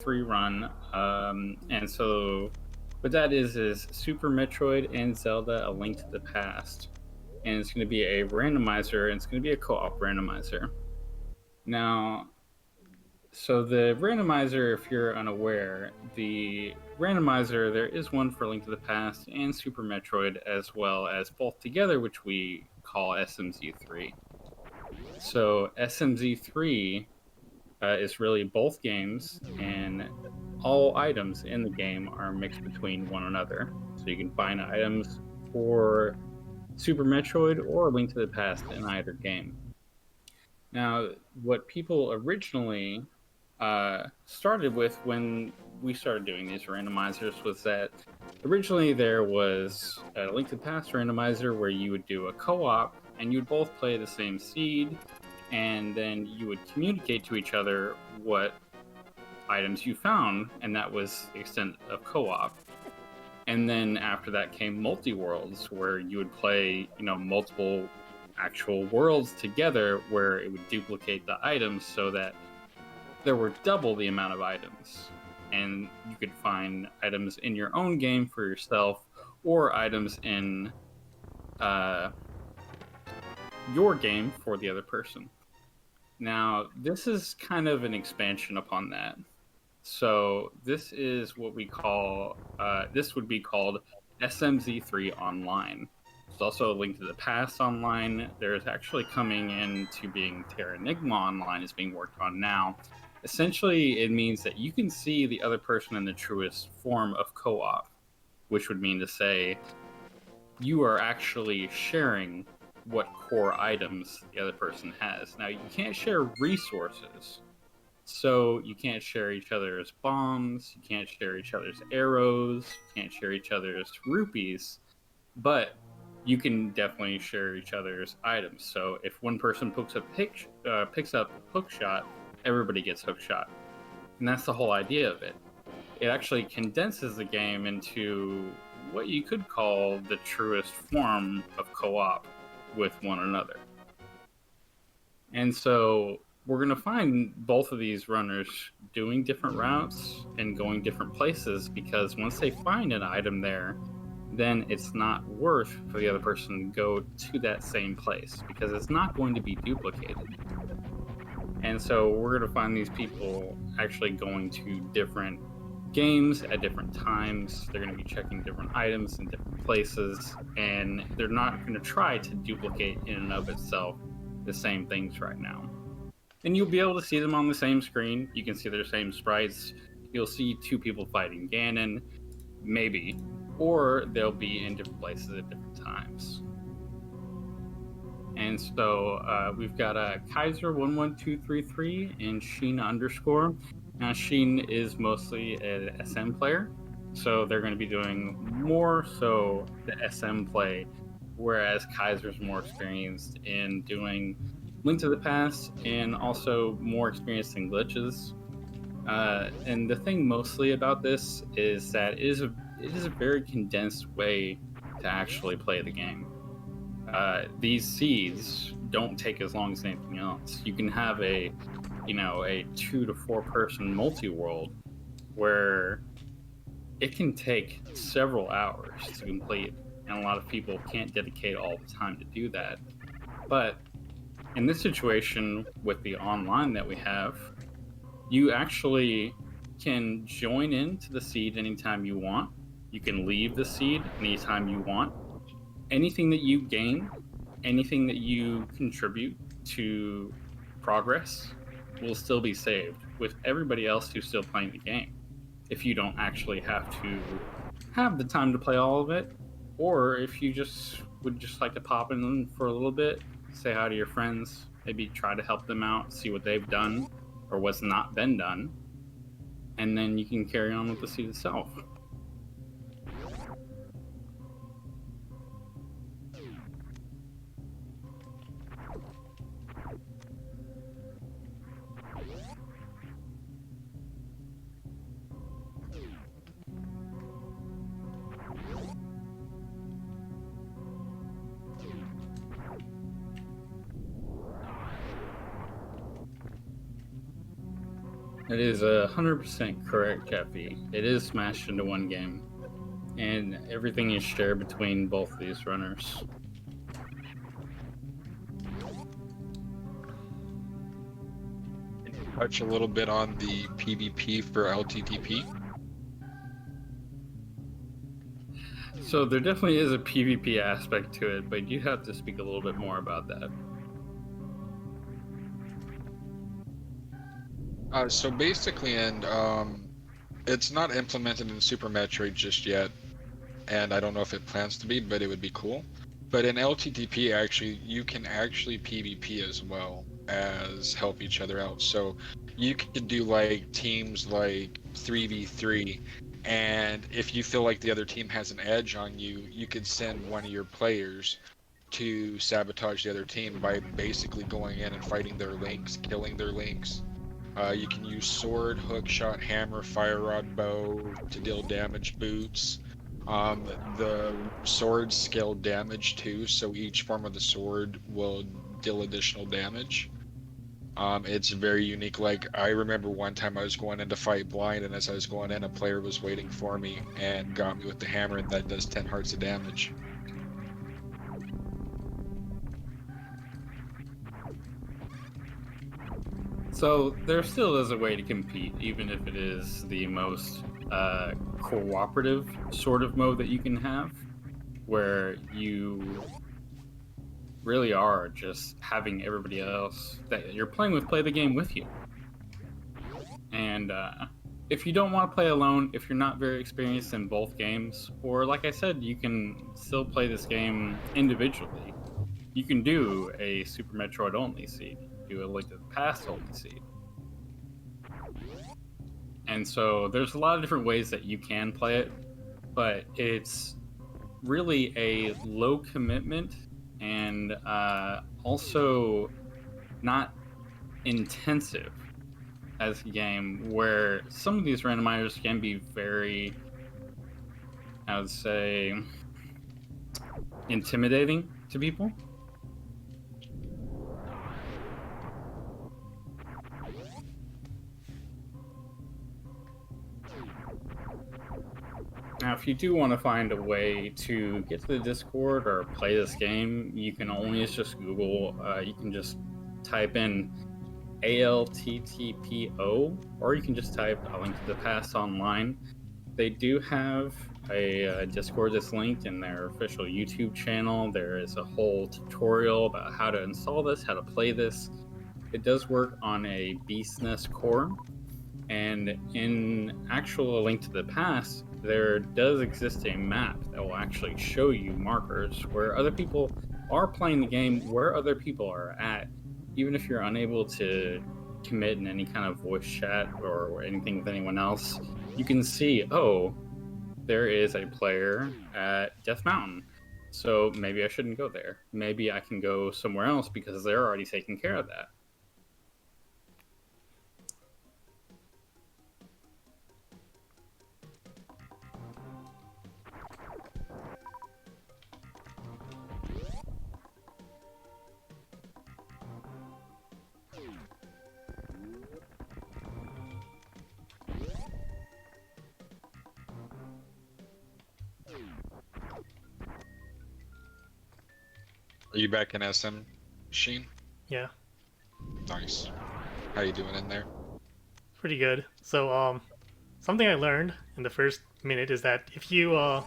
free run. And so what that is Super Metroid and Zelda: A Link to the Past. And it's going to be a randomizer, and it's going to be a co-op randomizer. Now, so the randomizer, if you're unaware, the randomizer, there is one for Link to the Past and Super Metroid, as well as both together, which we call SMZ3. So SMZ3 is really both games, and all items in the game are mixed between one another. So you can find items for Super Metroid or Link to the Past in either game. Now, what people originally started with when we started doing these randomizers was that originally there was a Link to the Past randomizer where you would do a co-op and you would both play the same seed, and then you would communicate to each other what items you found, and that was the extent of co-op. And then after that came multi-worlds, where you would play, multiple actual worlds together, where it would duplicate the items so that there were double the amount of items. And you could find items in your own game for yourself, or items in your game for the other person. Now, this is kind of an expansion upon that. So this is what we call, this would be called SMZ3 Online. There's also a Link to the Past Online. There's actually coming into being Terra Enigma Online is being worked on now. Essentially, it means that you can see the other person in the truest form of co-op, which would mean to say you are actually sharing what core items the other person has. Now, you can't share resources. So you can't share each other's bombs, you can't share each other's arrows, you can't share each other's rupees, but you can definitely share each other's items. So if one person picks up hook shot, everybody gets hook shot. And that's the whole idea of it. It actually condenses the game into what you could call the truest form of co-op with one another. And so we're going to find both of these runners doing different routes and going different places, because once they find an item there, then it's not worth for the other person to go to that same place, because it's not going to be duplicated. And so we're going to find these people actually going to different games at different times. They're going to be checking different items in different places, and they're not going to try to duplicate in and of itself the same things right now. And you'll be able to see them on the same screen. You can see their same sprites. You'll see two people fighting Ganon, maybe, or they'll be in different places at different times. And so we've got Kaiser11233 and Sheen _. Now, Sheen is mostly an SM player, so they're going to be doing more so the SM play, whereas Kaiser's more experienced in doing Link to the Past and also more experienced in glitches. And the thing mostly about this is that it is a very condensed way to actually play the game. These seeds don't take as long as anything else. You can have a 2 to 4 person multi-world where it can take several hours to complete, and a lot of people can't dedicate all the time to do that. But in this situation with the online that we have, you actually can join into the seed anytime you want. You can leave the seed anytime you want. Anything that you gain, anything that you contribute to progress will still be saved with everybody else who's still playing the game. If you don't actually have to have the time to play all of it, or if you would just like to pop in for a little bit, say hi to your friends, maybe try to help them out, see what they've done or what's not been done, and then you can carry on with the seed itself. It is 100% correct, Jeffy. It is smashed into one game, and everything is shared between both of these runners. Touch a little bit on the PvP for LTTP. So there definitely is a PvP aspect to it, but you have to speak a little bit more about that. So basically, it's not implemented in Super Metroid just yet, and I don't know if it plans to be, but it would be cool. But in LTTP, actually, you can actually PvP as well as help each other out. So you could do like teams like 3v3, and if you feel like the other team has an edge on you, you could send one of your players to sabotage the other team by basically going in and fighting their links, killing their links. You can use sword, hook shot, hammer, fire rod, bow to deal damage, boots. The swords scale damage too, so each form of the sword will deal additional damage. It's very unique. Like, I remember one time I was going in to fight blind, and as I was going in, a player was waiting for me and got me with the hammer, and that does 10 hearts of damage. So there still is a way to compete, even if it is the most cooperative sort of mode that you can have, where you really are just having everybody else that you're playing with play the game with you. And if you don't want to play alone, if you're not very experienced in both games, or like I said, you can still play this game individually. You can do a Super Metroid only seed, do a Link to the Past only seed. And so there's a lot of different ways that you can play it, but it's really a low commitment and also not intensive as a game, where some of these randomizers can be very, I would say, intimidating to people. Now, if you do want to find a way to get to the Discord or play this game, you can always just Google, you can just type in ALTTPO, or you can just type A Link to the Past online. They do have a Discord that's linked in their official YouTube channel. There is a whole tutorial about how to install this, how to play this. It does work on a SNES core, and in actual A Link to the Past, there does exist a map that will actually show you markers where other people are playing the game, where other people are at, even if you're unable to commit in any kind of voice chat or anything with anyone else. You can see, oh, there is a player at Death Mountain, so maybe I shouldn't go there. Maybe I can go somewhere else because they're already taking care of that. Are you back in SM Machine? Yeah, Nice. How you doing in there? pretty good. So, something I learned in the first minute is that if you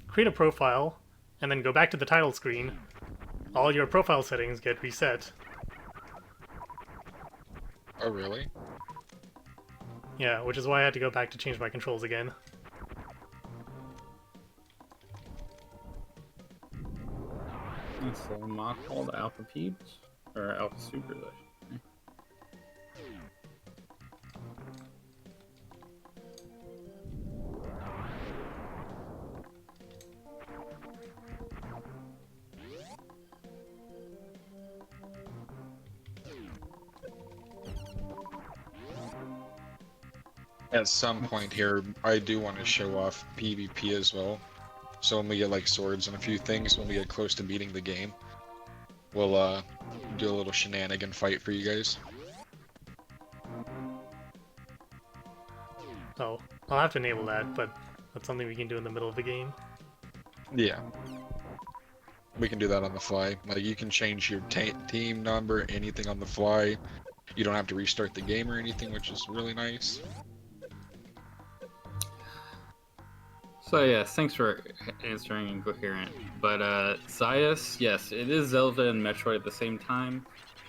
create a profile and then go back to the title screen, all your profile settings get reset. Oh, really? Yeah, which is why I had to go back to change my controls again. That's a mod called Alpha Peeps, or Alpha Super. At some point here, I do want to show off PvP as well. So when we get like swords and a few things, when we get close to beating the game, we'll do a little shenanigan fight for you guys. Oh, I'll have to enable that, but that's something we can do in the middle of the game. Yeah. We can do that on the fly. Like, you can change your team number, anything on the fly. You don't have to restart the game or anything, which is really nice. So yes, thanks for answering Incoherent. But Zayas, yes, it is Zelda and Metroid at the same time.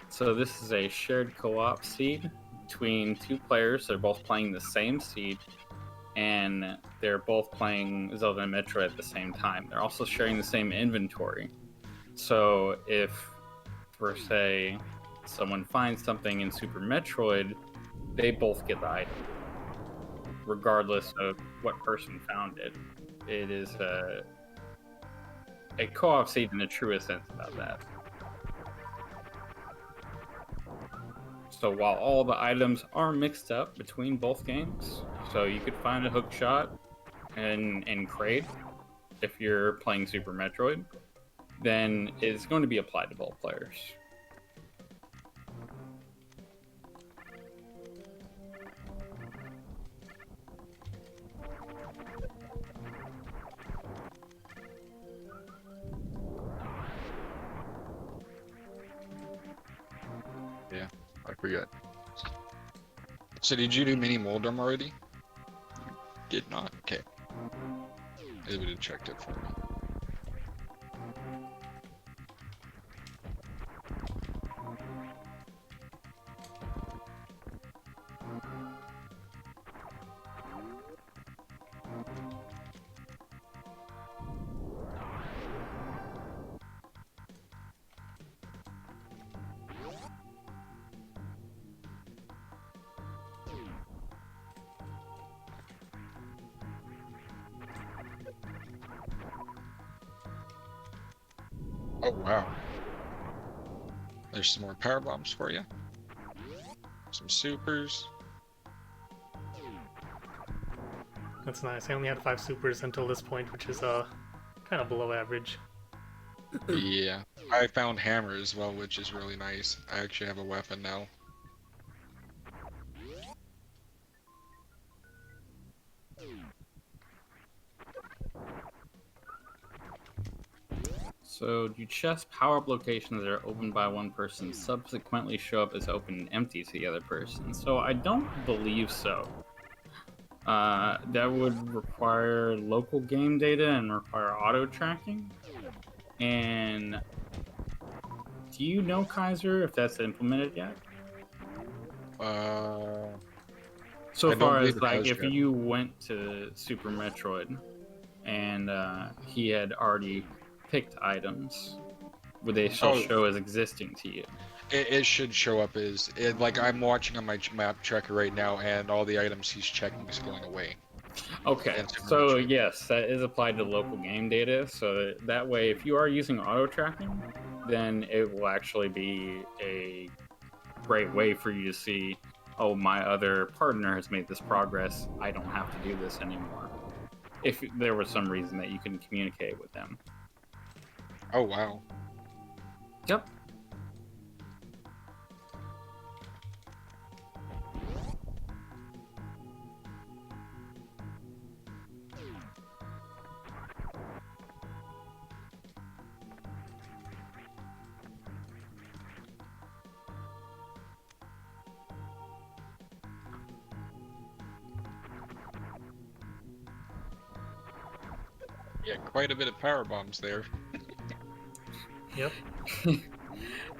So this is a shared co-op seed between two players. They're both playing the same seed, and they're both playing Zelda and Metroid at the same time. They're also sharing the same inventory. So if, for say, someone finds something in Super Metroid, they both get the item, regardless of what person found it. It is a co-op seed in the truest sense about that. So while all the items are mixed up between both games, so you could find a hook shot and crate if you're playing Super Metroid, then it's going to be applied to both players. Yeah, I forget. So did you do mini Moldrum already? Did not. Okay. It would have checked it for me. Oh wow. There's some more power bombs for you. Some supers. That's nice. I only had 5 supers until this point, which is kind of below average. Yeah. I found hammer as well, which is really nice. I actually have a weapon now. So do chest power-up locations that are opened by one person subsequently show up as open and empty to the other person? So I don't believe so. That would require local game data and require auto tracking. And do you know, Kaiser, if that's implemented yet? So I don't far believe as it like has if yet. you went to Super Metroid and he had already picked items, would they still show as existing to you? It should show up as like I'm watching on my map tracker right now, and all the items he's checking is going away. Okay, so yes, that is applied to local game data. So that way, if you are using auto tracking, then it will actually be a great way for you to see, oh, my other partner has made this progress. I don't have to do this anymore. If there was some reason that you can communicate with them. Oh wow. Yep. Yeah, quite a bit of power bombs there. Yep.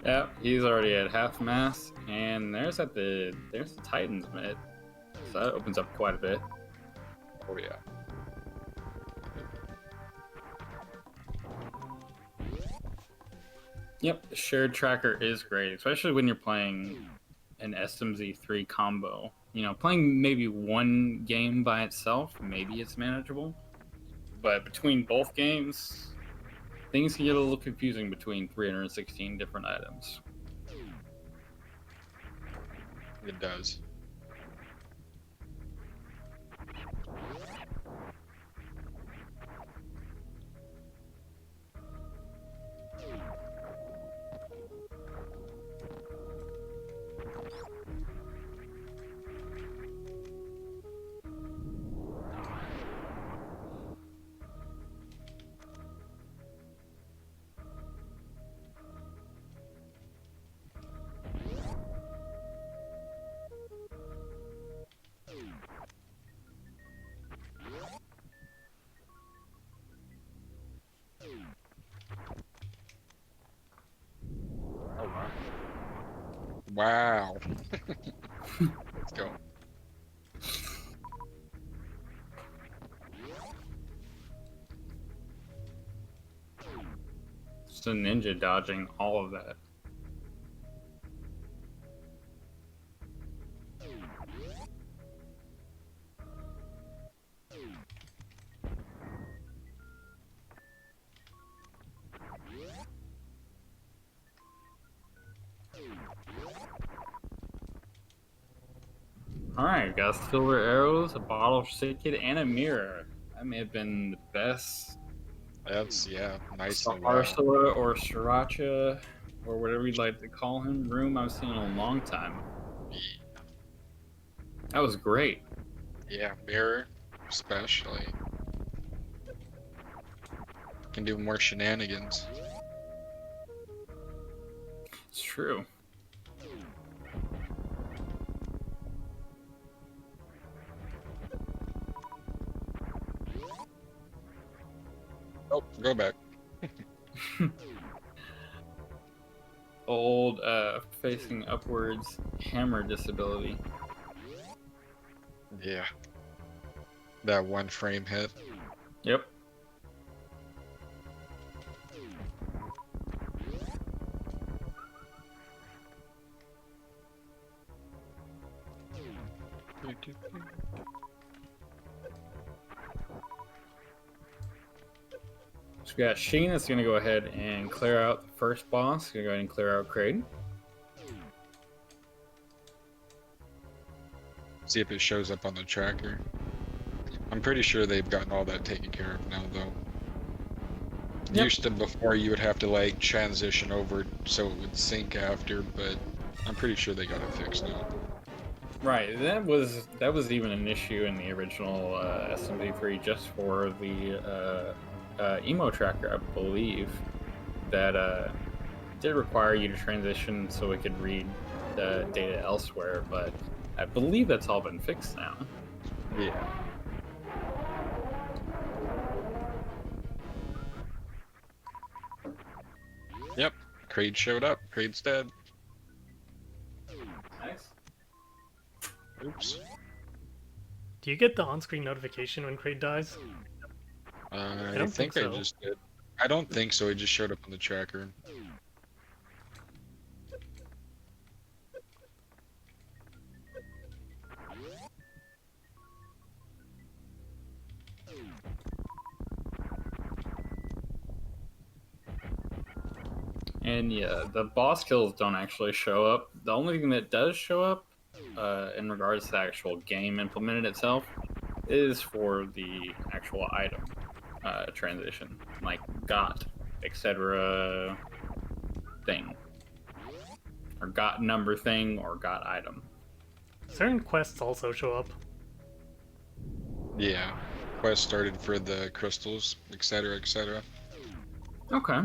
Yep, he's already at half mass, and there's the Titan's mid, so that opens up quite a bit. Oh yeah. Yep, the shared tracker is great, especially when you're playing an SMZ3 combo. You know, playing maybe one game by itself, maybe it's manageable, but between both games, things can get a little confusing between 316 different items. It does. Wow. Let's go. Just a ninja dodging all of that. Alright, got silver arrows, a bottle of Kid, and a mirror. That may have been the best That's, yeah, nice and wow. Ursula or Sriracha, or whatever you'd like to call him, room I've seen in a long time. That was great. Yeah, mirror, especially. Can do more shenanigans. It's true. Oh, go back. Old facing upwards hammer disability. Yeah. That one frame hit. Yep. So we got Sheen that's going to go ahead and clear out the first boss. Going to go ahead and clear out Kraid. See if it shows up on the tracker. I'm pretty sure they've gotten all that taken care of now, though. Yep. Used to, before, you would have to like transition over so it would sync after, but I'm pretty sure they got it fixed now. Right, that was even an issue in the original SMZ3 just for the emo tracker, I believe, that did require you to transition so it could read the data elsewhere, but I believe that's all been fixed now. Yeah. Yep, Kraid showed up. Kraid's dead. Nice. Oops. Do you get the on-screen notification when Kraid dies? I don't think so. I just did. I don't think so. It just showed up on the tracker. And yeah, the boss kills don't actually show up. The only thing that does show up in regards to the actual game implemented itself is for the actual item transition, like got, etc. thing, or got number thing, or got item. Certain quests also show up. Yeah. Quest started for the crystals, etc., etc. Okay.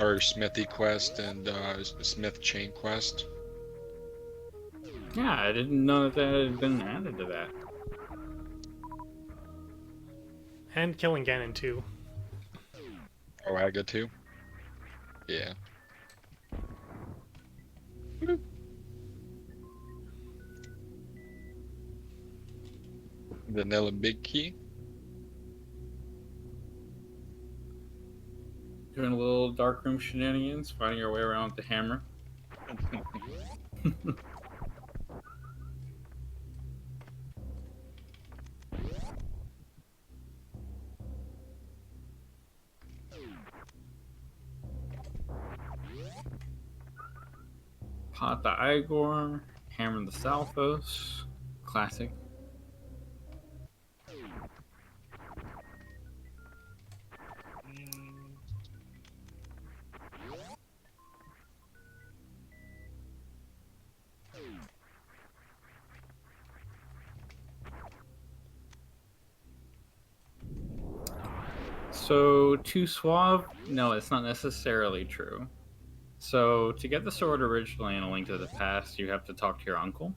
Or Smithy quest and Smith chain quest. Yeah, I didn't know that had been added to that. And killing Ganon too. Oh, Aga too? Yeah. Vanilla Big Key. Doing a little darkroom shenanigans, finding our way around with the hammer. Pot the Igor, hammer the Salphos, classic. So, too suave? No, it's not necessarily true. So, to get the sword originally in A Link to the Past, you have to talk to your uncle.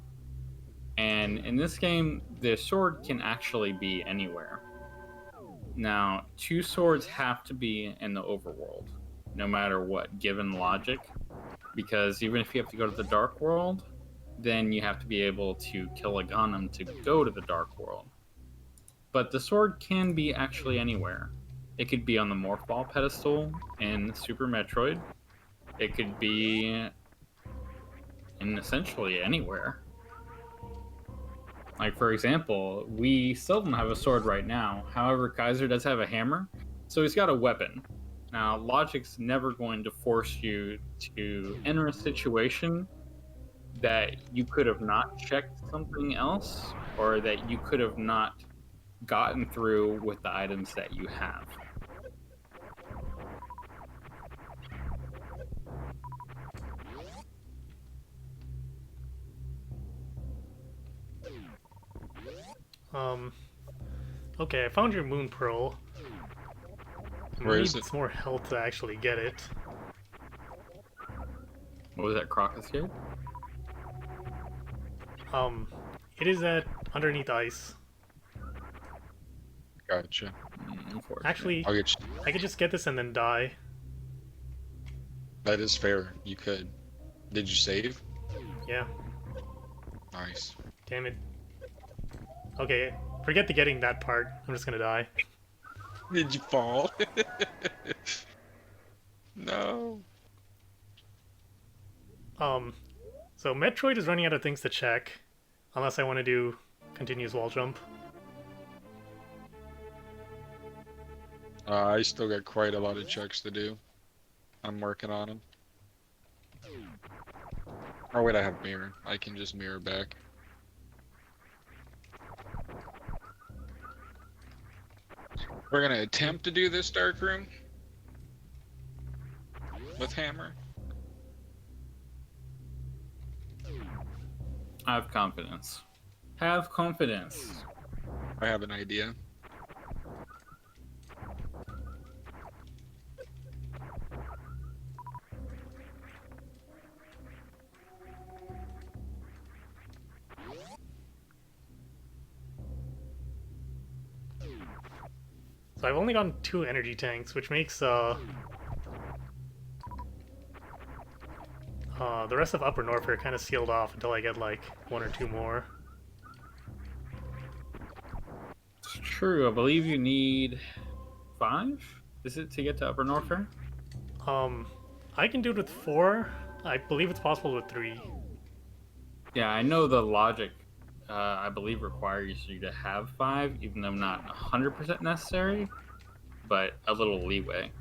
And in this game, the sword can actually be anywhere. Now, two swords have to be in the overworld, no matter what, given logic. because even if you have to go to the Dark World, then you have to be able to kill a Gundam to go to the Dark World. But the sword can be actually anywhere. It could be on the Morph Ball pedestal in Super Metroid. It could be in essentially anywhere. Like, for example, we still don't have a sword right now. However, Kaiser does have a hammer, so he's got a weapon. Now, logic's never going to force you to enter a situation that you could have not checked something else, or that you could have not gotten through with the items that you have. Okay, I found your Moon Pearl. Where I is need it? some more health to actually get it. What was that, Crocus here? It is at underneath ice. Gotcha. Unfortunately. Actually, I'll get you. I could just get this and then die. That is fair. You could. Did you save? Yeah, Nice. damn it. Okay, forget the getting that part. I'm just gonna die. Did you fall? No. So Metroid is running out of things to check, unless I want to do continuous wall jump. I still got quite a lot of checks to do. I'm working on them. Oh wait, I have mirror. I can just mirror back. We're gonna attempt to do this dark room with hammer. Have confidence. Have confidence. I have an idea. So I've only gotten 2 energy tanks, which makes the rest of Upper Norfair kind of sealed off until I get like 1 or 2 more. It's true. I believe you need 5? Is it to get to Upper Norfair? I can do it with 4. I believe it's possible with 3. Yeah, I know the logic, I believe, requires you to have 5, even though not 100% necessary, but a little leeway.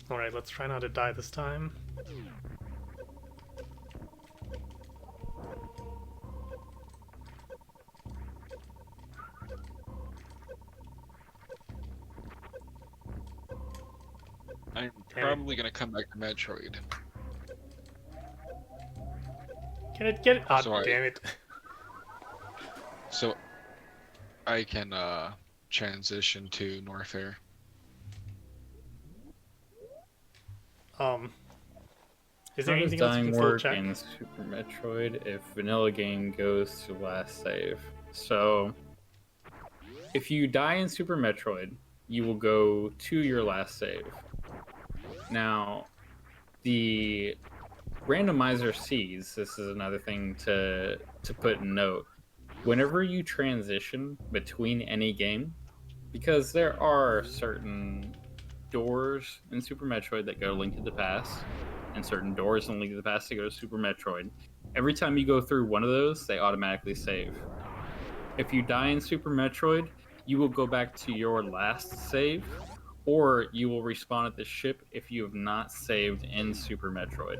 Alright, let's try not to die this time. I'm probably gonna come back to Metroid. Get it! Ah, Sorry. damn it. So I can transition to Norfair. Is there How does anything else you dying can still work check? in Super Metroid if vanilla game goes to last save? So, if you die in Super Metroid, you will go to your last save. Now, the randomizer sees, this is another thing to put in note, whenever you transition between any game, because there are certain doors in Super Metroid that go Link to the Past, and certain doors in Link to the Past that go to Super Metroid. Every time you go through one of those, they automatically save. If you die in Super Metroid, you will go back to your last save, or you will respawn at the ship if you have not saved in Super Metroid.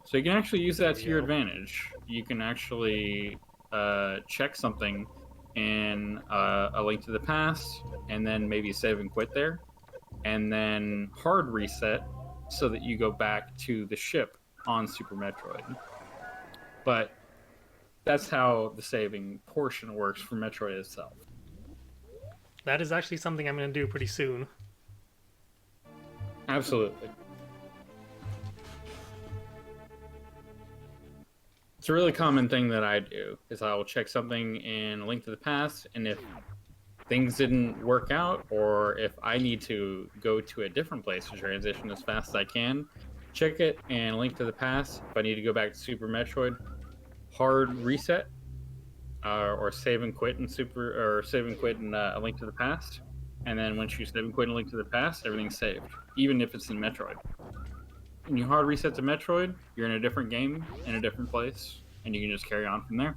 So you can actually use that to your advantage. You can actually check something in a Link to the Past, and then maybe save and quit there, and then hard reset so that you go back to the ship on Super Metroid. But That's how the saving portion works for Metroid itself. That is actually something I'm going to do pretty soon. Absolutely. It's a really common thing that I do, is I will check something in A Link to the Past, and if things didn't work out, or if I need to go to a different place to transition as fast as I can, check it in A Link to the Past. If I need to go back to Super Metroid, hard reset, or save and quit in A Link to the Past, and then once you save and quit in A Link to the Past, everything's saved, even if it's in Metroid. When you hard reset to Metroid, you're in a different game, in a different place, and you can just carry on from there.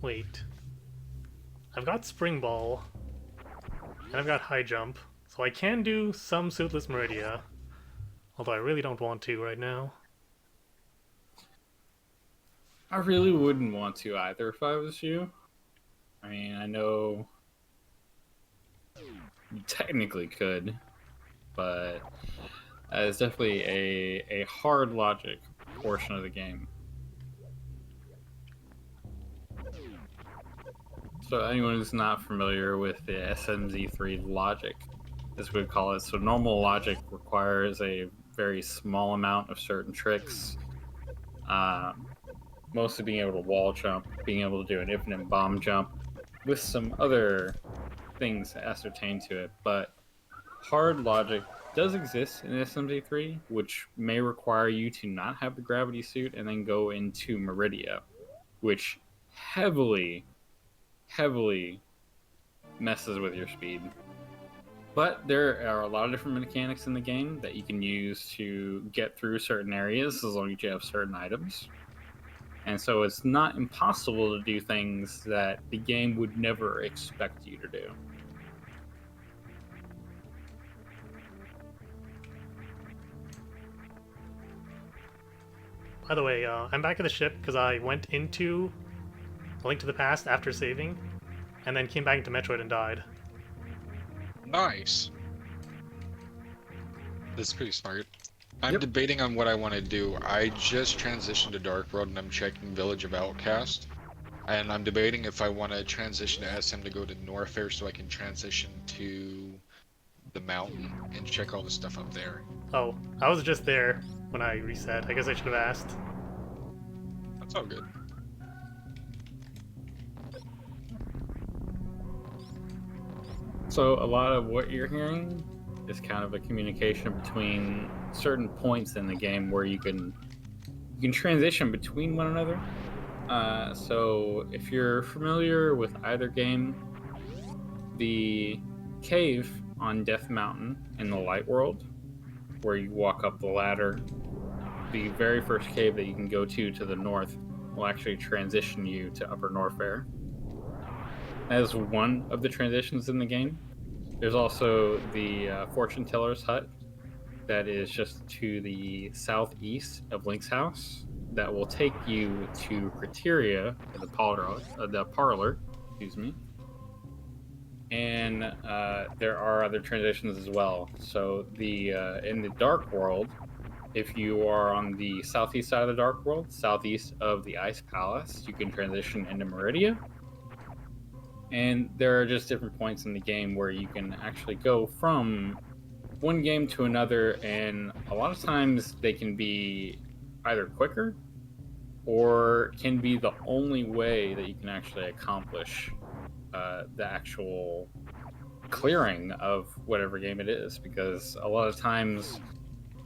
Wait. I've got Spring Ball, and I've got High Jump, so I can do some Suitless Meridia, although I really don't want to right now. I really wouldn't want to either if I was you. I mean, I know you technically could, but it's definitely a hard logic portion of the game. So anyone who's not familiar with the SMZ3 logic, as we would call it, so normal logic requires a very small amount of certain tricks, mostly being able to wall jump, being able to do an infinite bomb jump, with some other things ascertained to it. But hard logic does exist in SMZ3, which may require you to not have the gravity suit and then go into Meridia, which heavily messes with your speed. But there are a lot of different mechanics in the game that you can use to get through certain areas as long as you have certain items. And so it's not impossible to do things that the game would never expect you to do. By the way, I'm back at the ship because I went into A Link to the Past after saving, and then came back into Metroid and died. Nice. That's pretty smart. I'm Yep. debating on what I want to do. I just transitioned to Dark World and I'm checking Village of Outcast. And I'm debating if I want to transition to SM to go to Norfair so I can transition to the mountain and check all the stuff up there. Oh, I was just there when I reset. I guess I should have asked. That's all good. So a lot of what you're hearing is kind of a communication between certain points in the game where you can transition between one another. So if you're familiar with either game, the cave on Death Mountain in the Light World, where you walk up the ladder, the very first cave that you can go to the north will actually transition you to Upper Norfair. That is one of the transitions in the game. There's also the Fortune Teller's Hut that is just to the southeast of Link's house that will take you to Criteria, the parlor, excuse me. And there are other transitions as well. So in the Dark World, if you are on the southeast side of the Dark World, southeast of the Ice Palace, you can transition into Meridia. And there are just different points in the game where you can actually go from one game to another, and a lot of times they can be either quicker or can be the only way that you can actually accomplish the actual clearing of whatever game it is, because a lot of times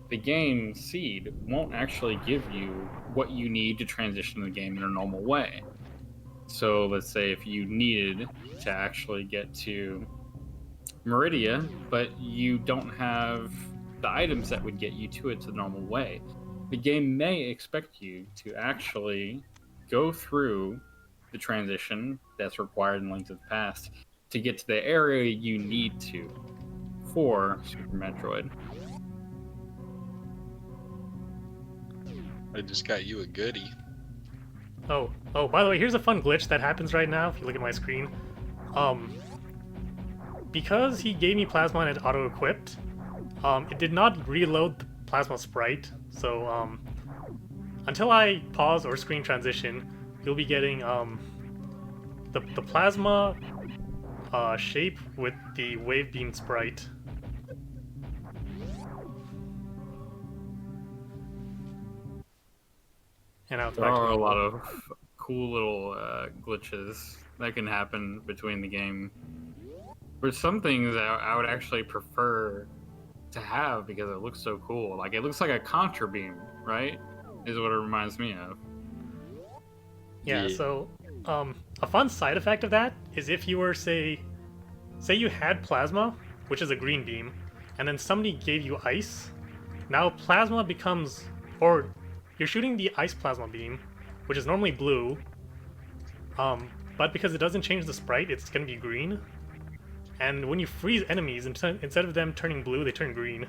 the game seed won't actually give you what you need to transition the game in a normal way. So let's say if you needed to actually get to Meridia, but you don't have the items that would get you to it the normal way, the game may expect you to actually go through the transition that's required in Link to the Past to get to the area you need to for Super Metroid. I just got you a goodie. Oh, by the way, here's a fun glitch that happens right now if you look at my screen. Because he gave me Plasma and it auto-equipped, it did not reload the Plasma sprite, so until I pause or screen transition, you'll be getting the Plasma shape with the Wave Beam sprite. And now it's There back to are a normal. lot of cool little glitches that can happen between the game. There's some things that I would actually prefer to have because it looks so cool. Like, it looks like a Contra beam, right? Is what it reminds me of. Yeah, Yeah. so a fun side effect of that is if you were, say you had Plasma, which is a green beam, and then somebody gave you Ice, now Plasma becomes, or you're shooting the Ice Plasma beam, which is normally blue, but because it doesn't change the sprite, it's going to be green. And when you freeze enemies, instead of them turning blue, they turn green.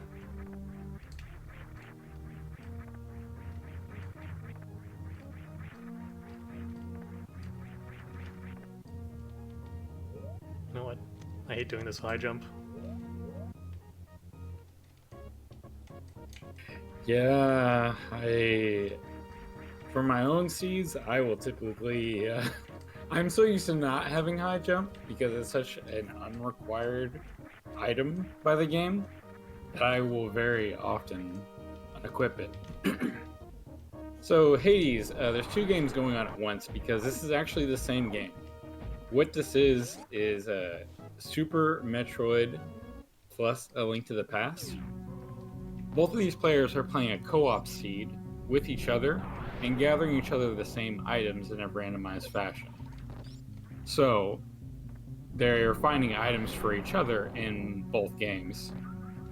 You know what? I hate doing this high jump. Yeah, for my own seeds, I will typically, I'm so used to not having high jump because it's such an unrequired item by the game that I will very often equip it. So Hades, there's two games going on at once because this is actually the same game. What this is Super Metroid plus A Link to the Past. Both of these players are playing a co-op seed with each other and gathering each other the same items in a randomized fashion. So they're finding items for each other in both games,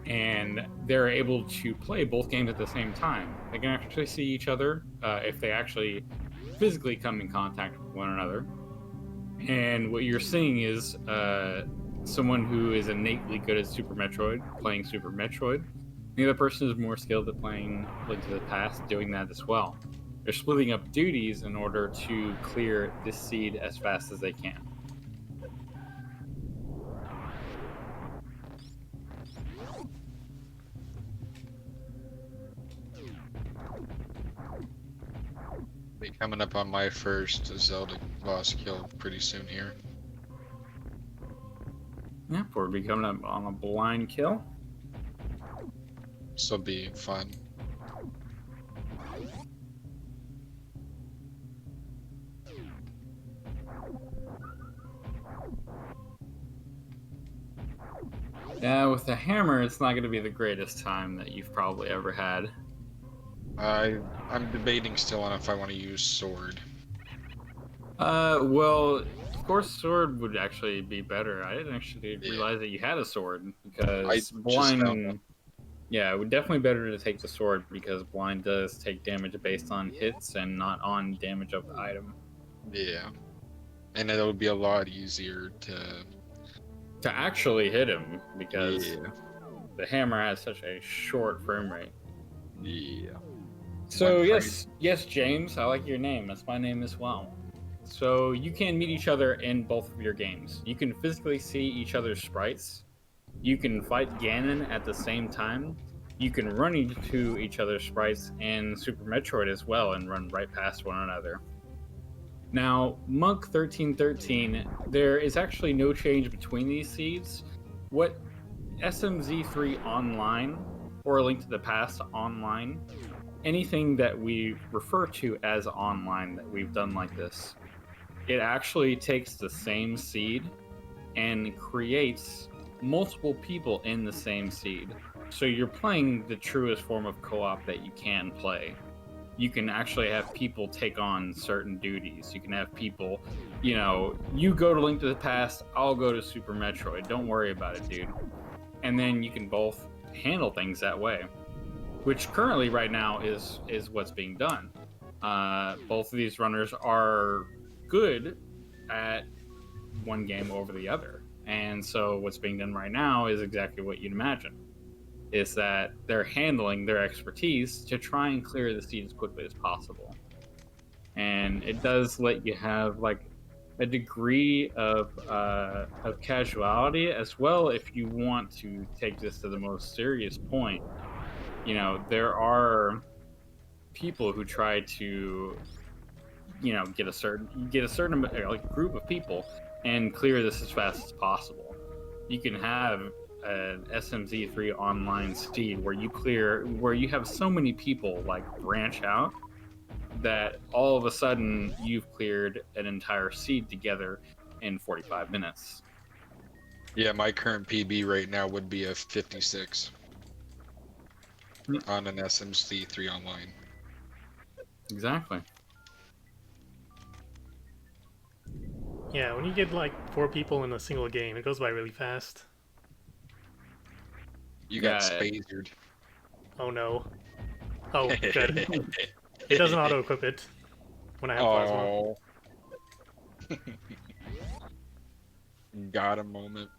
and they're able to play both games at the same time. They can actually see each other if they actually physically come in contact with one another. And what you're seeing is someone who is innately good at Super Metroid playing Super Metroid. The other person is more skilled at playing Link to the Past, doing that as well. They're splitting up duties in order to clear this seed as fast as they can. Be coming up on my first Zelda boss kill pretty soon here. Yep, we're becoming up on a blind kill. This will be fun. Yeah, with the hammer, it's not going to be the greatest time that you've probably ever had. I'm debating still on if I want to use sword. Well, of course, sword would actually be better. I didn't actually realize that you had a sword because blind. Yeah, it would definitely be better to take the sword because blind does take damage based on hits and not on damage of the item. Yeah, and it'll be a lot easier to actually hit him because the hammer has such a short frame rate. Yeah. So yes, James, I like your name. That's my name as well. So you can meet each other in both of your games. You can physically see each other's sprites. You can fight Ganon at the same time. You can run into each other's sprites in Super Metroid as well and run right past one another. Now, Monk 1313, there is actually no change between these seeds. What SMZ3 Online or A Link to the Past Online, anything that we refer to as online that we've done like this, it actually takes the same seed and creates multiple people in the same seed. So you're playing the truest form of co-op that you can play. You can actually have people take on certain duties. You can have people, you go to Link to the Past, I'll go to Super Metroid. Don't worry about it, dude. And then you can both handle things that way, which currently right now is what's being done. Both of these runners are good at one game over the other. And so what's being done right now is exactly what you'd imagine, is that they're handling their expertise to try and clear the seed as quickly as possible. And it does let you have like a degree of casuality as well if you want to take this to the most serious point. There are people who try to get a certain like group of people and clear this as fast as possible. You can have an SMZ3 online seed where you have so many people like branch out that all of a sudden you've cleared an entire seed together in 45 minutes. Yeah, my current PB right now would be a 56 on an SMZ3 online. Exactly. Yeah, when you get like 4 people in a single game, it goes by really fast. You got spazered. Oh no. Oh, good. It doesn't auto-equip it when I have plasma. Got a moment.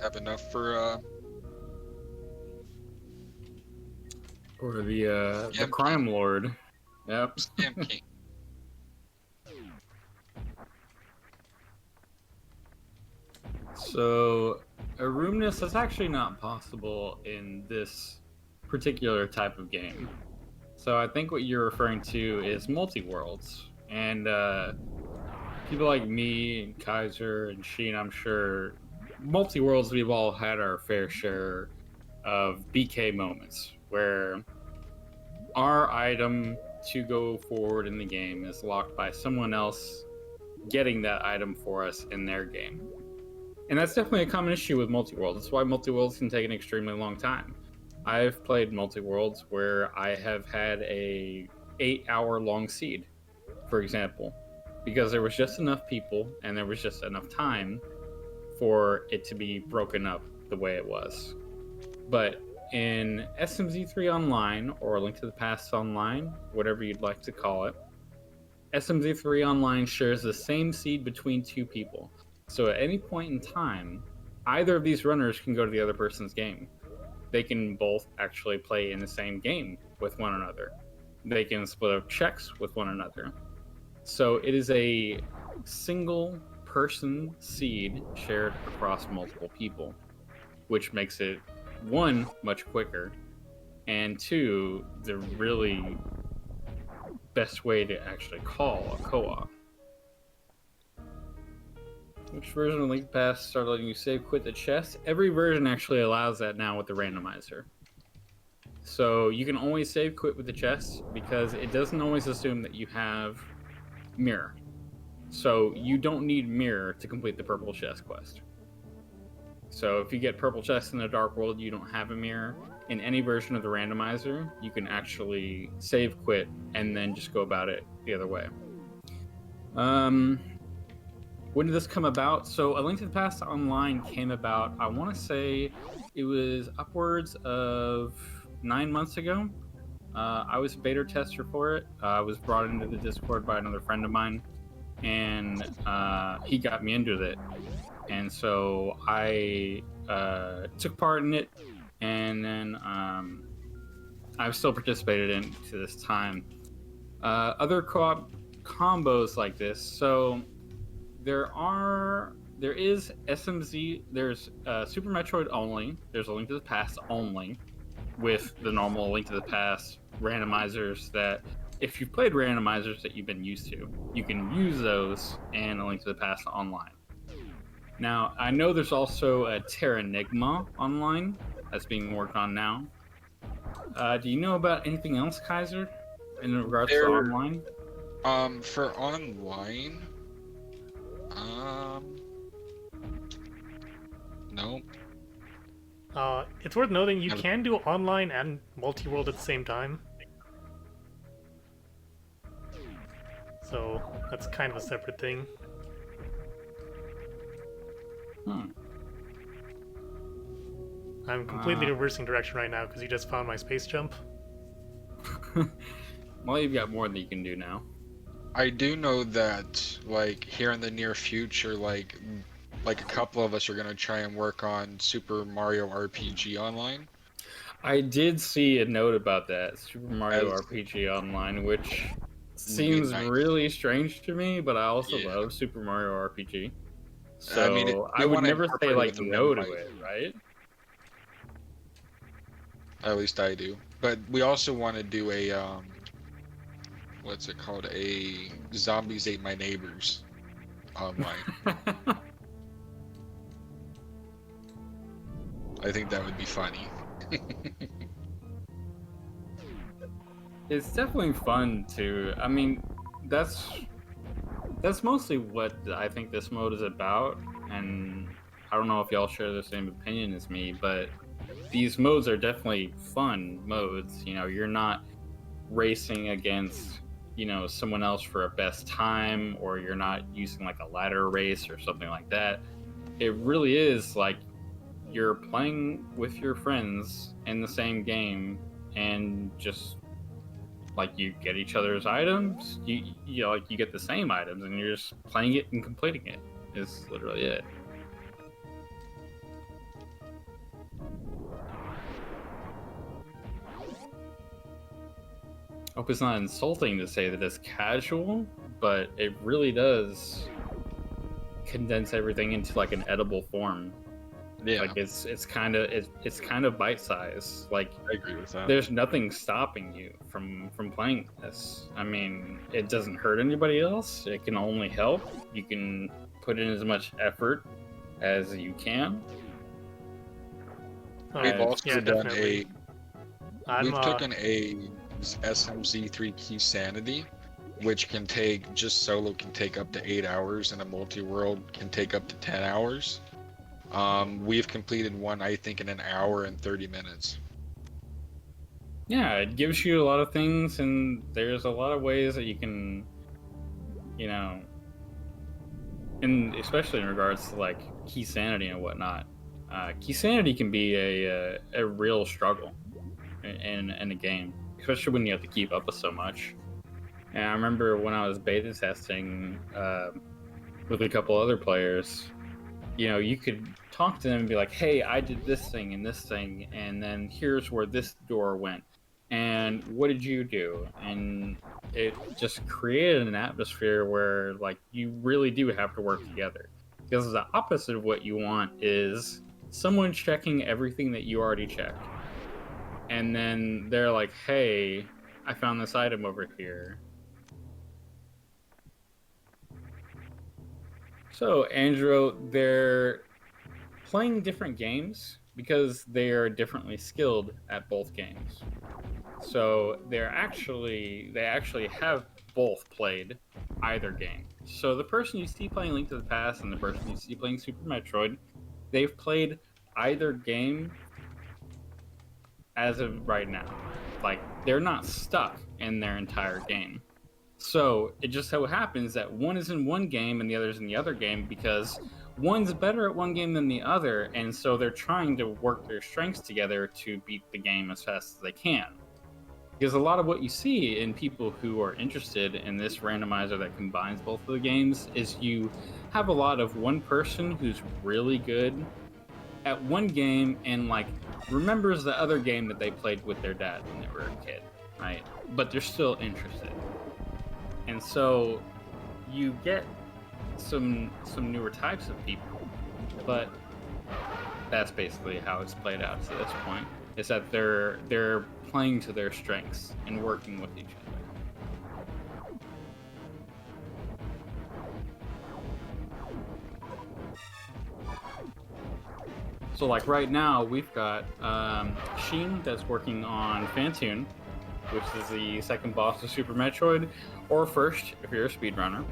Have enough for the crime lord. Yep. Scam King. So a roomness is actually not possible in this particular type of game. So I think what you're referring to is multi-worlds, and people like me and Kaiser and Sheen, I'm sure multi-worlds, we've all had our fair share of BK moments where our item to go forward in the game is locked by someone else getting that item for us in their game. And that's definitely a common issue with multi-worlds. That's why multi-worlds can take an extremely long time. I've played multi-worlds where I have had a 8-hour long seed, for example, because there was just enough people and there was just enough time for it to be broken up the way it was. But in SMZ3 Online, or Link to the Past Online, whatever you'd like to call it, SMZ3 Online shares the same seed between 2 people. So at any point in time, either of these runners can go to the other person's game. They can both actually play in the same game with one another. They can split up checks with one another. So it is a single person seed shared across multiple people, which makes it, 1, much quicker, and 2, the really best way to actually call a co-op. Which version of Link Pass started letting you save quit the chest? Every version actually allows that now with the randomizer. So you can always save quit with the chest because it doesn't always assume that you have mirror. So you don't need mirror to complete the purple chest quest. So if you get purple chest in the dark world, you don't have a mirror. In any version of the randomizer, you can actually save quit and then just go about it the other way. When did this come about? So A Link to the Past Online came about, I want to say it was upwards of 9 months ago. I was a beta tester for it. I was brought into the Discord by another friend of mine, and he got me into it. And so I took part in it, and then I've still participated in to this time. Other co-op combos like this. So there is SMZ. There's Super Metroid only. There's a Link to the Past only, with the normal Link to the Past randomizers that, if you've played randomizers that you've been used to, you can use those in a Link to the Past online. Now, I know there's also a Terranigma online that's being worked on now. Do you know about anything else, Kaiser, in regards to online? For online, no. It's worth noting you can do online and multi-world at the same time. So that's kind of a separate thing. I'm completely reversing direction right now because you just found my space jump. Well, you've got more than you can do now. I do know that, like, here in the near future, like a couple of us are gonna try and work on Super Mario RPG Online. I did see a note about that, Super Mario RPG Online, which seems really strange to me, but I also love Super Mario RPG. So I mean, I would never say like no to it, right? At least I do. But we also want to do a what's it called? A Zombies Ate My Neighbors online. I think that would be funny. It's definitely fun to. I mean, that's mostly what I think this mode is about, and I don't know if y'all share the same opinion as me, but these modes are definitely fun modes. You know, you're not racing against, you know, someone else for a best time, or you're not using like a ladder race or something like that. It really is like you're playing with your friends in the same game, and just like you get each other's items, you know, like you get the same items, and you're just playing it and completing it. Is literally it. I hope it's not insulting to say that it's casual, but it really does condense everything into like an edible form. Yeah, like it's kind of bite sized. Like, I agree with that. There's nothing stopping you from playing this. I mean, it doesn't hurt anybody else. It can only help. You can put in as much effort as you can. We've also done definitely. we've taken a SMZ3 Key Sanity, which can take, just solo can take up to 8 hours, and a multi-world can take up to 10 hours. We've completed one, I think, in 1 hour and 30 minutes. Yeah, it gives you a lot of things, and there's a lot of ways that you can, you know, and especially in regards to like key sanity and whatnot. Key sanity can be a real struggle in a game, especially when you have to keep up with so much. And I remember when I was beta testing with a couple other players, you know, you could talk to them and be like, hey, I did this thing and this thing, and then here's where this door went, and what did you do? And it just created an atmosphere where like you really do have to work together, because the opposite of what you want is someone checking everything that you already checked, and then they're like, hey, I found this item over here. So, Andrew, they're playing different games because they are differently skilled at both games. So they actually have both played either game. So the person you see playing Link to the Past and the person you see playing Super Metroid, they've played either game as of right now. Like, they're not stuck in their entire game. So it just so happens that one is in one game and the other's in the other game, because one's better at one game than the other, and so they're trying to work their strengths together to beat the game as fast as they can. Because a lot of what you see in people who are interested in this randomizer that combines both of the games is you have a lot of one person who's really good at one game and like remembers the other game that they played with their dad when they were a kid, right? But they're still interested, and so you get some newer types of people, but that's basically how it's played out to this point. Is that they're playing to their strengths and working with each other. So like right now, we've got Sheen that's working on Phantoon, which is the second boss of Super Metroid, or first if you're a speedrunner.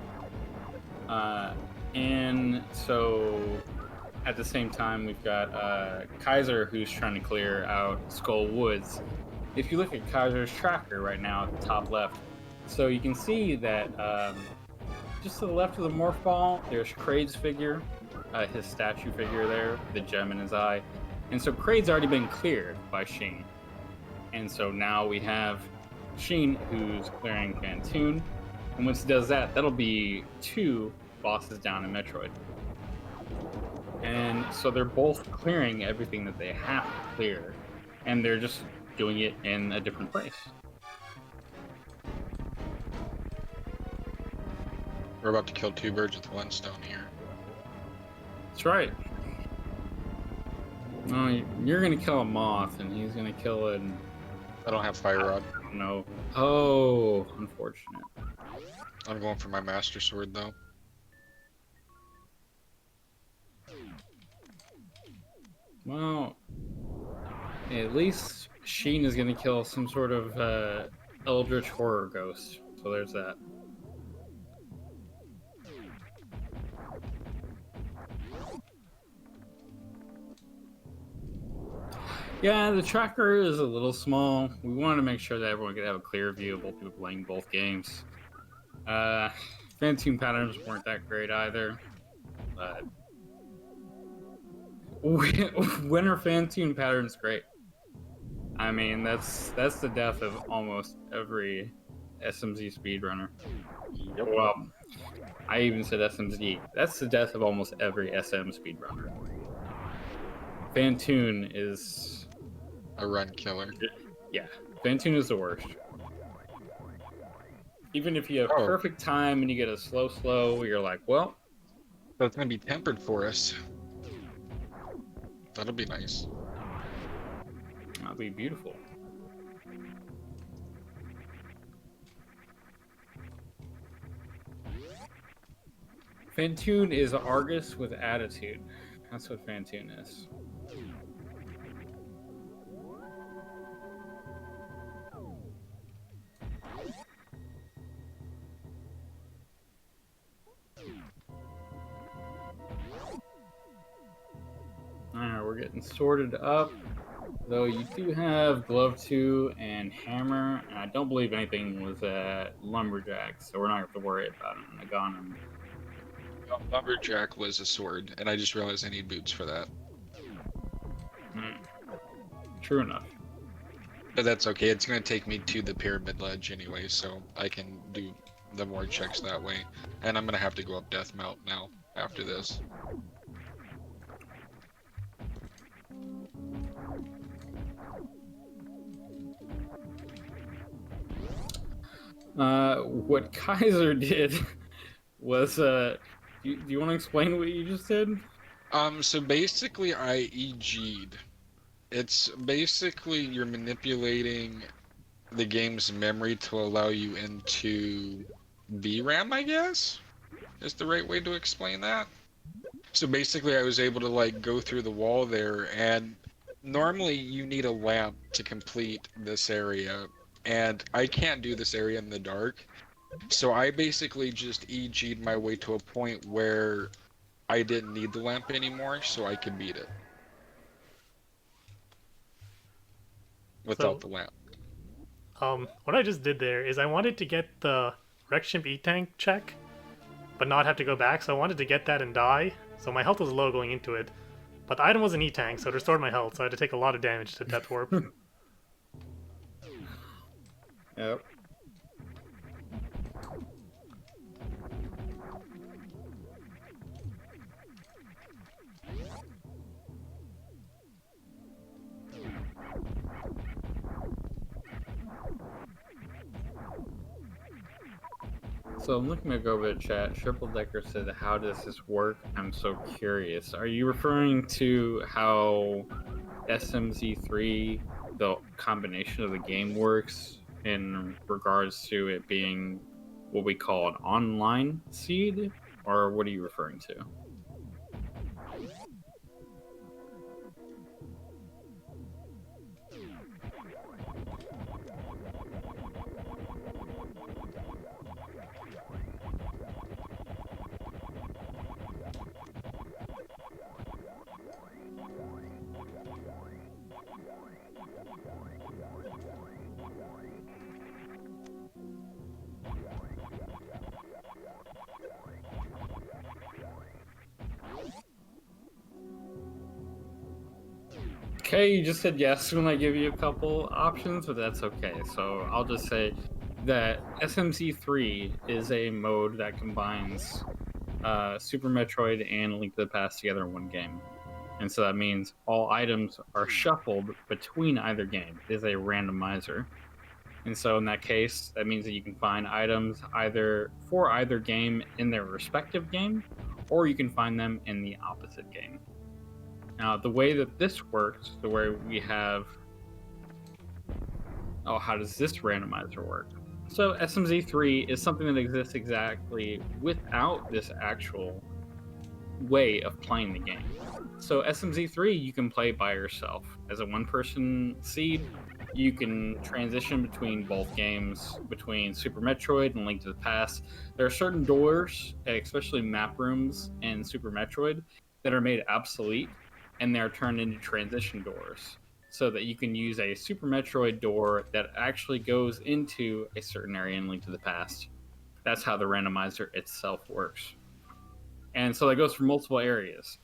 And so at the same time, we've got Kaiser who's trying to clear out Skull Woods. If you look at Kaiser's tracker right now at the top left, so you can see that just to the left of the morph ball, there's Kraid's figure. His statue figure there, the gem in his eye. And so Kraid's already been cleared by Sheen. And so now we have Sheen who's clearing Phantoon. And once he does that, that'll be 2 bosses down in Metroid. And so they're both clearing everything that they have to clear. And they're just doing it in a different place. We're about to kill 2 birds with 1 stone here. That's right. Oh, you're gonna kill a moth, and he's gonna kill an... I don't have fire rod. No. Oh, unfortunate. I'm going for my master sword though. Well, at least Sheen is gonna kill some sort of eldritch horror ghost. So there's that. Yeah, the tracker is a little small. We wanted to make sure that everyone could have a clear view of both people playing both games. Phantoon patterns weren't that great either. But when are Phantoon patterns great? I mean, that's the death of almost every SMZ speedrunner. Yep. Well, I even said SMZ. That's the death of almost every SM speedrunner. Phantoon is A run killer. Yeah, Phantoon is the worst. Even if you have perfect time and you get a slow, you're like, well... So it's gonna be tempered for us. That'll be nice. That'll be beautiful. Phantoon is Argus with attitude. That's what Phantoon is. Alright, we're getting sorted up. Though you do have Glove 2 and Hammer, and I don't believe anything was Lumberjack, so we're not going to have to worry about it. Nagano. Lumberjack was a sword, and I just realized I need boots for that. True enough. But that's okay, it's gonna take me to the pyramid ledge anyway, so I can do the more checks that way. And I'm gonna have to go up Death Mount now, after this. What Kaiser did was, do you want to explain what you just did? So basically I EG'd. It's basically you're manipulating the game's memory to allow you into VRAM, I guess? Is the right way to explain that? So basically I was able to like go through the wall there, and normally you need a lamp to complete this area, and I can't do this area in the dark. So I basically just EG'd my way to a point where I didn't need the lamp anymore, so I could beat it. Without the lamp. What I just did there is I wanted to get the Wreckship E-Tank check, but not have to go back, so I wanted to get that and die, so my health was low going into it. But the item was an E-Tank, so it restored my health, so I had to take a lot of damage to Death Warp. Yep. So I'm looking at go over the chat. Triple Decker said, "How does this work? I'm so curious." Are you referring to how SMZ3, the combination of the game, works in regards to it being what we call an online seed, or what are you referring to? Okay, you just said yes when I give you a couple options, but that's okay. So I'll just say that SMZ3 is a mode that combines Super Metroid and Link to the Past together in one game. And so that means all items are shuffled between either game. It is a randomizer. And so in that case, that means that you can find items either for either game in their respective game, or you can find them in the opposite game. Now, the way that this works, the way we have... Oh, how does this randomizer work? So SMZ3 is something that exists exactly without this actual way of playing the game. So SMZ3 you can play by yourself. As a one-person seed, you can transition between both games, between Super Metroid and Link to the Past. There are certain doors, especially map rooms in Super Metroid, that are made obsolete, and they're turned into transition doors, so that you can use a Super Metroid door that actually goes into a certain area in Link to the Past. That's how the randomizer itself works. And so that goes from multiple areas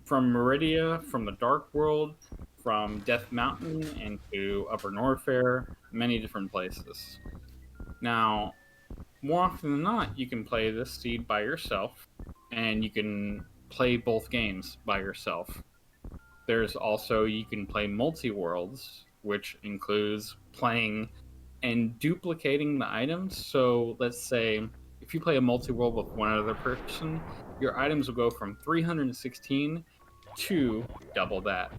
from Meridia, from the Dark World, from Death Mountain into Upper Norfair, many different places. Now, more often than not, you can play this seed by yourself, and you can play both games by yourself. There's also, you can play multi-worlds, which includes playing and duplicating the items. So let's say if you play a multi-world with one other person, your items will go from 316 to double that.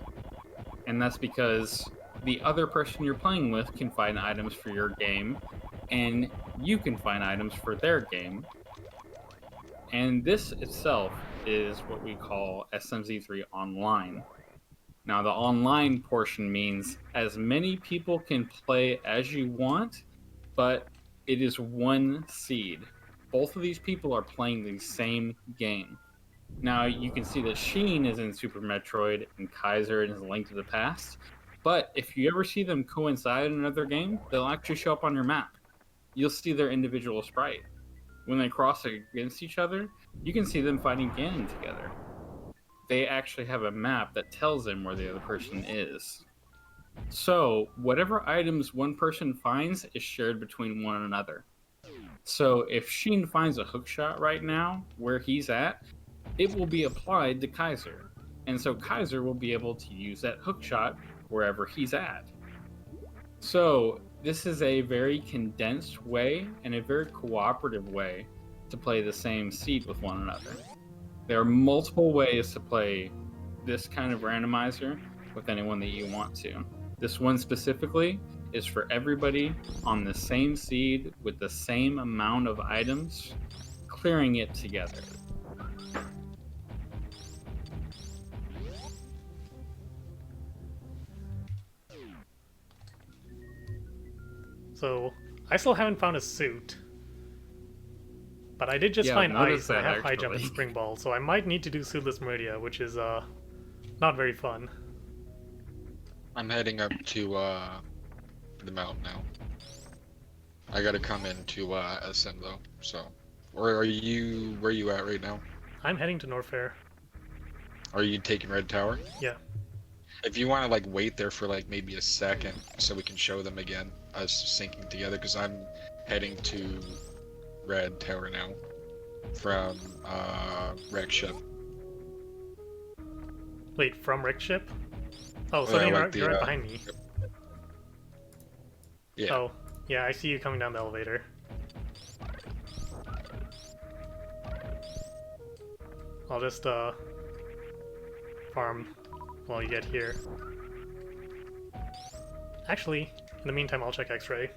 And that's because the other person you're playing with can find items for your game, and you can find items for their game. And this itself is what we call SMZ3 Online. Now, the online portion means as many people can play as you want, but it is one seed. Both of these people are playing the same game. Now, you can see that Sheen is in Super Metroid and Kaiser is Link to the Past, but if you ever see them coincide in another game, they'll actually show up on your map. You'll see their individual sprite. When they cross against each other, you can see them fighting Ganon together. They actually have a map that tells them where the other person is. So, whatever items one person finds is shared between one another. So, if Sheen finds a hookshot right now where he's at, it will be applied to Kaiser. And so Kaiser will be able to use that hookshot wherever he's at. So, this is a very condensed way and a very cooperative way to play the same seed with one another. There are multiple ways to play this kind of randomizer with anyone that you want to. This one specifically is for everybody on the same seed with the same amount of items, clearing it together. So, I still haven't found a suit. But I did just find ice, and I have high jump and spring ball, so I might need to do suitless Meridia, which is not very fun. I'm heading up to the mountain now. I gotta come into SM though, so. Where are you at right now? I'm heading to Norfair. Are you taking Red Tower? Yeah. If you want to like wait there for like maybe a second so we can show them again, us syncing together, because I'm heading to Red Tower now from Wreck Ship. Wait, from Wreck Ship? Oh, so you're right behind me. Yeah. Oh, yeah, I see you coming down the elevator. I'll just farm while you get here. Actually, in the meantime, I'll check X-ray.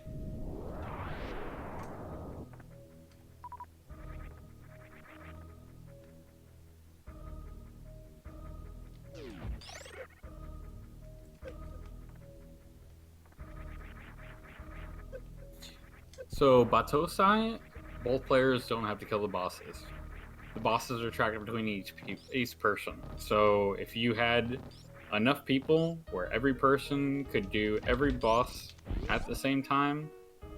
So Batosai, both players don't have to kill the bosses. The bosses are tracked between each person. So if you had enough people where every person could do every boss at the same time,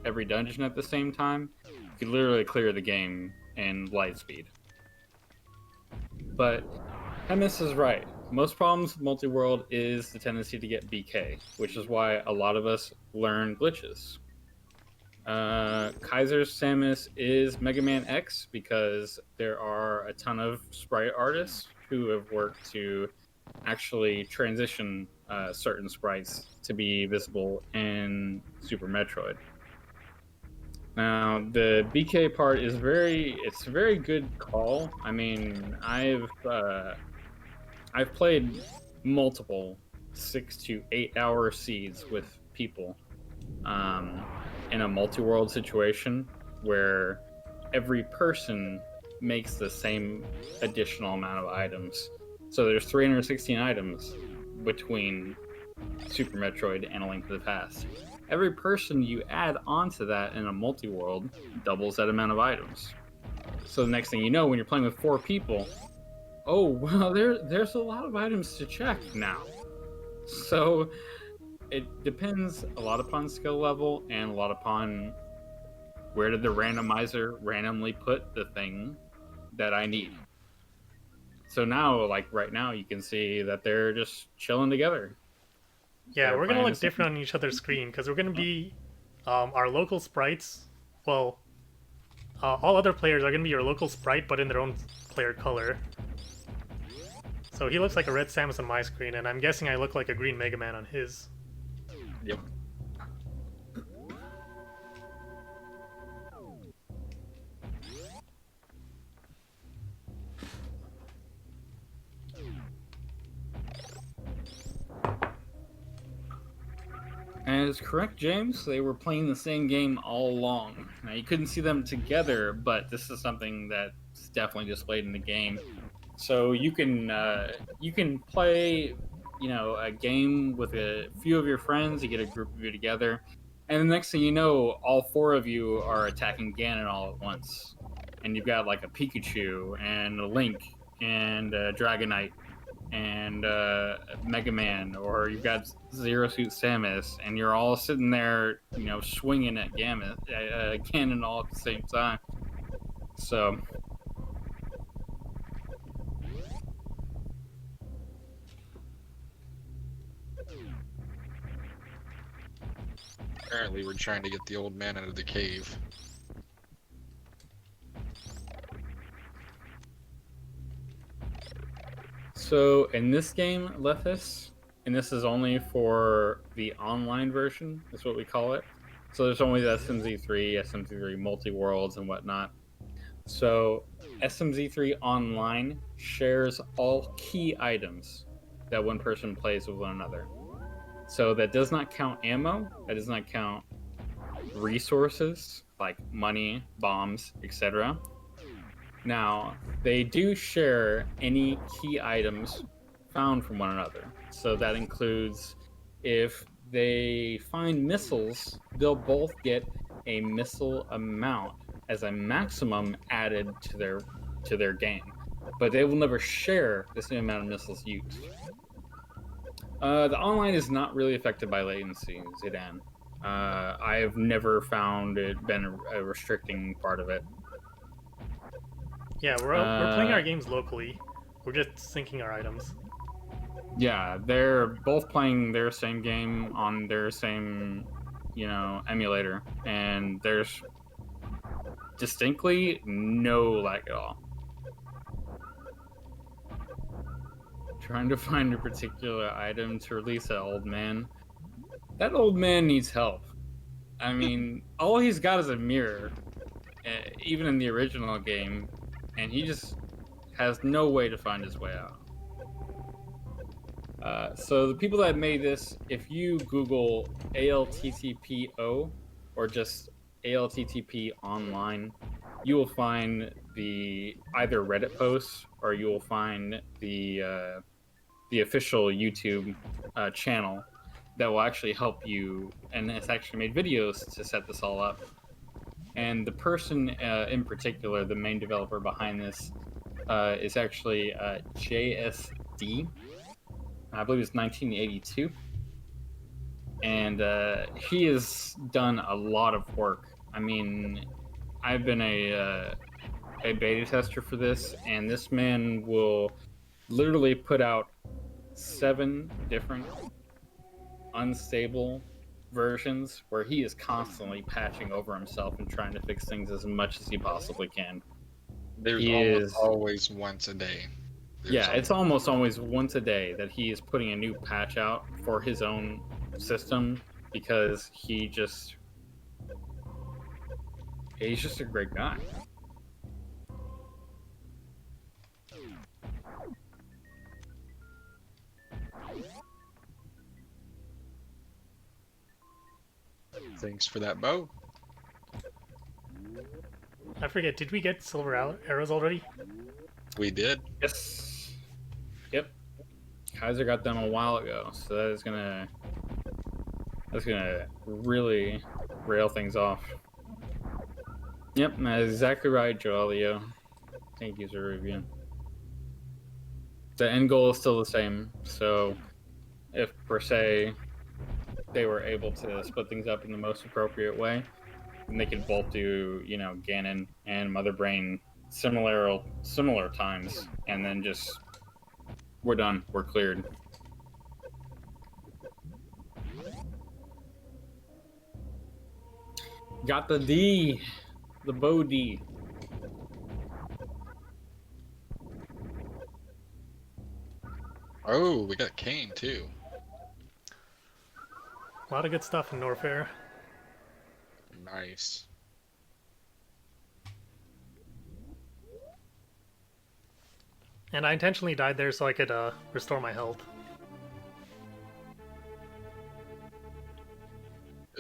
every dungeon at the same time, you could literally clear the game in light speed. But MS is right. Most problems with multi-world is the tendency to get BK, which is why a lot of us learn glitches. Kaiser11233 is Mega Man X because there are a ton of sprite artists who have worked to actually transition certain sprites to be visible in Super Metroid. Now, the BK part is it's a very good call. I mean, I've played multiple 6 to 8 hour seeds with people. In a multi-world situation where every person makes the same additional amount of items. So there's 316 items between Super Metroid and A Link to the Past. Every person you add onto that in a multi-world doubles that amount of items. So the next thing you know, when you're playing with 4 people, oh, well, there's a lot of items to check now. So it depends a lot upon skill level and a lot upon where did the randomizer randomly put the thing that I need. So now, like right now, you can see that they're just chilling together. Yeah, They're we're gonna playing look the same- different on each other's screen because we're gonna be our local sprites. Well, all other players are gonna be your local sprite, but in their own player color. So he looks like a red Samus on my screen, and I'm guessing I look like a green Mega Man on his. Yep. And it's correct, James. They were playing the same game all along. Now, you couldn't see them together, but this is something that's definitely displayed in the game. So you can play, a game with a few of your friends. You get a group of you together, and the next thing you know, all 4 of you are attacking Ganon all at once, and you've got like a Pikachu and a Link and a Dragonite and Mega Man, or you've got Zero Suit Samus, and you're all sitting there, swinging at Ganon all at the same time. So. Apparently, we're trying to get the old man out of the cave. So in this game, Lethis, and this is only for the online version, is what we call it. So there's only the SMZ3 multi-worlds and whatnot. So SMZ3 online shares all key items that one person plays with one another. So that does not count ammo, that does not count resources like money, bombs, etc. Now, they do share any key items found from one another. So that includes if they find missiles, they'll both get a missile amount as a maximum added to their game. But they will never share the same amount of missiles used. The online is not really affected by latency, Zidane. I've never found it been a restricting part of it. Yeah, we're playing our games locally. We're just syncing our items. Yeah, they're both playing their same game on their same, emulator, and there's distinctly no lag at all. Trying to find a particular item to release that old man. That old man needs help. I mean, all he's got is a mirror, even in the original game, and he just has no way to find his way out. So the people that made this, if you Google ALTTPO or just ALTTP online, you will find the either Reddit posts or you will find the official YouTube channel that will actually help you, and it's actually made videos to set this all up. And the person in particular, the main developer behind this, is actually JSD. I believe it's 1982. And he has done a lot of work. I mean, I've been a beta tester for this, and this man will literally put out 7 different unstable versions where he is constantly patching over himself and trying to fix things as much as he possibly can. There's always once a day. It's almost always once a day that he is putting a new patch out for his own system because he's just a great guy. Thanks for that bow. I forget, did we get silver arrows already? We did. Yes. Yep. Kaiser got them a while ago, so that's gonna really rail things off. Yep, that's exactly right, Joelio. Thank you, Zeruvian. The end goal is still the same, so if per se they were able to split things up in the most appropriate way, then they could both do, you know, Ganon and Mother Brain similar times, and then just we're done, we're cleared. Got the D, the bow D. Oh, we got Kane too. A lot of good stuff in Norfair. Nice. And I intentionally died there so I could restore my health.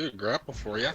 Ooh, grapple for ya.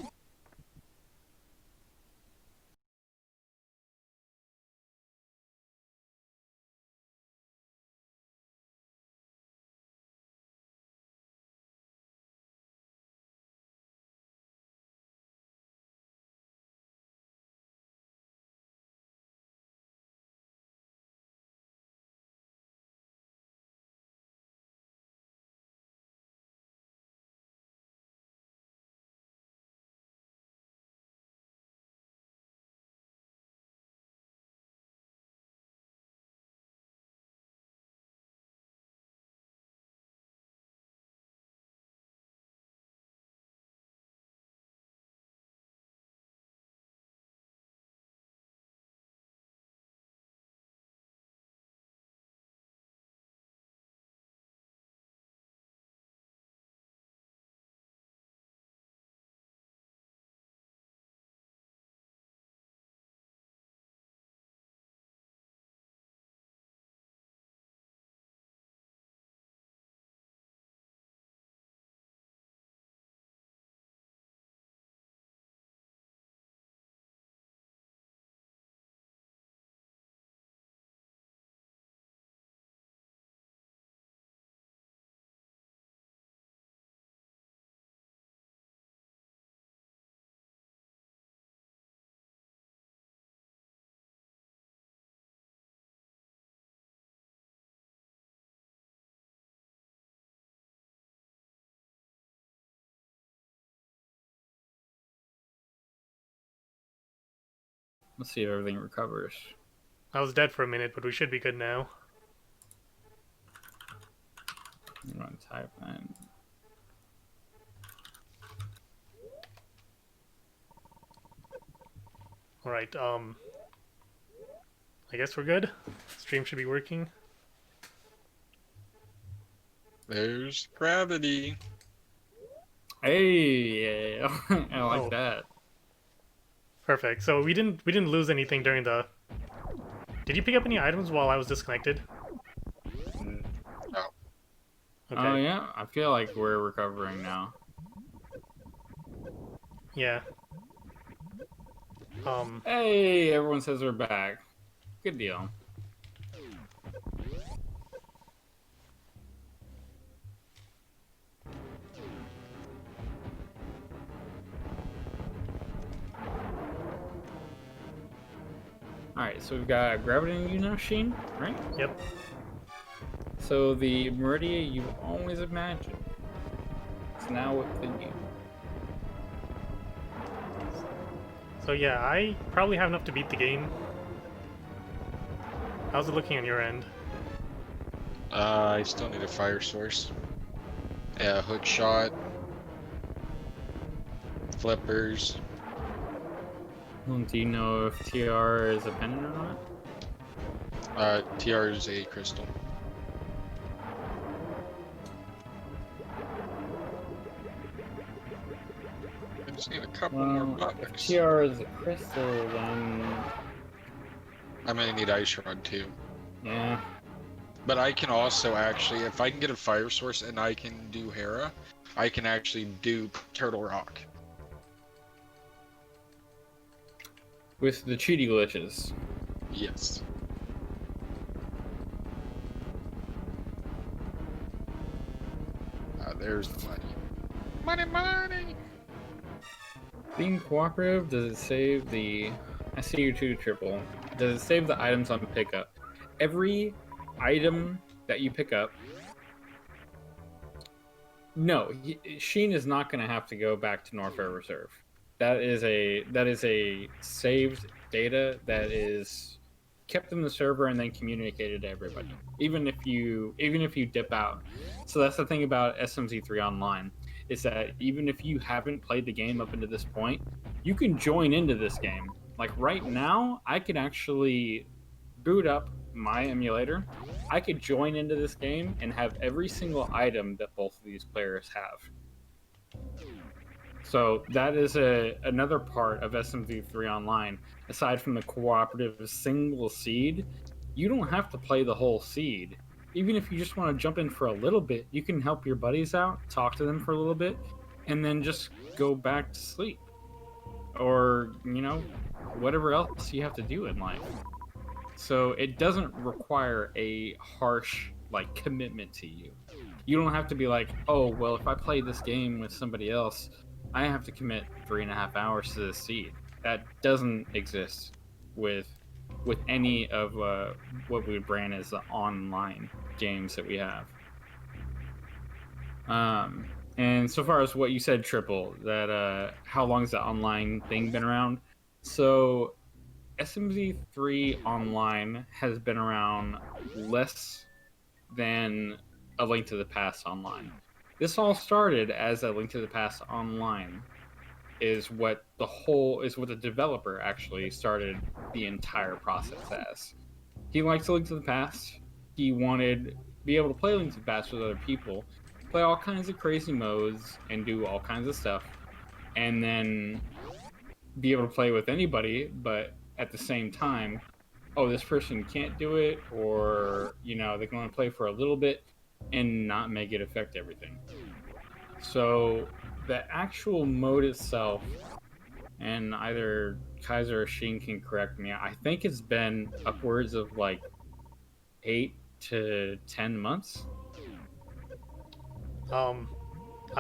Let's see if everything recovers. I was dead for a minute, but we should be good now. I'm gonna type in. Alright, I guess we're good. Stream should be working. There's gravity. Hey, yeah, I like that. Perfect. So we didn't lose anything during the Did you pick up any items while I was disconnected? No. Okay. Oh yeah, I feel like we're recovering now. Yeah. Hey, everyone says we're back. Good deal. Alright, so we've got gravity in you now, Sheen, right? Yep. So the Meridia you've always imagined is now within you. So yeah, I probably have enough to beat the game. How's it looking on your end? I still need a fire source. Yeah, hook shot. Flippers. Well, do you know if TR is a pendant or not? TR is a crystal. I just need a couple more Well, if bucks. TR is a crystal, then I'm gonna need ice rod too. yeah. But I can also actually, if I can get a fire source and I can do Hera, I can actually do Turtle Rock. With the cheaty glitches. Yes. There's the money. Money, money! Being cooperative, does it save the... I see you too, Triple. Does it save the items on pickup? Every item that you pick up... No, Sheen is not going to have to go back to Norfair Reserve. That is a saved data that is kept in the server and then communicated to everybody, even if you dip out. So that's the thing about SMZ3 Online, is that even if you haven't played the game up into this point, you can join into this game. Like right now, I could actually boot up my emulator. I could join into this game and have every single item that both of these players have. So that is another part of SMZ3 Online. Aside from the cooperative single seed, you don't have to play the whole seed. Even if you just want to jump in for a little bit, you can help your buddies out, talk to them for a little bit, and then just go back to sleep. Or, you know, whatever else you have to do in life. So it doesn't require a harsh, like, commitment to you. You don't have to be like, oh, well, if I play this game with somebody else, I have to commit 3.5 hours to the seed. That doesn't exist with any of what we would brand as the online games that we have. And so far as what you said, Triple, that how long has the online thing been around? So SMZ3 Online has been around less than A Link to the Past Online. This all started as A Link to the Past Online, is what the developer actually started the entire process as. He liked A Link to the Past. He wanted to be able to play A Link to the Past with other people, play all kinds of crazy modes, and do all kinds of stuff, and then be able to play with anybody, but at the same time, oh, this person can't do it, or, you know, they can only play for a little bit and not make it affect everything. So the actual mode itself, and either Kaiser or Sheen can correct me, I think it's been upwards of like 8 to 10 months. I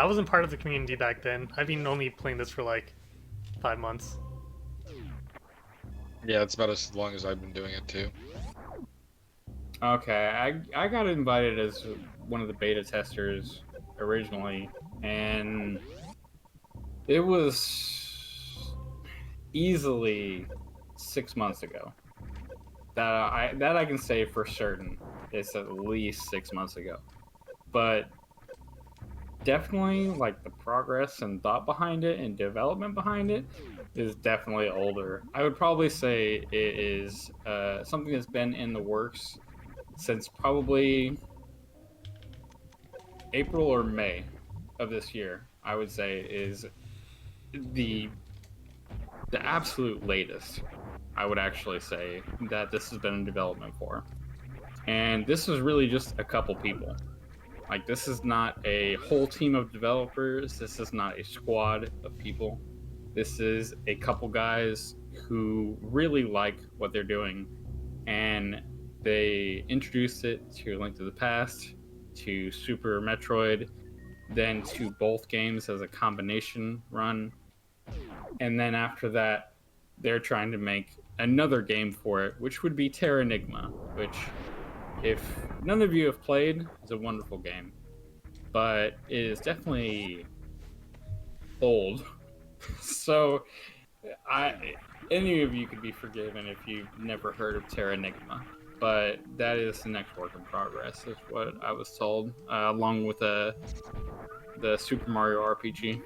wasn't part of the community back then. I've been only playing this for like 5 months. Yeah, it's about as long as I've been doing it too. Okay, I got invited as one of the beta testers originally, and it was easily 6 months ago. That I can say for certain. It's at least 6 months ago. But definitely, like, the progress and thought behind it and development behind it is definitely older. I would probably say it is something that's been in the works since probably April or May of this year. I would say is the absolute latest. I would actually say, that this has been in development for. And this is really just a couple people. Like, this is not a whole team of developers. This is not a squad of people. This is a couple guys who really like what they're doing. And they introduced it to Link to the Past, to Super Metroid, then to both games as a combination run. And then after that, they're trying to make another game for it, which would be Terranigma, which, if none of you have played, is a wonderful game. But it is definitely old. So any of you could be forgiven if you've never heard of Terranigma. But that is the next work in progress, is what I was told, along with the Super Mario RPG.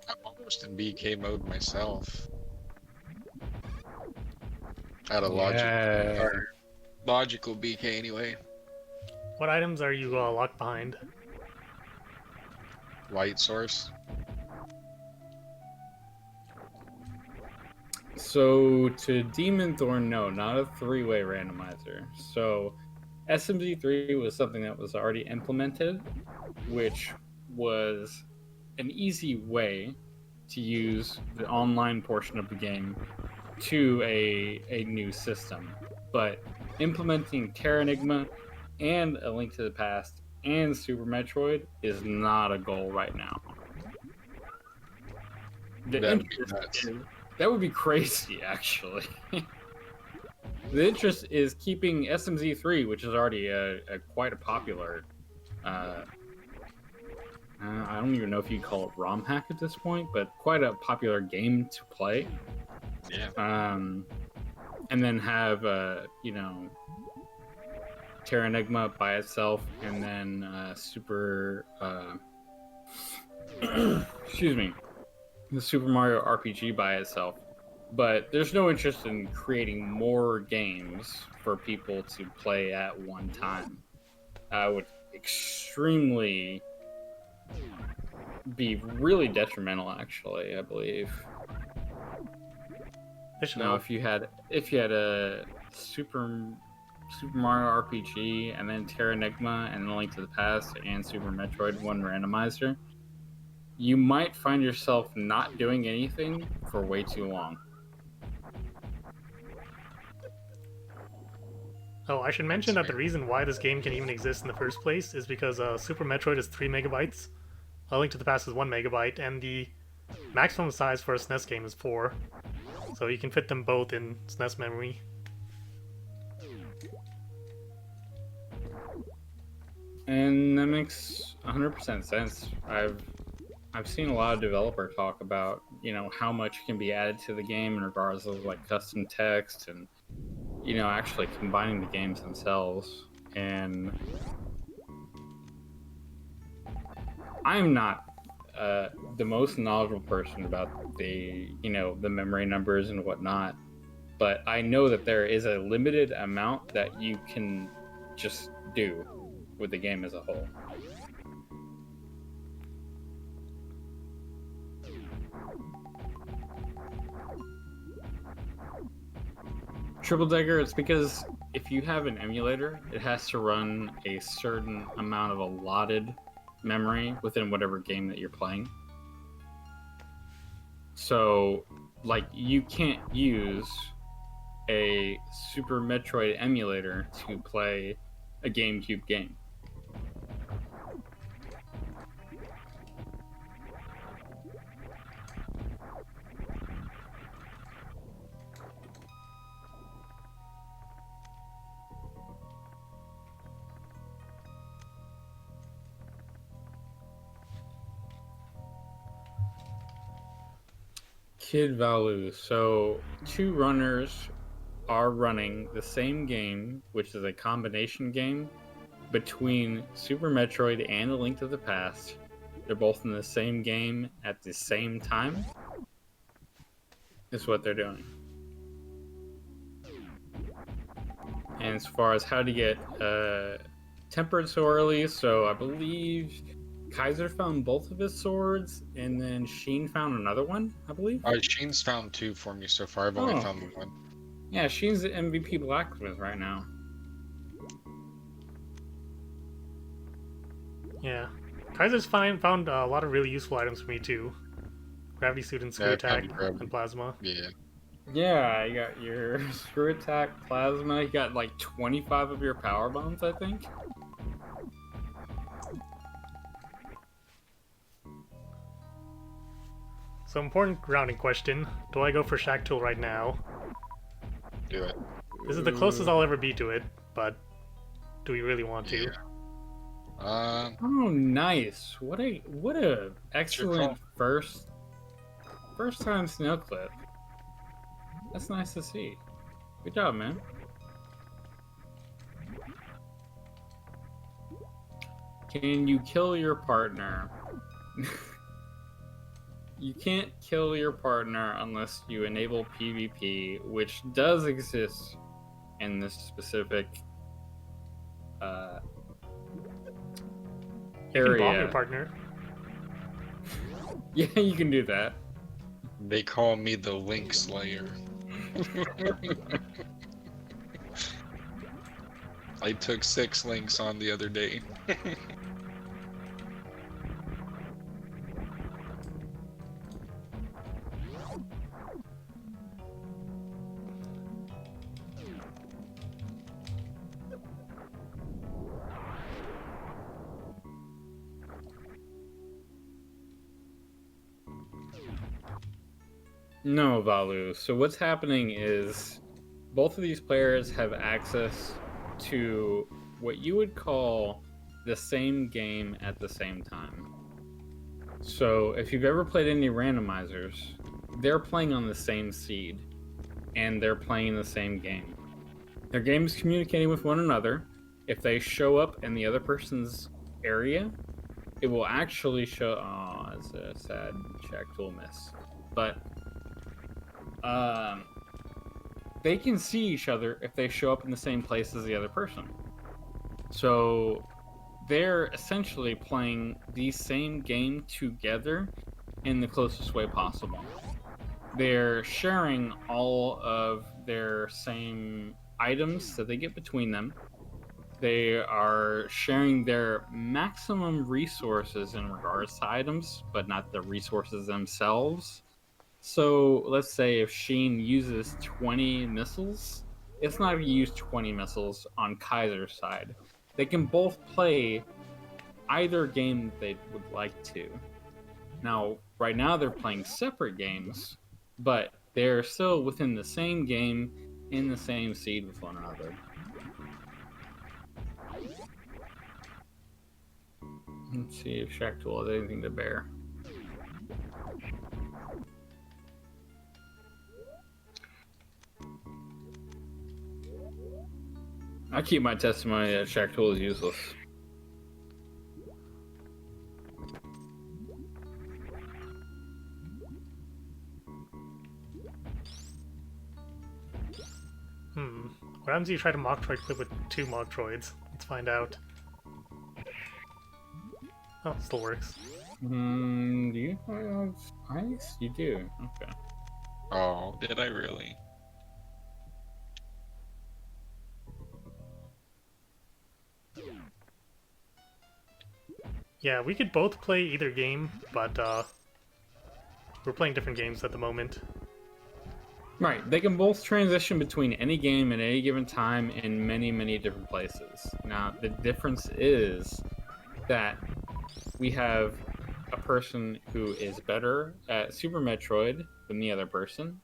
I'm almost in BK mode myself. Out of logical BK anyway. What items are you locked behind? Light source. So to Demon Thorn, no, not a three-way randomizer. So SMZ3 was something that was already implemented, which was an easy way to use the online portion of the game to a new system. But implementing Terranigma and A Link to the Past and Super Metroid is not a goal right now. That would be crazy, actually. The interest is keeping SMZ3, which is already quite a popular. I don't even know if you call it ROM hack at this point, but quite a popular game to play. Yeah. And then have Terranigma by itself, and then Super. Excuse me. The Super Mario RPG by itself. But there's no interest in creating more games for people to play at one time. Would extremely be really detrimental, actually, I believe. Now, if you had a Super Mario RPG and then Terranigma and then Link to the Past and Super Metroid one randomizer, you might find yourself not doing anything for way too long. Oh, I should mention that the reason why this game can even exist in the first place is because Super Metroid is 3 megabytes, A Link to the Past is 1 megabyte, and the maximum size for a SNES game is 4. So you can fit them both in SNES memory. And that makes 100% sense. I've seen a lot of developer talk about, how much can be added to the game in regards of like custom text and, actually combining the games themselves. And I'm not the most knowledgeable person about the memory numbers and whatnot, but I know that there is a limited amount that you can just do with the game as a whole. Triple Dagger, it's because if you have an emulator, it has to run a certain amount of allotted memory within whatever game that you're playing. So, like, you can't use a Super Metroid emulator to play a GameCube game. Kid Valu. So, two runners are running the same game, which is a combination game between Super Metroid and A Link to the Past. They're both in the same game at the same time. is what they're doing. And as far as how to get tempered so early, so I believe Kaiser found both of his swords, and then Sheen found another one, I believe. Sheen's found 2 for me so far. I've only found 1. Yeah, Sheen's the MVP blacksmith right now. Yeah. Kaiser's found a lot of really useful items for me too. Gravity suit and screw attack and plasma. Yeah. Yeah, you got your screw attack, plasma. You got like 25 of your power bombs, I think. So important grounding question. Do I go for Shack Tool right now? Do it. This is the closest I'll ever be to it, but do we really want to? Yeah. Oh, nice! What a excellent first time snow clip. That's nice to see. Good job, man. Can you kill your partner? You can't kill your partner unless you enable PvP, which does exist in this specific You can bomb area. your partner. Yeah, you can do that. They call me the Link Slayer. I took 6 links on the other day. No, Valu. So what's happening is both of these players have access to what you would call the same game at the same time. So if you've ever played any randomizers, they're playing on the same seed and they're playing the same game. Their game is communicating with one another. If they show up in the other person's area, it will actually show. Oh, it's a sad Shack Tool miss. But they can see each other if they show up in the same place as the other person. So they're essentially playing the same game together in the closest way possible. They're sharing all of their same items that they get between them. They are sharing their maximum resources in regards to items, but not the resources themselves. So let's say if Sheen uses 20 missiles, it's not going to use 20 missiles on Kaiser's side. They can both play either game that they would like to. Now, right now they're playing separate games, but they're still within the same game, in the same seed with one another. Let's see if Shack Tool has anything to bear. I keep my testimony that Shack Tool is useless. What happens if you try to mock droid clip with 2 mock droids? Let's find out. Oh, it still works. Do you have ice? You do. Okay. Oh, did I really? Yeah, we could both play either game, but we're playing different games at the moment. Right. They can both transition between any game at any given time in many, many different places. Now, the difference is that we have a person who is better at Super Metroid than the other person,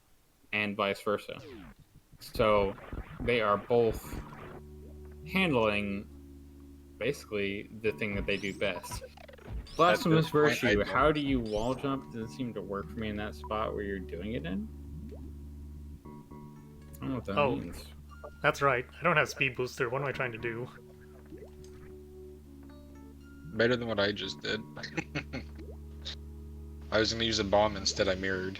and vice versa. So they are both handling basically the thing that they do best. Blasphemous Virtue, how do you wall jump? It doesn't seem to work for me in that spot where you're doing it in. I don't know what that means. That's right. I don't have speed booster. What am I trying to do? Better than what I just did. I was gonna use a bomb instead. I mirrored.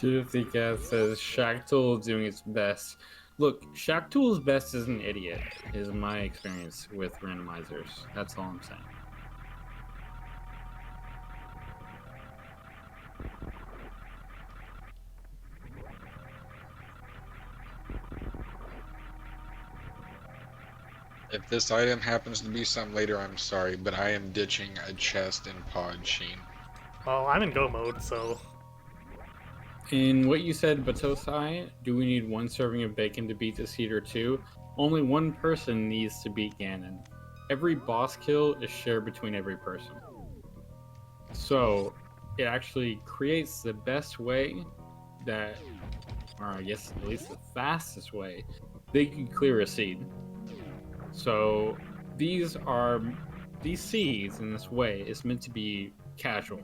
Shifty Cat says Shacktool doing its best. Look, Shacktool's best is an idiot, is my experience with randomizers. That's all I'm saying. If this item happens to be something later, I'm sorry, but I am ditching a chest in Pod Sheen. Well, I'm in go mode, so In what you said, Batosai, do we need one serving of bacon to beat this heater too? Only one person needs to beat Ganon. Every boss kill is shared between every person. So it actually creates the best way that, or I guess at least the fastest way, they can clear a seed. So these seeds in this way is meant to be casual.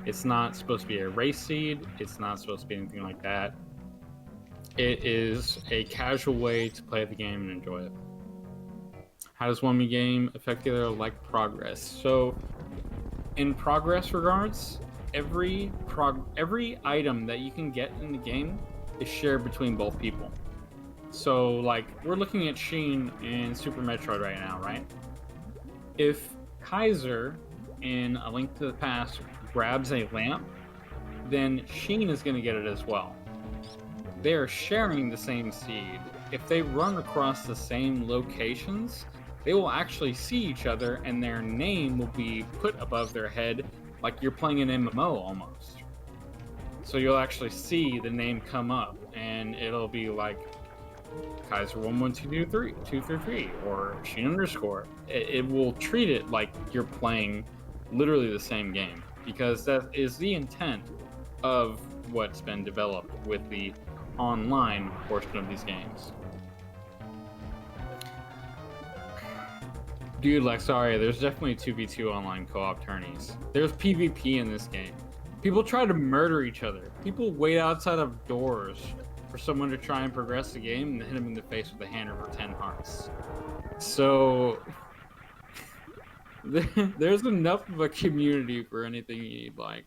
It's not supposed to be a race seed. It's not supposed to be anything like that. It is a casual way to play the game and enjoy it. How does one game affect the other like progress? So in progress regards, every item that you can get in the game is shared between both people. So like we're looking at Sheen in Super Metroid right now, right? If Kaiser in A Link to the Past grabs a lamp, then Sheen is going to get it as well. They are sharing the same seed. If they run across the same locations, they will actually see each other and their name will be put above their head like you're playing an MMO almost. So you'll actually see the name come up and it'll be like Kaiser11233 or Sheen underscore. It will treat it like you're playing literally the same game because that is the intent of what's been developed with the online portion of these games. Dude, like, sorry, there's definitely 2v2 online co-op tourneys. There's PvP in this game. People try to murder each other. People wait outside of doors for someone to try and progress the game and hit them in the face with a hammer for 10 hearts. So there's enough of a community for anything you need, like.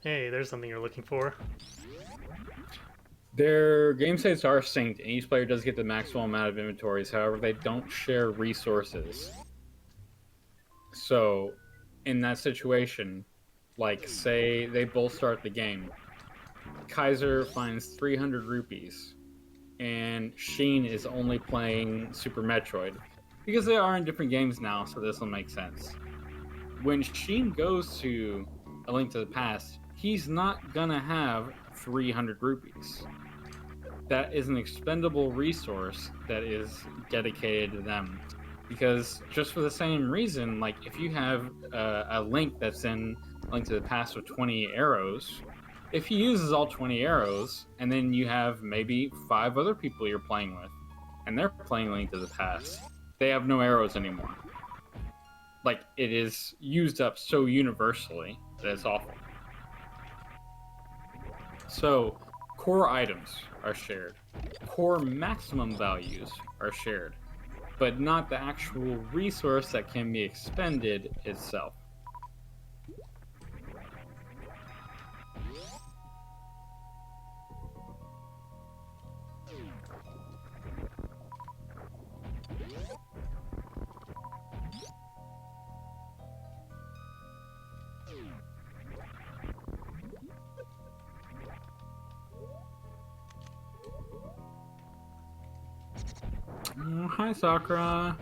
hey, there's something you're looking for. Their game states are synced, and each player does get the maximum amount of inventories. However, they don't share resources. So, in that situation, like, say they both start the game, Kaiser finds 300 rupees, and Sheen is only playing Super Metroid. Because they are in different games now, so this will make sense. When Sheen goes to A Link to the Past, he's not gonna have 300 rupees. That is an expendable resource that is dedicated to them. Because just for the same reason, like if you have a Link that's in Link to the Past with 20 arrows, if he uses all 20 arrows, and then you have maybe 5 other people you're playing with, and they're playing Link to the Past, they have no arrows anymore. Like, it is used up so universally that it's awful. So, core items are shared. Core maximum values are shared, but not the actual resource that can be expended itself. Oh, hi, Sakura.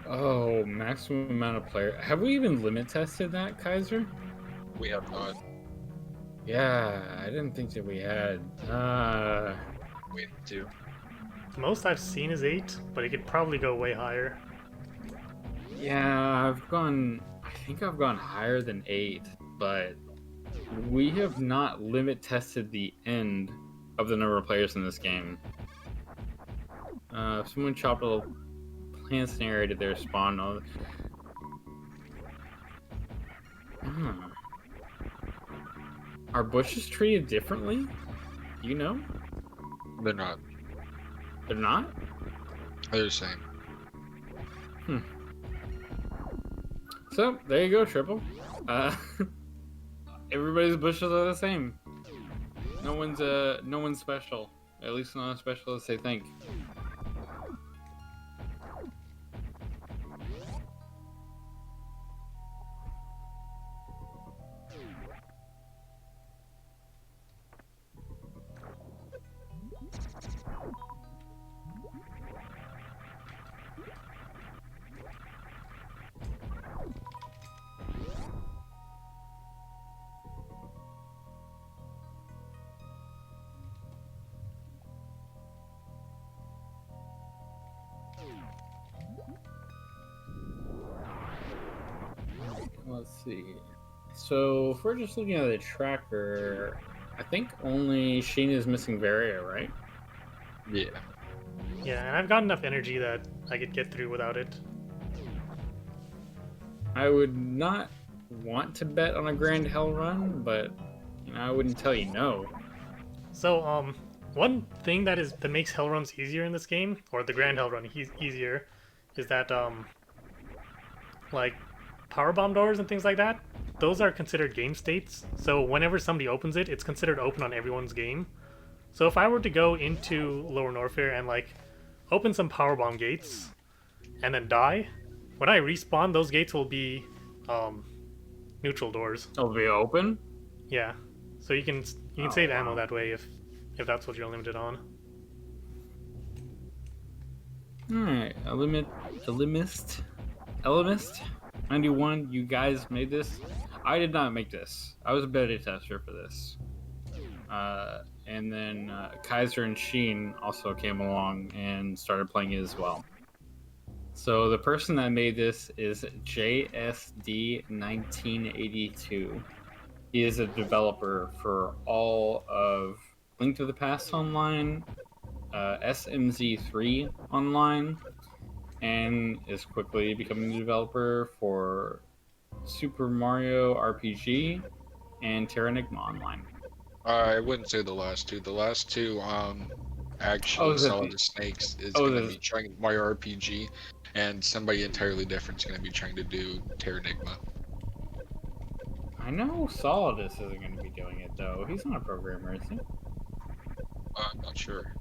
Oh, maximum amount of player. Have we even limit tested that, Kaiser? We have not. Yeah, I didn't think that we had. We need to. The most I've seen is 8, but it could probably go way higher. Yeah, I think I've gone higher than 8, but we have not limit tested the end of the number of players in this game. If someone chopped a little plants in an area to their spawn, Hmm. Are bushes treated differently? You know? They're not. They're not? They're the same. Hmm. So, there you go, Triple. Everybody's bushes are the same. No one's special. At least not as special as they think. Let's see. So, if we're just looking at the tracker, I think only Sheen is missing Varia, right? Yeah. Yeah, and I've got enough energy that I could get through without it. I would not want to bet on a Grand Hell run, but I wouldn't tell you no. So, one thing that makes hell runs easier in this game, or the Grand Hell run easier, is that like power bomb doors and things like that. Those are considered game states. So whenever somebody opens it, it's considered open on everyone's game. So if I were to go into Lower Norfair and like open some power bomb gates and then die, when I respawn, those gates will be neutral doors. It'll be open? Yeah. So you can save ammo that way if that's what you're limited on. Alright, Elemist 91, you guys made this. I did not make this. I was a beta tester for this. And then Kaiser and Sheen also came along and started playing it as well. So the person that made this is JSD1982. He is a developer for all of Link to the Past Online, SMZ3 Online, and is quickly becoming a developer for Super Mario RPG and Terranigma Online. I wouldn't say the last two. The last two, actually, Solid the Snakes is going to be trying Mario RPG, and somebody entirely different is going to be trying to do Terranigma. I know Solidus isn't going to be doing it though. He's not a programmer, is he? I'm not sure.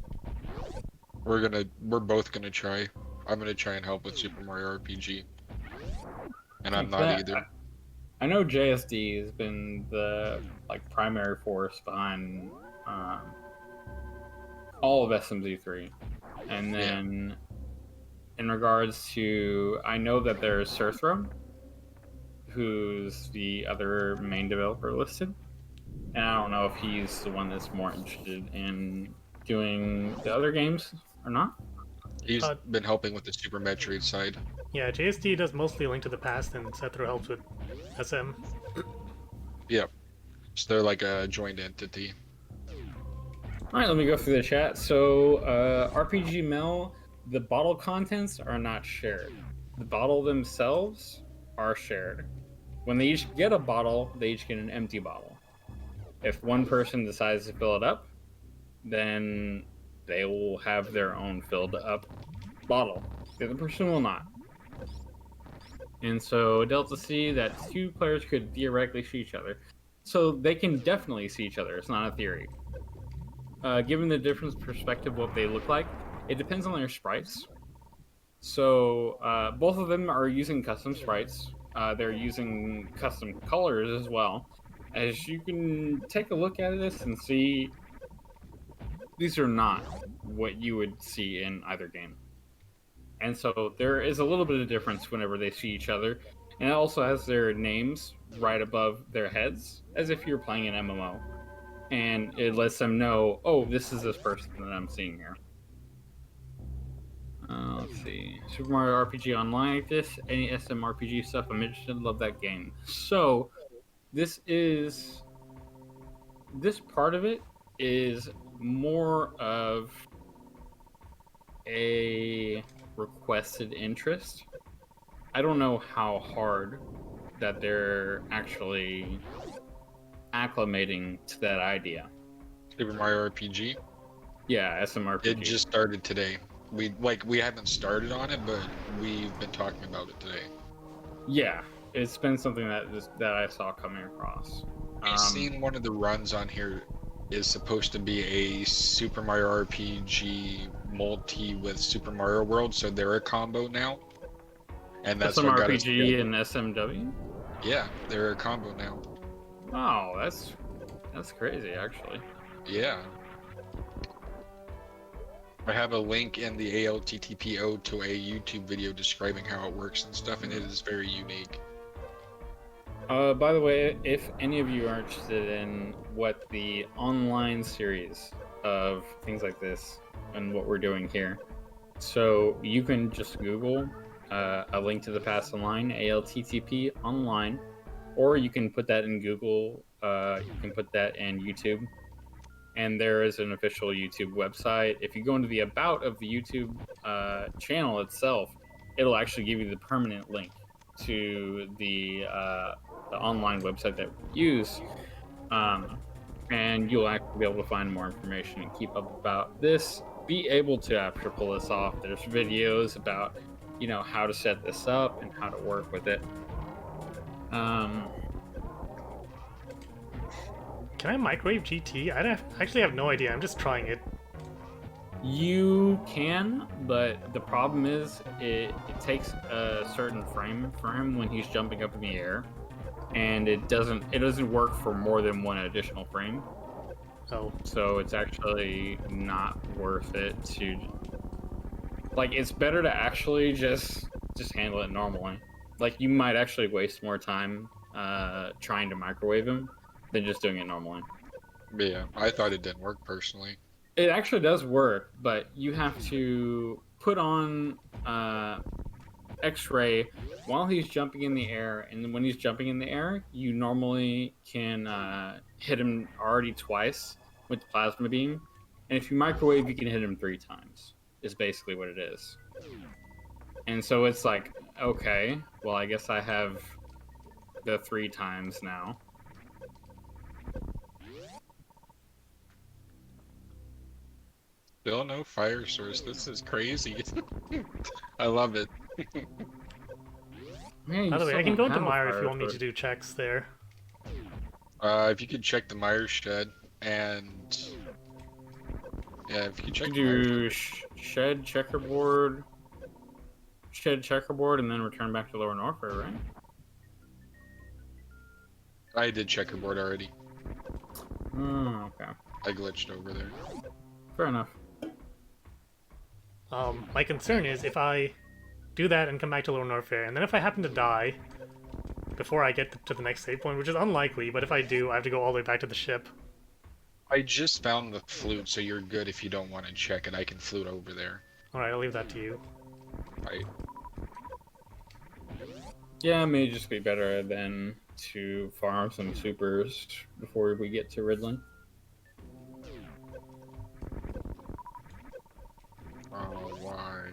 We're both gonna try. I'm gonna try and help with Super Mario RPG, and I'm not either. I know JSD has been the primary force behind all of SMZ3, and then in regards to, I know that there's Surthro, who's the other main developer listed, and I don't know if he's the one that's more interested in doing the other games or not. He's been helping with the Super Metroid side. Yeah, JSD does mostly Link to the Past, and Sethro helps with SM. Yep. So they're like a joint entity. Alright, let me go through the chat. So, RPG Mel, the bottle contents are not shared. The bottle themselves are shared. When they each get a bottle, they each get an empty bottle. If one person decides to fill it up, then they will have their own filled up bottle. The other person will not. And so Delta C, that two players could theoretically see each other. So they can definitely see each other. It's not a theory. Given the different perspective of what they look like, it depends on their sprites. So both of them are using custom sprites. They're using custom colors as well. As you can take a look at this and see, these are not what you would see in either game. And so there is a little bit of difference whenever they see each other. And it also has their names right above their heads, as if you're playing an MMO. And it lets them know, oh, this is this person that I'm seeing here. Let's see. Super Mario RPG Online like this. Any SMRPG stuff I'm interested in. Love that game. So, this part of it is more of a requested interest. I don't know how hard that they're actually acclimating to that idea. Super Mario RPG. Yeah, SMRPG. It just started today. We haven't started on it, but we've been talking about it today. Yeah, it's been something that I saw coming across. I've seen one of the runs on here is supposed to be a Super Mario RPG multi with Super Mario World, so they're a combo now. And that's what got us SMRPG together. and SMW. Yeah, they're a combo now. Oh, that's crazy, actually. Yeah. I have a link in the ALTTPO to a YouTube video describing how it works and stuff, and it is very unique. By the way, if any of you are interested in what the online series of things like this and what we're doing here, so you can just Google a link to the past online, ALTTP online, or you can put that in Google, you can put that in YouTube, and there is an official YouTube website. If you go into the About of the YouTube channel itself, it'll actually give you the permanent link to the online website that we use, and you'll actually be able to find more information and keep up about this. Be able to actually pull this off. There's videos about, you know, how to set this up and how to work with it. Can I microwave GT? Actually have no idea. I'm just trying it. You can, but the problem is it takes a certain frame for him when he's jumping up in the air, and it doesn't work for more than one additional frame. Oh. So it's actually not worth it to, like, it's better to actually just handle it normally. Like, you might actually waste more time trying to microwave him than just doing it normally. Yeah, I thought it didn't work personally. It actually does work, but you have to put on X-ray while he's jumping in the air, and then when he's jumping in the air, you normally can hit him already twice with the plasma beam, and if you microwave, you can hit him 3 times. Is basically what it is. And so it's like, okay, well, I guess I have the 3 times now. Still no fire source. This is crazy. I love it. Man, By the way, I can go into Meyer if you want me to do. do checks there. If you could check the Meyer shed and yeah, if you could check the Meyer Do shed checkerboard, and then return back to Lower Norfolk, right? I did checkerboard already. Oh, okay. I glitched over there. Fair enough. My concern is if I do that and come back to Lower Norfair, and then if I happen to die before I get to the next save point, which is unlikely, but if I do, I have to go all the way back to the ship. I just found the flute, so you're good if you don't want to check it. I can flute over there. Alright, I'll leave that to you. Right. Yeah, it may just be better than to farm some supers before we get to Ridley. Oh, why?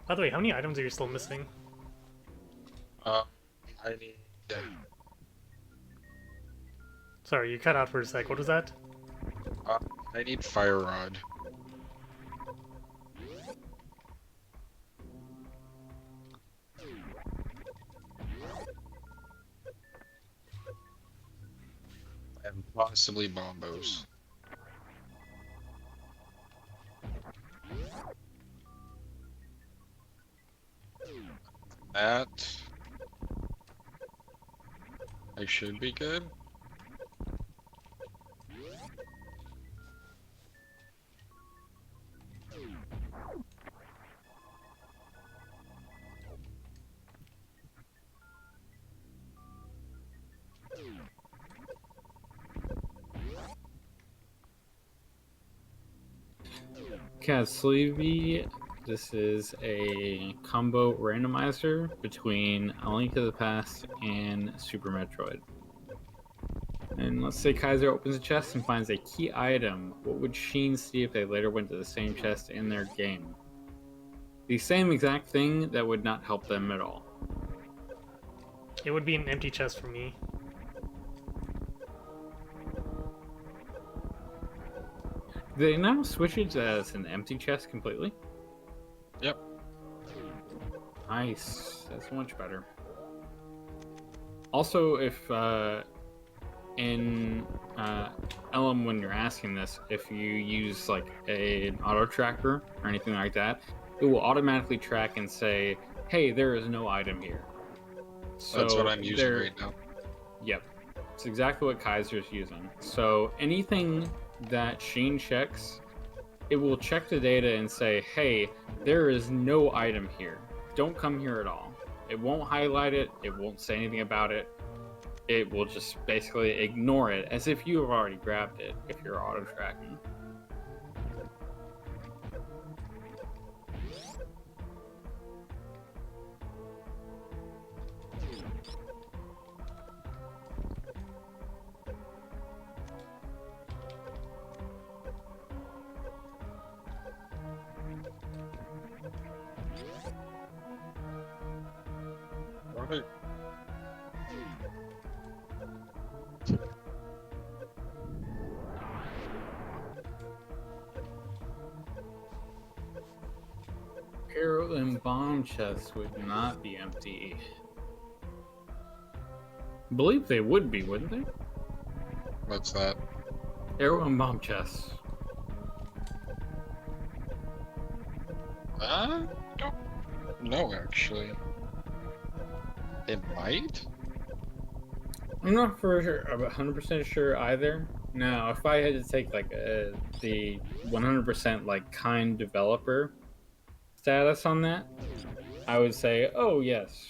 By the way, how many items are you still missing? I need... Sorry, you cut out for a sec. What was that? I need fire rod. And possibly bombos. That... I should be good. Cat Sleevey. This is a combo randomizer between A Link to the Past and Super Metroid. And let's say Kaiser opens a chest and finds a key item. What would Sheen see if they later went to the same chest in their game? The same exact thing that would not help them at all. It would be an empty chest for me. They now switch it as an empty chest completely? Yep. Nice. That's much better. Also, if in LM, when you're asking this, if you use like an auto tracker or anything like that, it will automatically track and say, hey, there is no item here. So that's what I'm using right now. Yep. It's exactly what Kaiser's using. So anything that Sheen checks, it will check the data and say, hey, there is no item here. Don't come here at all. It won't highlight it. It won't say anything about it. It will just basically ignore it as if you have already grabbed it if you're auto tracking. Right. Arrow and bomb chests would not be empty. I believe they would be, wouldn't they? What's that? Arrow and bomb chests. Don't know actually. It might? I'm not for sure, 100% sure either. Now, if I had to take like the 100% like kind developer status on that, I would say, oh yes,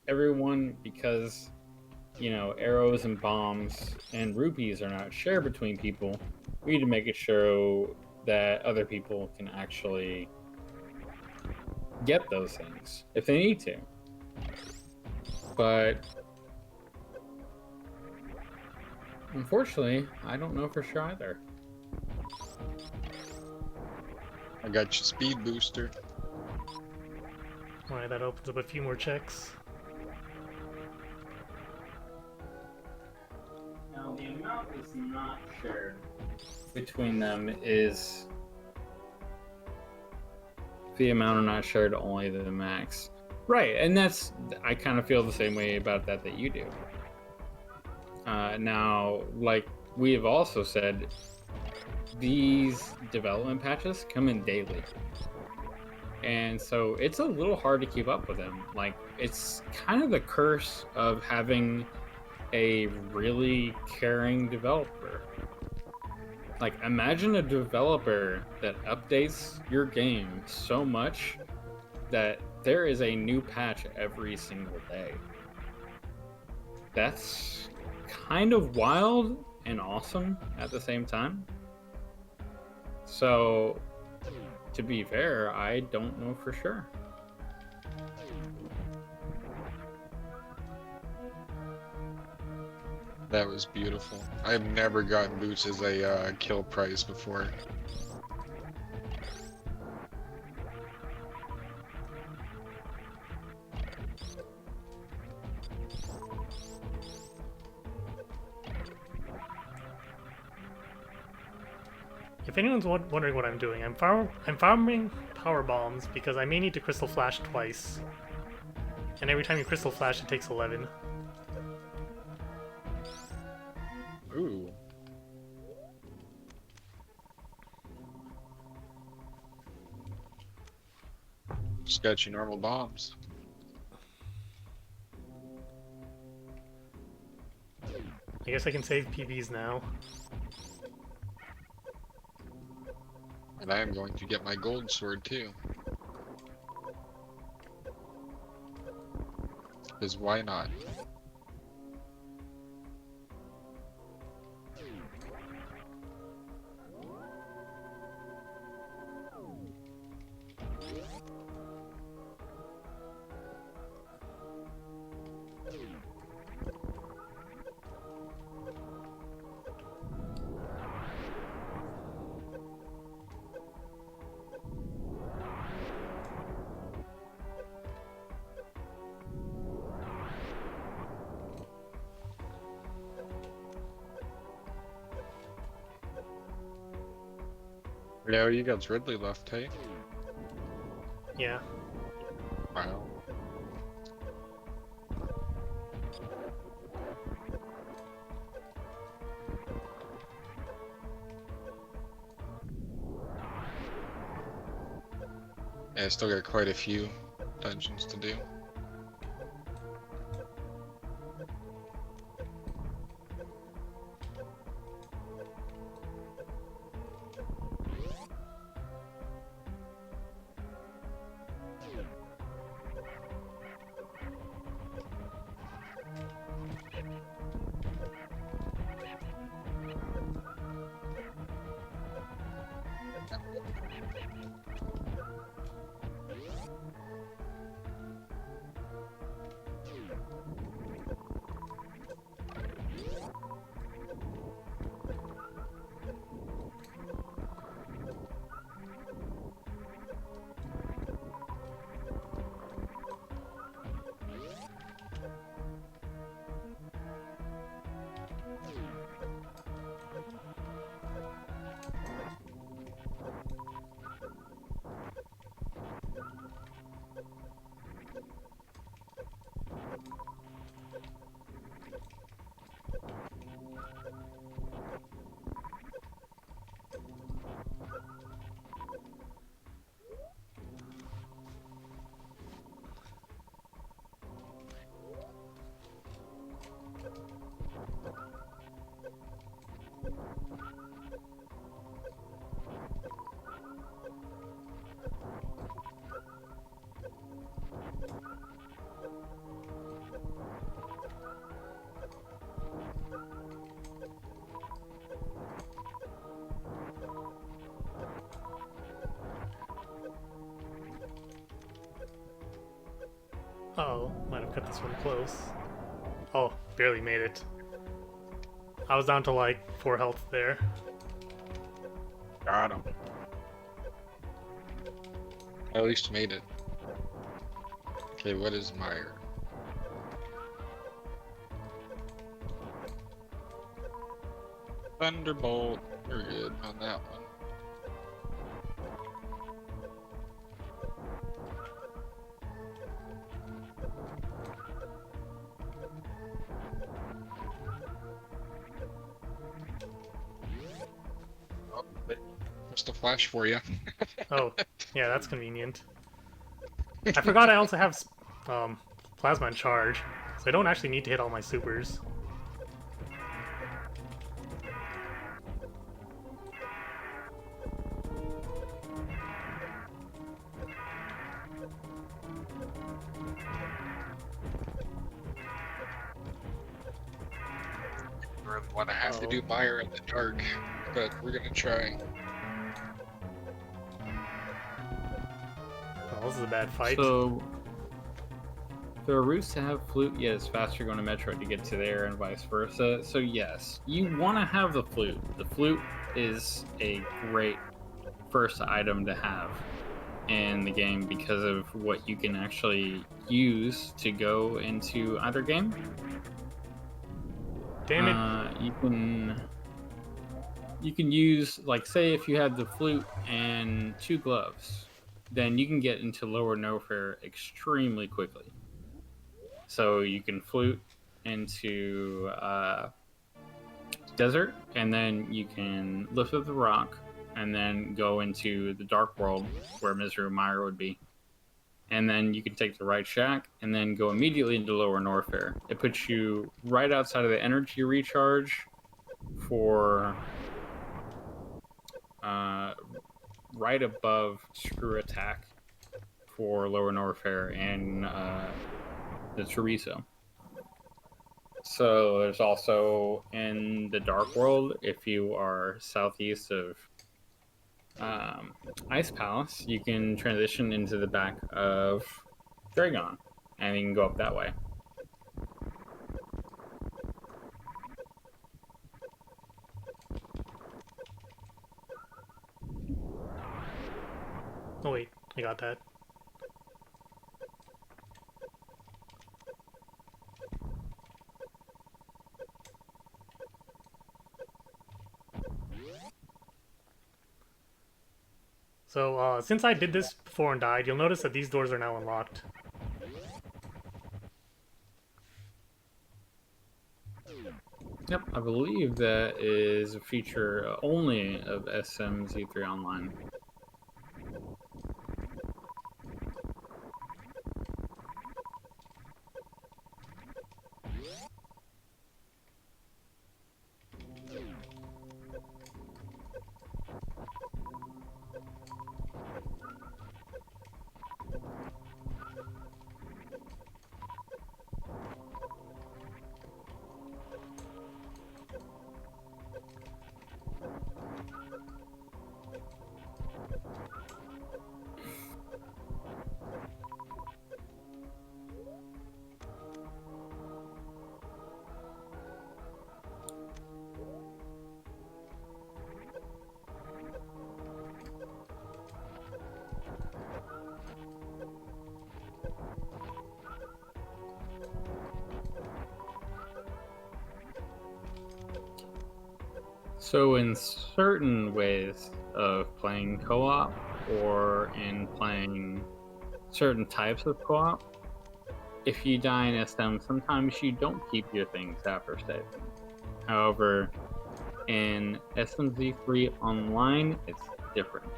everyone, because you know arrows and bombs and rupees are not shared between people. We need to make it sure that other people can actually get those things if they need to. But unfortunately, I don't know for sure either. I got your speed booster. Alright, that opens up a few more checks. Now, the amount is not shared between them is the amount are not shared, only the max. Right, and that's, I kind of feel the same way about that you do. Now, like we have also said, these development patches come in daily. And so it's a little hard to keep up with them. Like, it's kind of the curse of having a really caring developer. Like, imagine a developer that updates your game so much that there is a new patch every single day. That's kind of wild and awesome at the same time. So, to be fair, I don't know for sure. That was beautiful. I've never gotten boots as a kill price before. If anyone's wondering what I'm doing, I'm farming power bombs because I may need to crystal flash twice. And every time you crystal flash, it takes 11. Ooh. Just got your normal bombs. I guess I can save PBs now. And I am going to get my gold sword too. Because why not? Yeah, you got Ridley left, hey? Yeah. Wow. Yeah, I still got quite a few dungeons to do. Oh, might have cut this one close. Oh, barely made it. I was down to like 4 health there. Got him. I at least made it. Okay, what is Meyer? Thunderbolt. You're good on that one. Oh, just a flash for you. Oh, yeah, that's convenient. I forgot I also have plasma in charge, so I don't actually need to hit all my supers. Really want to have to do Meyer in the dark, but we're gonna try. Oh, this is a bad fight. So there are routes to have flute, yet it's faster going to Metroid to get to there and vice versa. So yes, you want to have the flute. The flute is a great first item to have in the game because of what you can actually use to go into either game. Damn it. You can use, like, say if you have the flute and 2 gloves, then you can get into Lower Norfair extremely quickly. So you can flute into desert, and then you can lift up the rock, and then go into the dark world where Misery Mire would be. And then you can take the right shack, and then go immediately into Lower Norfair. It puts you right outside of the energy recharge for right above Screw Attack for Lower Norfair and the Chorizo. So there's also in the Dark World, if you are southeast of Ice Palace, you can transition into the back of Dragon, and you can go up that way. Oh wait, I got that. So, since I did this before and died, you'll notice that these doors are now unlocked. Yep, I believe that is a feature only of SMZ3 Online. So in certain ways of playing co-op or in playing certain types of co-op, if you die in SM, sometimes you don't keep your things after saving. However, in SMZ3 Online, it's different.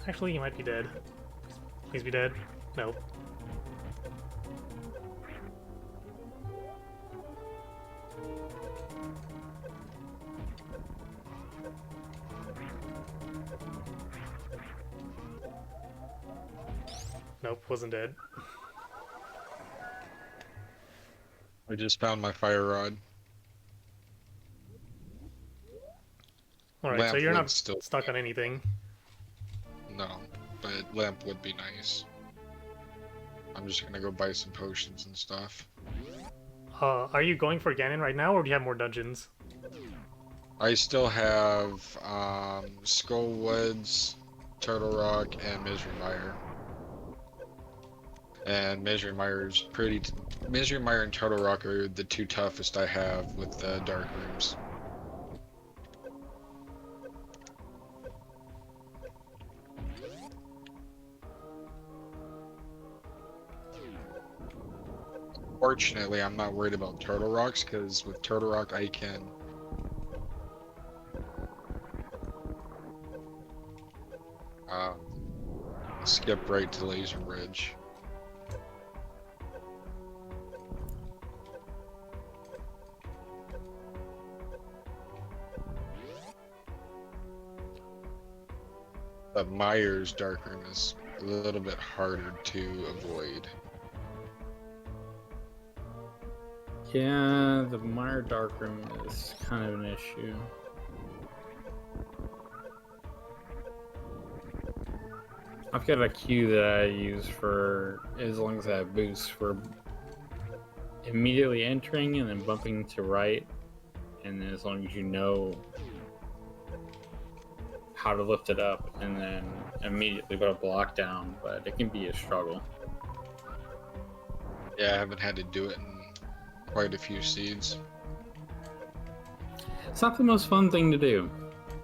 Actually, he might be dead. Please be dead. Nope. Nope, wasn't dead. I just found my fire rod. Alright, so Lamp you're would not still stuck on anything. No, but lamp would be nice. I'm just gonna go buy some potions and stuff. Are you going for Ganon right now, or do you have more dungeons? I still have Skull Woods, Turtle Rock, and Misery Mire. And Misery Mire and Turtle Rock are the two toughest I have with the dark rooms. Fortunately, I'm not worried about Turtle Rocks, because with Turtle Rock I can skip right to Laser Bridge. But Mire's Dark Room is a little bit harder to avoid. Yeah, the Mire Darkroom is kind of an issue. I've got a queue that I use for as long as I have boosts for immediately entering and then bumping to right, and then as long as you know how to lift it up, and then immediately put a block down, but it can be a struggle. Yeah, I haven't had to do it in quite a few seeds. It's not the most fun thing to do.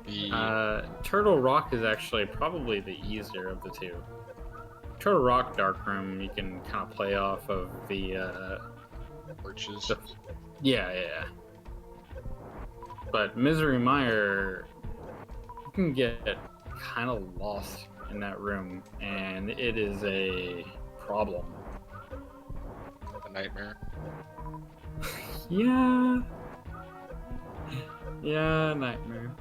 The Turtle Rock is actually probably the easier of the two. Turtle Rock Darkroom, you can kind of play off of the torches. yeah. But Misery Mire, you can get kind of lost in that room, and it is a problem. nightmare. Yeah. Yeah, nightmare.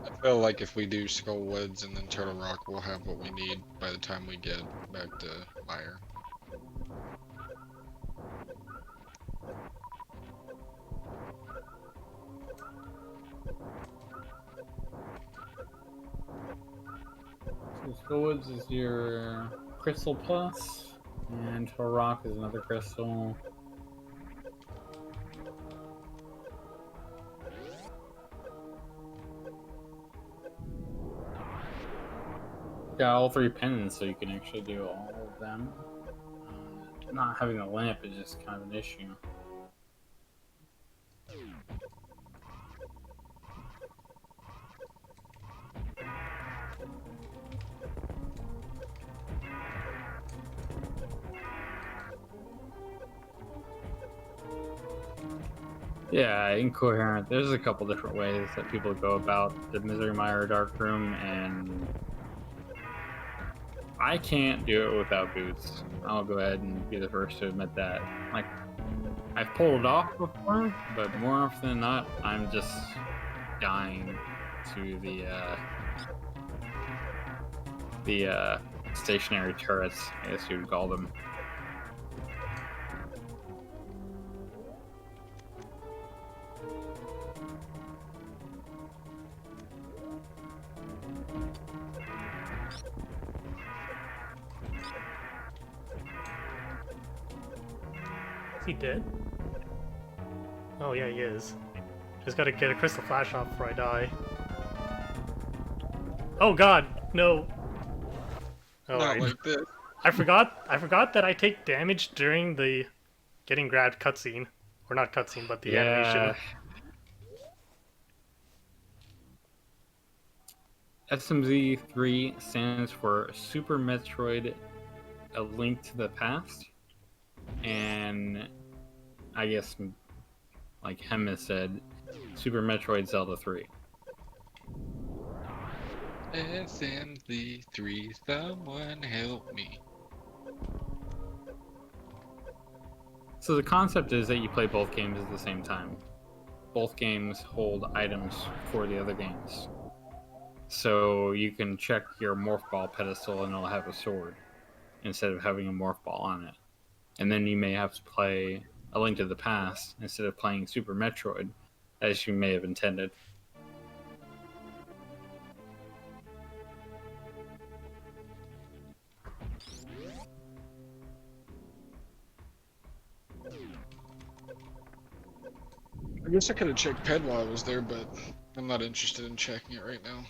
I feel like if we do Skull Woods and then Turtle Rock, we'll have what we need by the time we get back to Fire. So Skullwoods is your Crystal Plus, and Turtle Rock is another Crystal. Got all 3 pins, so you can actually do all of them. Not having a lamp is just kind of an issue. Yeah, incoherent. There's a couple different ways that people go about the Misery Mire Dark Room, and I can't do it without boots. I'll go ahead and be the first to admit that. Like, I've pulled it off before, but more often than not, I'm just dying to the stationary turrets, I guess you would call them. Is he dead? Oh yeah, he is. Just gotta get a crystal flash off before I die. Oh god, no. Oh, Not right. like this. I forgot that I take damage during the getting grabbed cutscene. Or not cutscene, but the animation. SMZ3 stands for Super Metroid: A Link to the Past. And I guess, like Hem has said, Super Metroid Zelda 3. SMZ3, someone help me. So the concept is that you play both games at the same time. Both games hold items for the other games. So you can check your Morph Ball pedestal and it'll have a sword instead of having a Morph Ball on it. And then you may have to play A Link to the Past instead of playing Super Metroid, as you may have intended. I guess I could have checked Ped while I was there, but I'm not interested in checking it right now.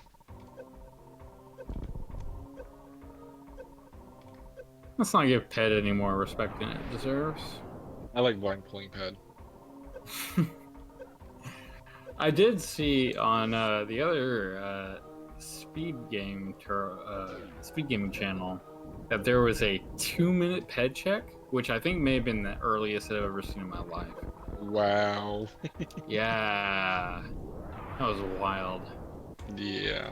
Let's not give Ped any more respect than it deserves. I like blind pulling Ped. I did see on the other SpeedGaming channel that there was a 2-minute Ped check, which I think may have been the earliest I've ever seen in my life. Wow. Yeah, that was wild. Yeah.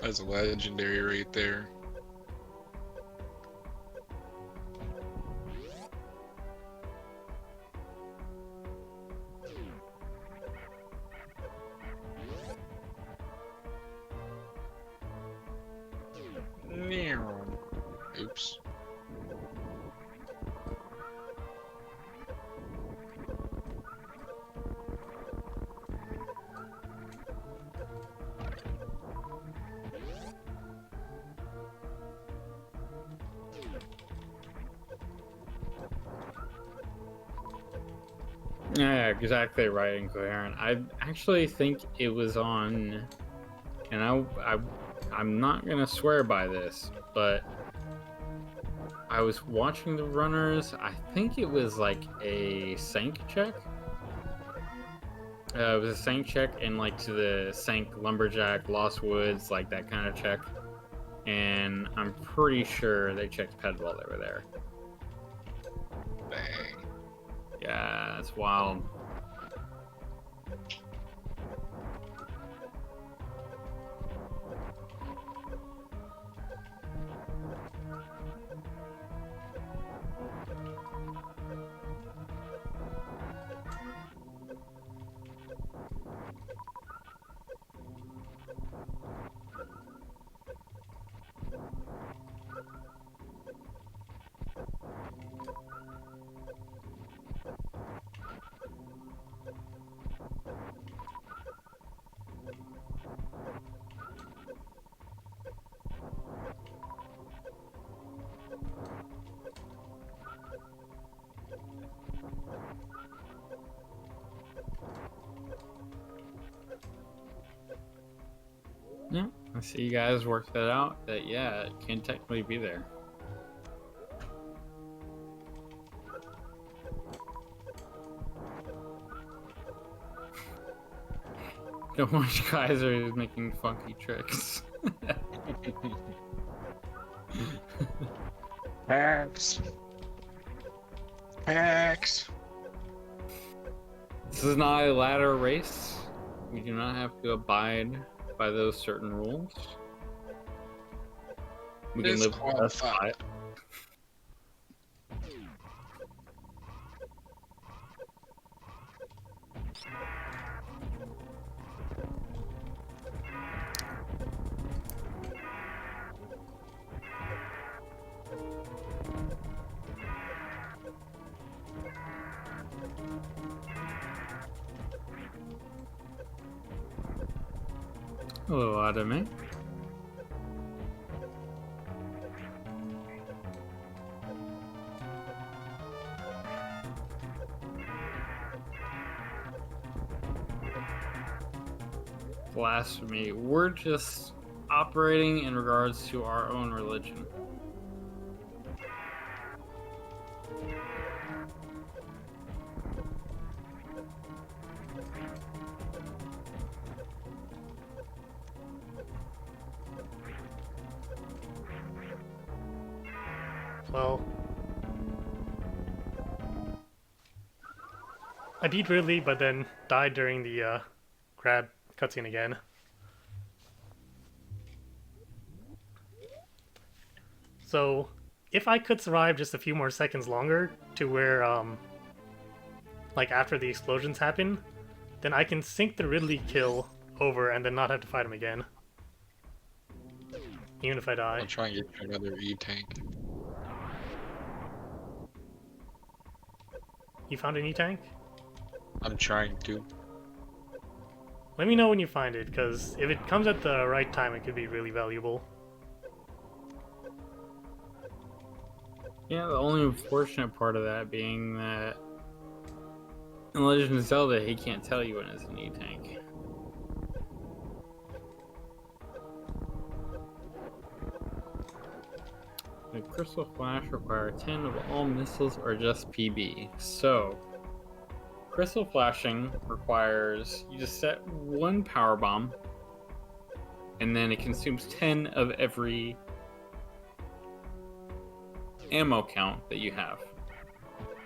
That's legendary right there. Oops. Yeah, exactly right, Incoherent. I actually think it was on, and I'm not gonna swear by this, but I was watching the runners. I think it was like a Sank check. It was a Sank check and like to the Sank Lumberjack, Lost Woods, like that kind of check. And I'm pretty sure they checked Ped while they were there. Dang. Yeah, that's wild. Yeah, I see you guys worked that out. That yeah, it can technically be there. Don't watch Kaiser is making funky tricks. Hacks. Hacks. This is not a ladder race. We do not have to abide by those certain rules. We can live with us by it. Hello, Adame. Blasphemy. We're just operating in regards to our own religion. Well, I beat Ridley, but then died during the grab cutscene again. So, if I could survive just a few more seconds longer to where, like after the explosions happen, then I can sync the Ridley kill over and then not have to fight him again. Even if I die. I'll try and get you another E-tank. You found an E-tank? I'm trying to. Let me know when you find it, because if it comes at the right time, it could be really valuable. Yeah, the only unfortunate part of that being that in Legend of Zelda, he can't tell you when it's an E-tank. The Crystal Flash require 10 of all missiles or just PB. So, Crystal Flashing requires you just set one power bomb, and then it consumes 10 of every ammo count that you have.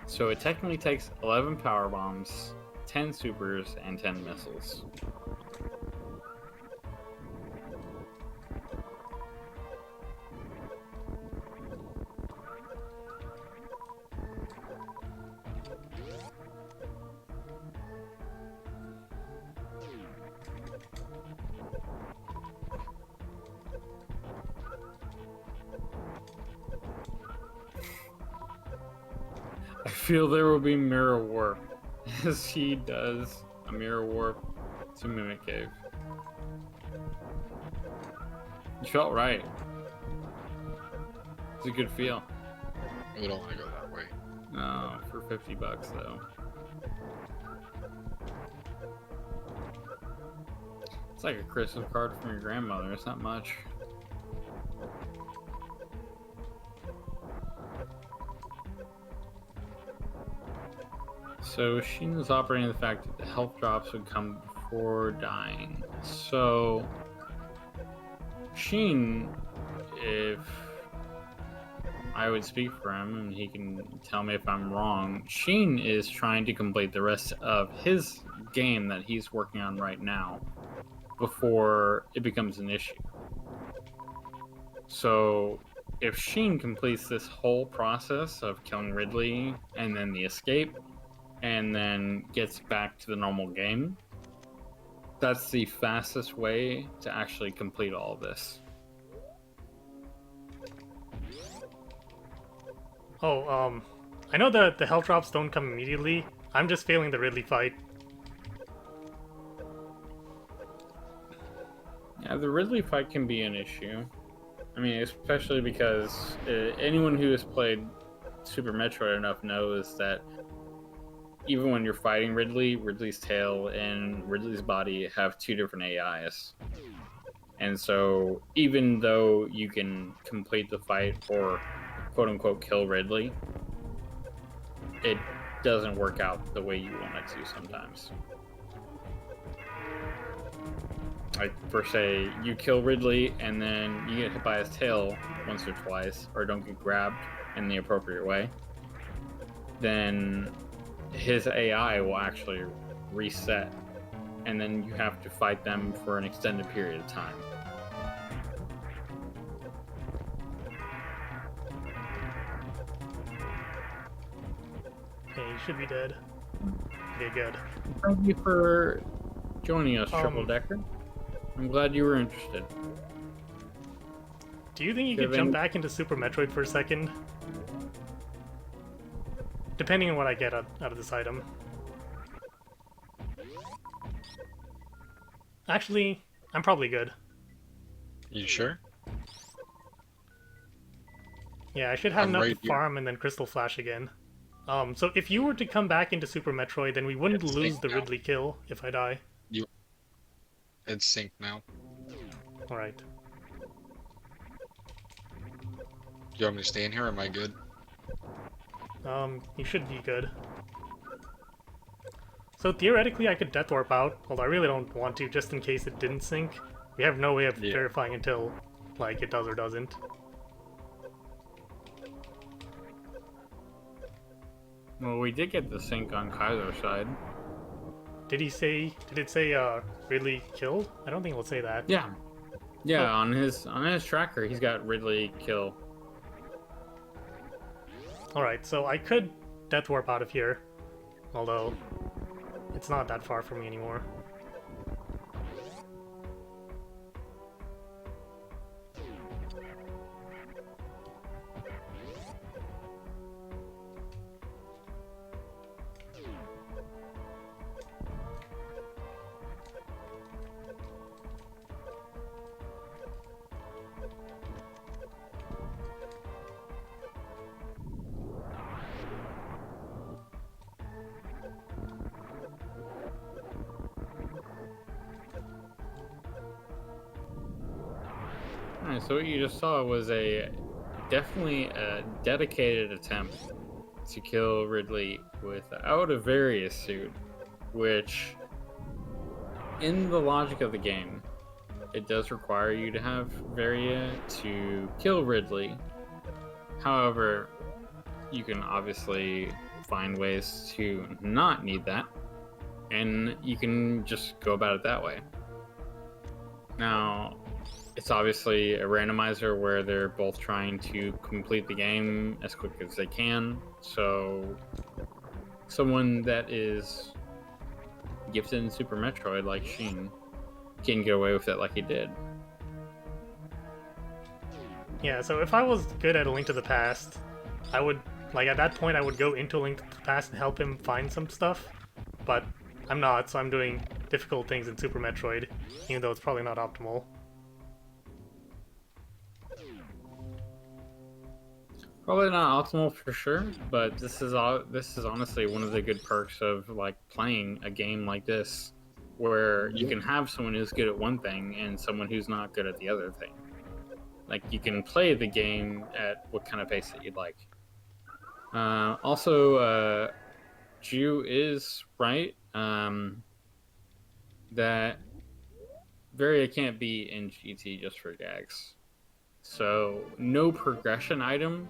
So it technically takes 11 power bombs, 10 supers, and 10 missiles. I feel there will be mirror warp, as he does a mirror warp to Mimic Cave. You felt right. It's a good feel. We don't want to go that way. No, for 50 bucks though. It's like a Christmas card from your grandmother. It's not much. So Sheen was operating the fact that the health drops would come before dying. So Sheen, if I would speak for him, and he can tell me if I'm wrong. Sheen is trying to complete the rest of his game that he's working on right now before it becomes an issue. So, if Sheen completes this whole process of killing Ridley and then the escape, and then gets back to the normal game, that's the fastest way to actually complete all of this. Oh, I know that the health drops don't come immediately. I'm just failing the Ridley fight. Yeah, the Ridley fight can be an issue. I mean, especially because anyone who has played Super Metroid enough knows that even when you're fighting Ridley, Ridley's tail and Ridley's body have two different AIs. And so even though you can complete the fight or quote-unquote kill Ridley, it doesn't work out the way you want it to sometimes. Like, per se, you kill Ridley and then you get hit by his tail once or twice, or don't get grabbed in the appropriate way, then his AI will actually reset, and then you have to fight them for an extended period of time. Okay, you should be dead. Okay, good. Thank you for joining us, Triple Decker. I'm glad you were interested. Do you think you could jump back into Super Metroid for a second? Depending on what I get out of this item. Actually, I'm probably good. You sure? Yeah, I should have I'm enough right to farm and then Crystal Flash again. So if you were to come back into Super Metroid, then we wouldn't lose the Ridley kill if I die. It's synced now. Alright. Do you want me to stay in here or am I good? You should be good. So theoretically I could Death Warp out, although I really don't want to, just in case it didn't sync. We have no way of verifying until, like, it does or doesn't. Well, we did get the sync on Kaiser's side. Did it say, Ridley killed? I don't think it'll say that. Yeah. Yeah, on his tracker, he's got Ridley kill. Alright, so I could Death Warp out of here, although it's not that far from me anymore. Alright, so what you just saw was definitely a dedicated attempt to kill Ridley without a Various suit, which, in the logic of the game, it does require you to have Varia to kill Ridley. However, you can obviously find ways to not need that, and you can just go about it that way. Now, it's obviously a randomizer where they're both trying to complete the game as quick as they can, so someone that is gifted in Super Metroid like Sheen can get away with it like he did. Yeah, so if I was good at A Link to the Past, I would, like, at that point I would go into A Link to the Past and help him find some stuff, but I'm not, so I'm doing difficult things in Super Metroid, even though it's probably not optimal. Probably not optimal for sure, but this is honestly one of the good perks of like playing a game like this, where you can have someone who's good at one thing and someone who's not good at the other thing. Like, you can play the game at what kind of pace that you'd like. Also, Ju is right that Varia can't be in GT just for gags. So no progression item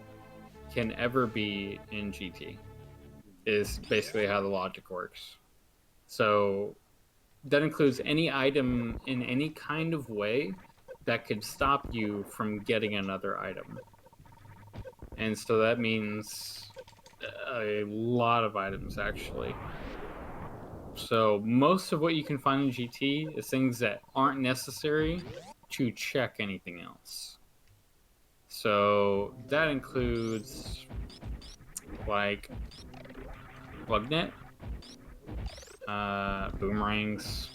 can ever be in GT. Is basically how the logic works. So that includes any item in any kind of way that could stop you from getting another item. And so that means a lot of items, actually. So most of what you can find in GT is things that aren't necessary to check anything else. So that includes like plug net, boomerangs,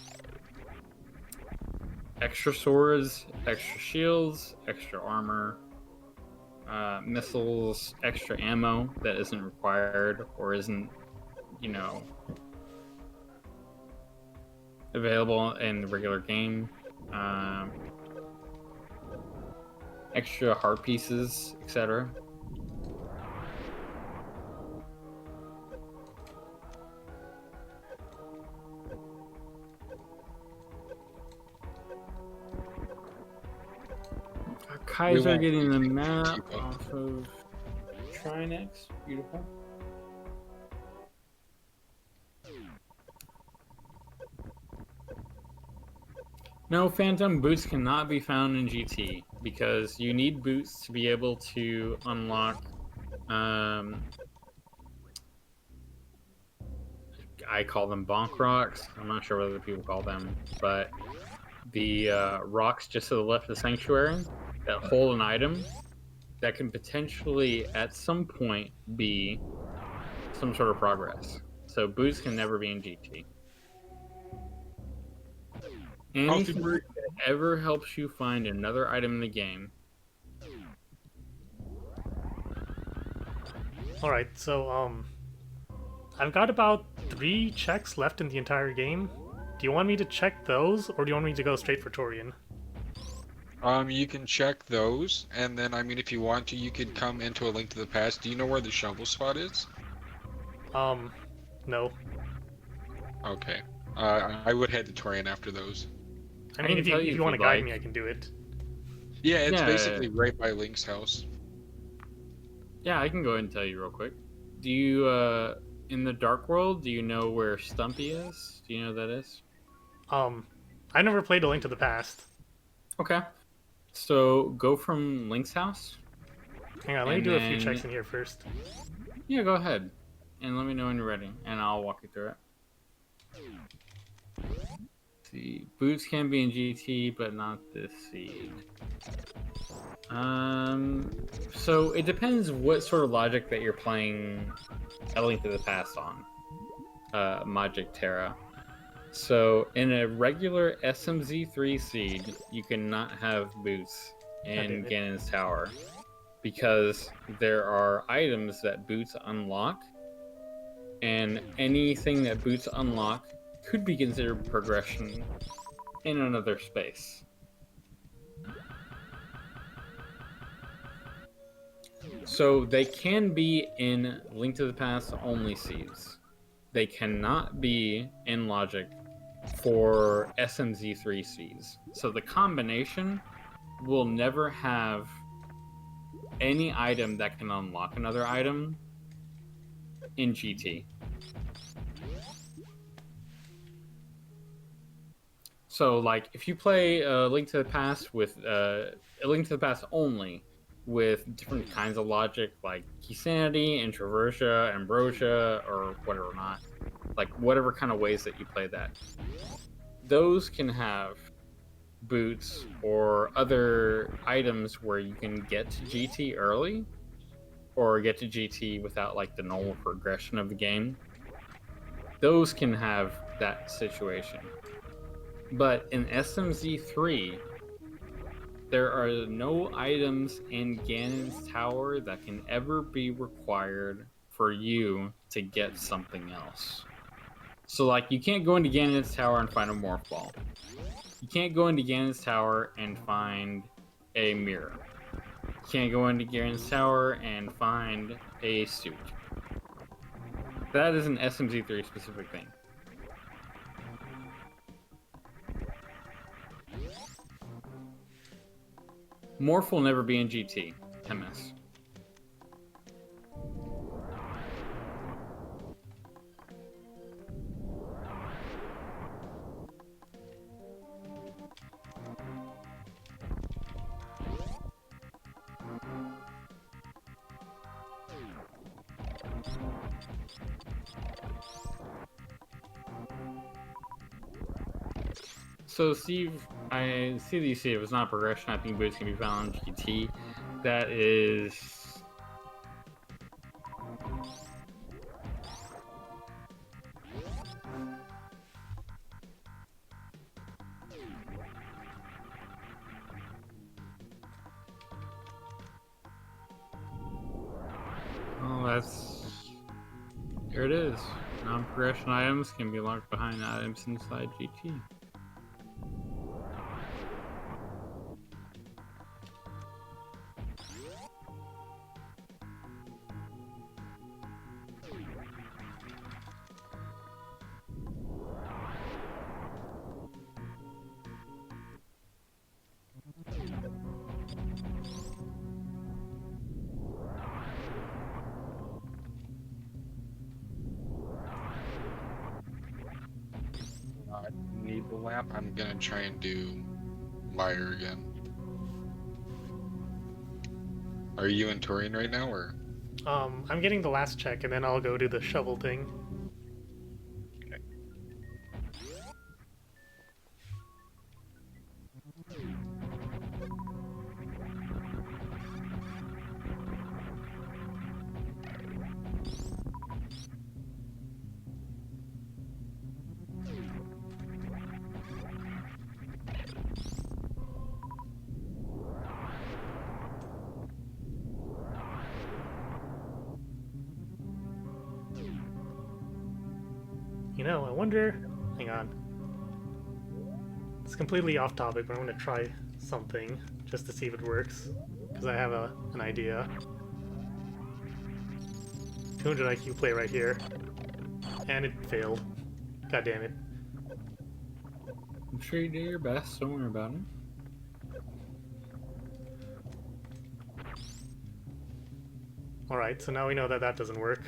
extra swords, extra shields, extra armor, missiles, extra ammo that isn't required or isn't, you know, available in the regular game, extra heart pieces, etc. Kaiser getting the map off of Trinex. Beautiful. No, Phantom boots cannot be found in GT because you need boots to be able to unlock. I call them bonk rocks. I'm not sure what other people call them, but the rocks just to the left of the sanctuary that hold an item that can potentially at some point be some sort of progress. So boots can never be in GT. Anything that ever helps you find another item in the game. Alright, so, I've got about 3 checks left in the entire game. Do you want me to check those, or do you want me to go straight for Torian? You can check those, and then, I mean, if you want to, you could come into A Link to the Past. Do you know where the shovel spot is? No. Okay. I would head to Torian after those. I mean, if you want to guide me, I can do it. Yeah, it's basically right by Link's house. Yeah, I can go ahead and tell you real quick. Do you, in the Dark World, do you know where Stumpy is? Do you know who that is? I never played A Link to the Past. Okay. So, go from Link's house. Hang on, let me do a few checks in here first. Yeah, go ahead. And let me know when you're ready, and I'll walk you through it. Let's see, boots can be in GT, but not this seed. So it depends what sort of logic that you're playing A Link to the Past on. Magic Terra. So in a regular SMZ3 seed, you cannot have boots in Ganon's Tower because there are items that boots unlock, and anything that boots unlock could be considered progression in another space. So they can be in Link to the Past only seeds. They cannot be in logic for SMZ3 seeds. So the combination will never have any item that can unlock another item in GT. So, like, if you play Link to the Past with A Link to the Past only with different kinds of logic, like Keysanity, Introversia, Ambrosia, or whatever not, like whatever kind of ways that you play that, those can have boots or other items where you can get to GT early or get to GT without like the normal progression of the game. Those can have that situation. But in SMZ3, there are no items in Ganon's Tower that can ever be required for you to get something else. So, like, you can't go into Ganon's Tower and find a Morph Ball. You can't go into Ganon's Tower and find a mirror. You can't go into Ganon's Tower and find a suit. That is an SMZ3 specific thing. Morph will never be in GT, MS. So Steve, I see that you see it was not progression. I think boots can be found on GT. That is. Oh, that's. There it is. Non-progression items can be locked behind items inside GT. I need the lamp. I'm gonna try and do wire again. Are you in Turing right now, or? I'm getting the last check, and then I'll go do the shovel thing. You know, I wonder... Hang on. It's completely off topic, but I'm going to try something just to see if it works. Because I have an idea. 200 IQ play right here. And it failed. God damn it. I'm sure you did your best. Don't worry about it. Alright, so now we know that that doesn't work.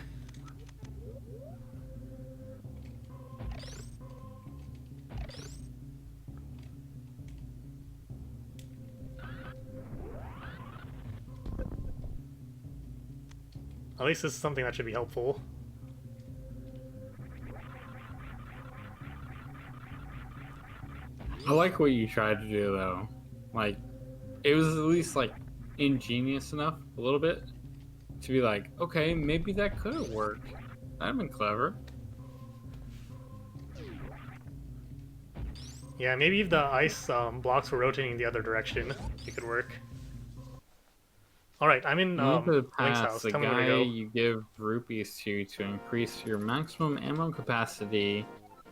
At least this is something that should be helpful. I like what you tried to do, though. Like, it was at least, like, ingenious enough, a little bit, to be like, okay, maybe that could have worked. That'd been clever. Yeah, maybe if the ice blocks were rotating the other direction, it could work. Alright, I'm in You need to Link's pass house. the Tell me where guy to go. you give rupees to increase your maximum ammo capacity.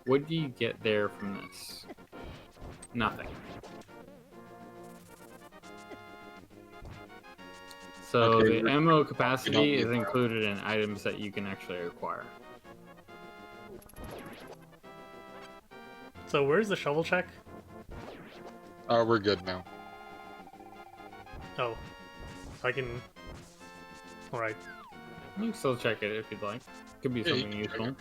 What do you get there from this? Nothing. So Okay, the ammo capacity need is that. included in items that you can actually acquire. So where's the shovel check? We're good now. Oh. I can... Alright. You can still check it if you'd like. Could be Yeah, you something can check useful. it.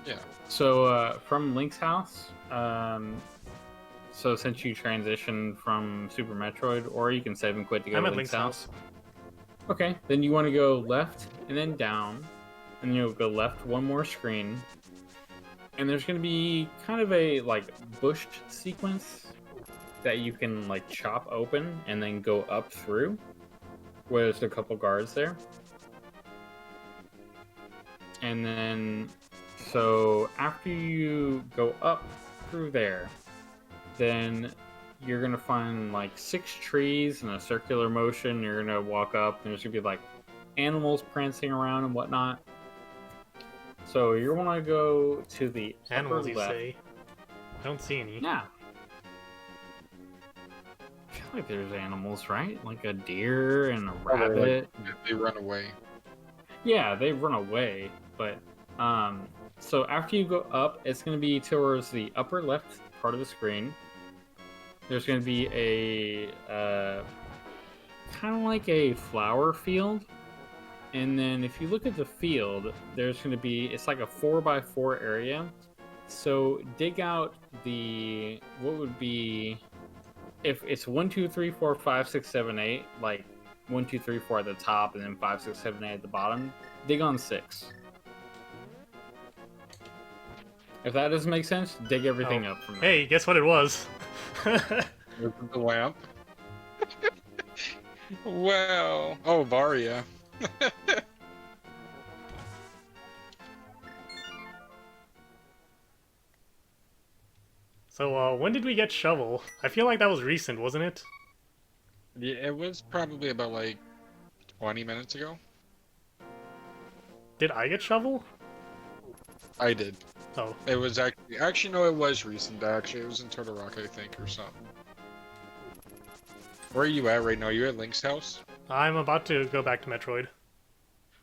Yeah. So from Link's house, so since you transitioned from Super Metroid, or you can save and quit to go I'm to at Link's Link's house. house. Okay, then you want to go left and then down, and you'll go left one more screen, and there's going to be kind of a like bushed sequence that you can like chop open and then go up through, where there's a couple guards there. And then, so after you go up through there, then you're gonna find like 6 trees in a circular motion. You're gonna walk up, and there's gonna be like animals prancing around and whatnot. So you want to go to the Animals, upper you left. say? I don't see any. Yeah. I feel like there's animals, right? Like a deer and a Oh, they're rabbit. They run away. Yeah, they run away, but so after you go up, it's going to be towards the upper left part of the screen. There's going to be a kind of like a flower field, and then if you look at the field, there's going to be, it's like a 4x4 area. So dig out the, what would be, if it's 1 2 3 4 5 6 7 8, like 1 2 3 4 at the top and then 5 6 7 8 at the bottom, dig on 6. If that doesn't make sense, dig everything Oh. up from there. Hey, guess what it was? Look at the lamp. Well, oh, Varia. So, when did we get Shovel? I feel like that was recent, wasn't it? Yeah, it was probably about like 20 minutes ago. Did I get Shovel? I did. Oh, It was actually no, it was recent. Actually, it was in Turtle Rock, I think, or something. Where are you at right now? You at Link's house? I'm about to go back to Metroid.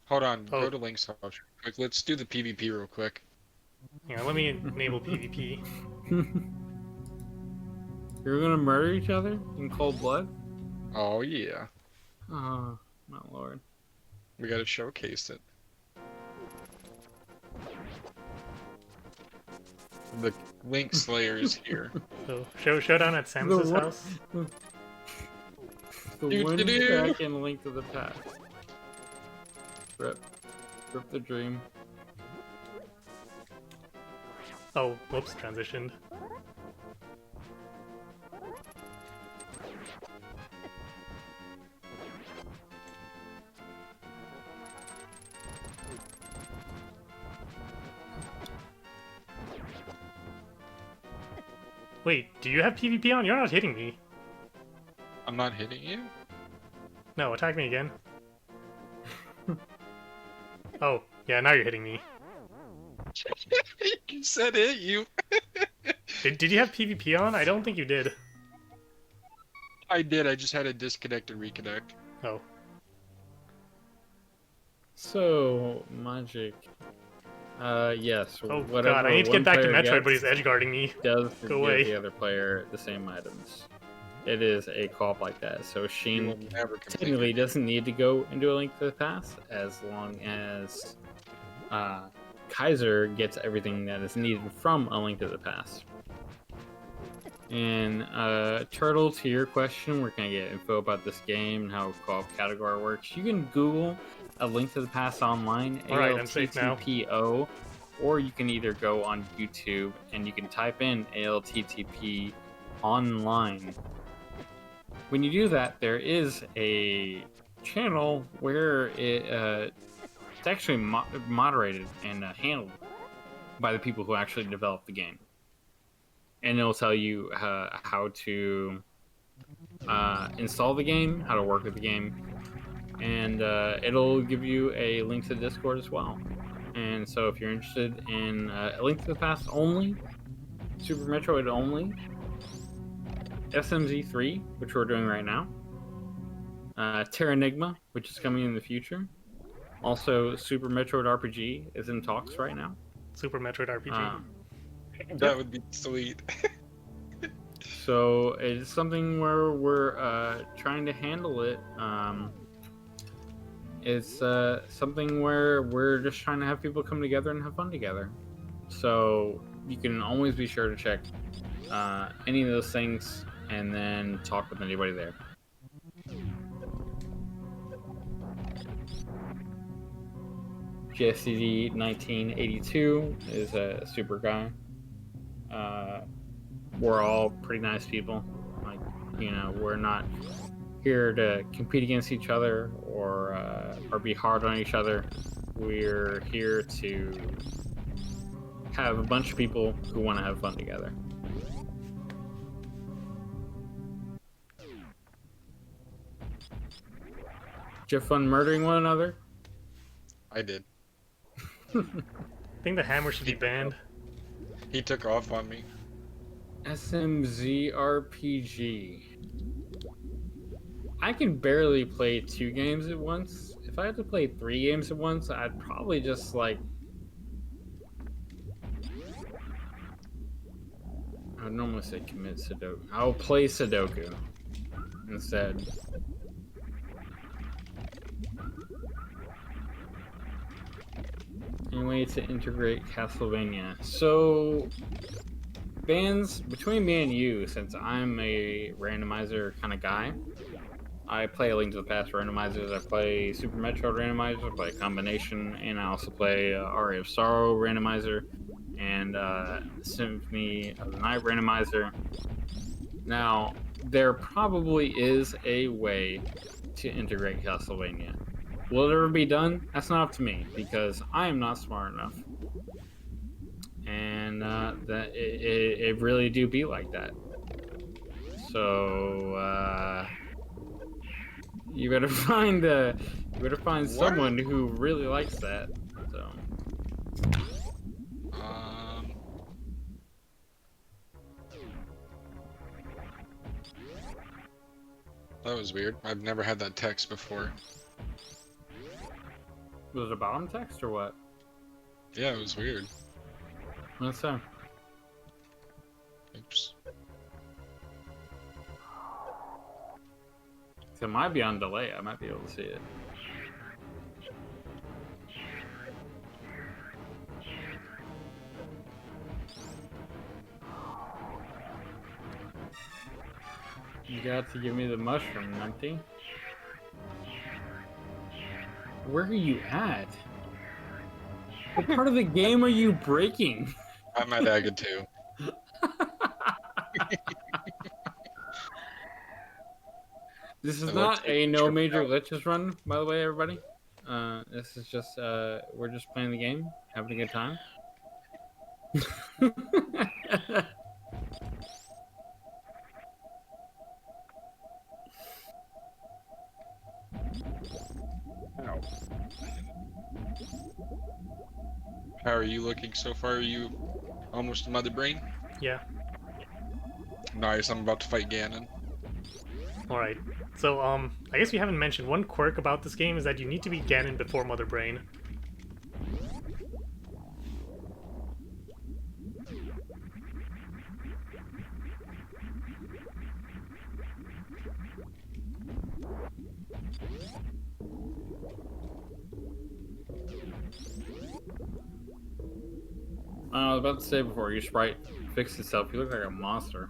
Hold on, Oh. go to Link's house. Quick, let's do the PvP real quick. Hang on, let me enable PvP. You're gonna murder each other in cold blood? Oh yeah, Oh, my lord. we gotta showcase it. The Link Slayer is here. So, showdown at Samus's The house. The Do, wind do, do. back and Link to the Past. Rip the dream. Oh, whoops, transitioned. Wait, do you have PvP on? You're not hitting me. I'm not hitting you. No, attack me again. Oh, yeah, now you're hitting me. You said it. You. Did you have PvP on? I don't think you did. I did. I just had to disconnect and reconnect. Oh. So, magic. Yes. Oh whatever god, I need to one get back to player Metroid, but gets he's edgeguarding me. does Go give away. the other player the same items. It is a co-op like that. So You will Sheen never complete technically it. doesn't need to go into a Link to the Past as long as Kaiser gets everything that is needed from a Link to the Past. And Turtle, to your question, we're gonna get info about this game and how co-op category works. You can Google a Link to the Past online, Alright, I'm safe now. ALTTPO, or you can either go on YouTube and you can type in ALTTP online. When you do that, there is a channel where it's actually moderated and handled by the people who actually developed the game. And it'll tell you how to install the game, how to work with the game, and it'll give you a link to the Discord as well. And so if you're interested in a Link to the Past only, Super Metroid only, SMZ3, which we're doing right now, Terranigma, which is coming in the future, also Super Metroid RPG is in talks right now. Super Metroid RPG. That would be sweet. So it's something where we're trying to handle it. It's something where we're just trying to have people come together and have fun together. So you can always be sure to check any of those things and then talk with anybody there. GSCD1982 is a super guy. We're all pretty nice people. Like, you know, we're not here to compete against each other or be hard on each other. We're here to have a bunch of people who want to have fun together. Did you have fun murdering one another? I did. I think the hammer should be banned. He took off on me. SMZRPG. I can barely play 2 games at once. If I had to play 3 games at once, I'd probably just like... I would normally say commit Sudoku. I'll play Sudoku instead. Any way to integrate Castlevania? So, bands between me and you, since I'm a randomizer kind of guy, I play a Link to the Past randomizers, I play Super Metroid randomizers, I play a combination, and I also play Aria of Sorrow randomizer, and Symphony of the Night Randomizer. Now, there probably is a way to integrate Castlevania. Will it ever be done? That's not up to me, because I am not smart enough. And that it really do be like that. So you better find someone who really likes that. So that was weird. I've never had that text before. was it a bottom text or what? Yeah, it was weird. What's that? Oops. It might be on delay. I might be able to see it. You got to give me the mushroom, Numpty. Where are you at? What part of the game are you breaking? I'm at Aga 2. This is not a no major glitches run, by the way, everybody. This is just, we're just playing the game, having a good time. How are you looking so far? Are you almost to Mother Brain? Yeah. Nice, I'm about to fight Ganon. Alright. So, I guess we haven't mentioned one quirk about this game is that you need to beat Ganon before Mother Brain. I was about to say before your sprite fixed itself, you look like a monster.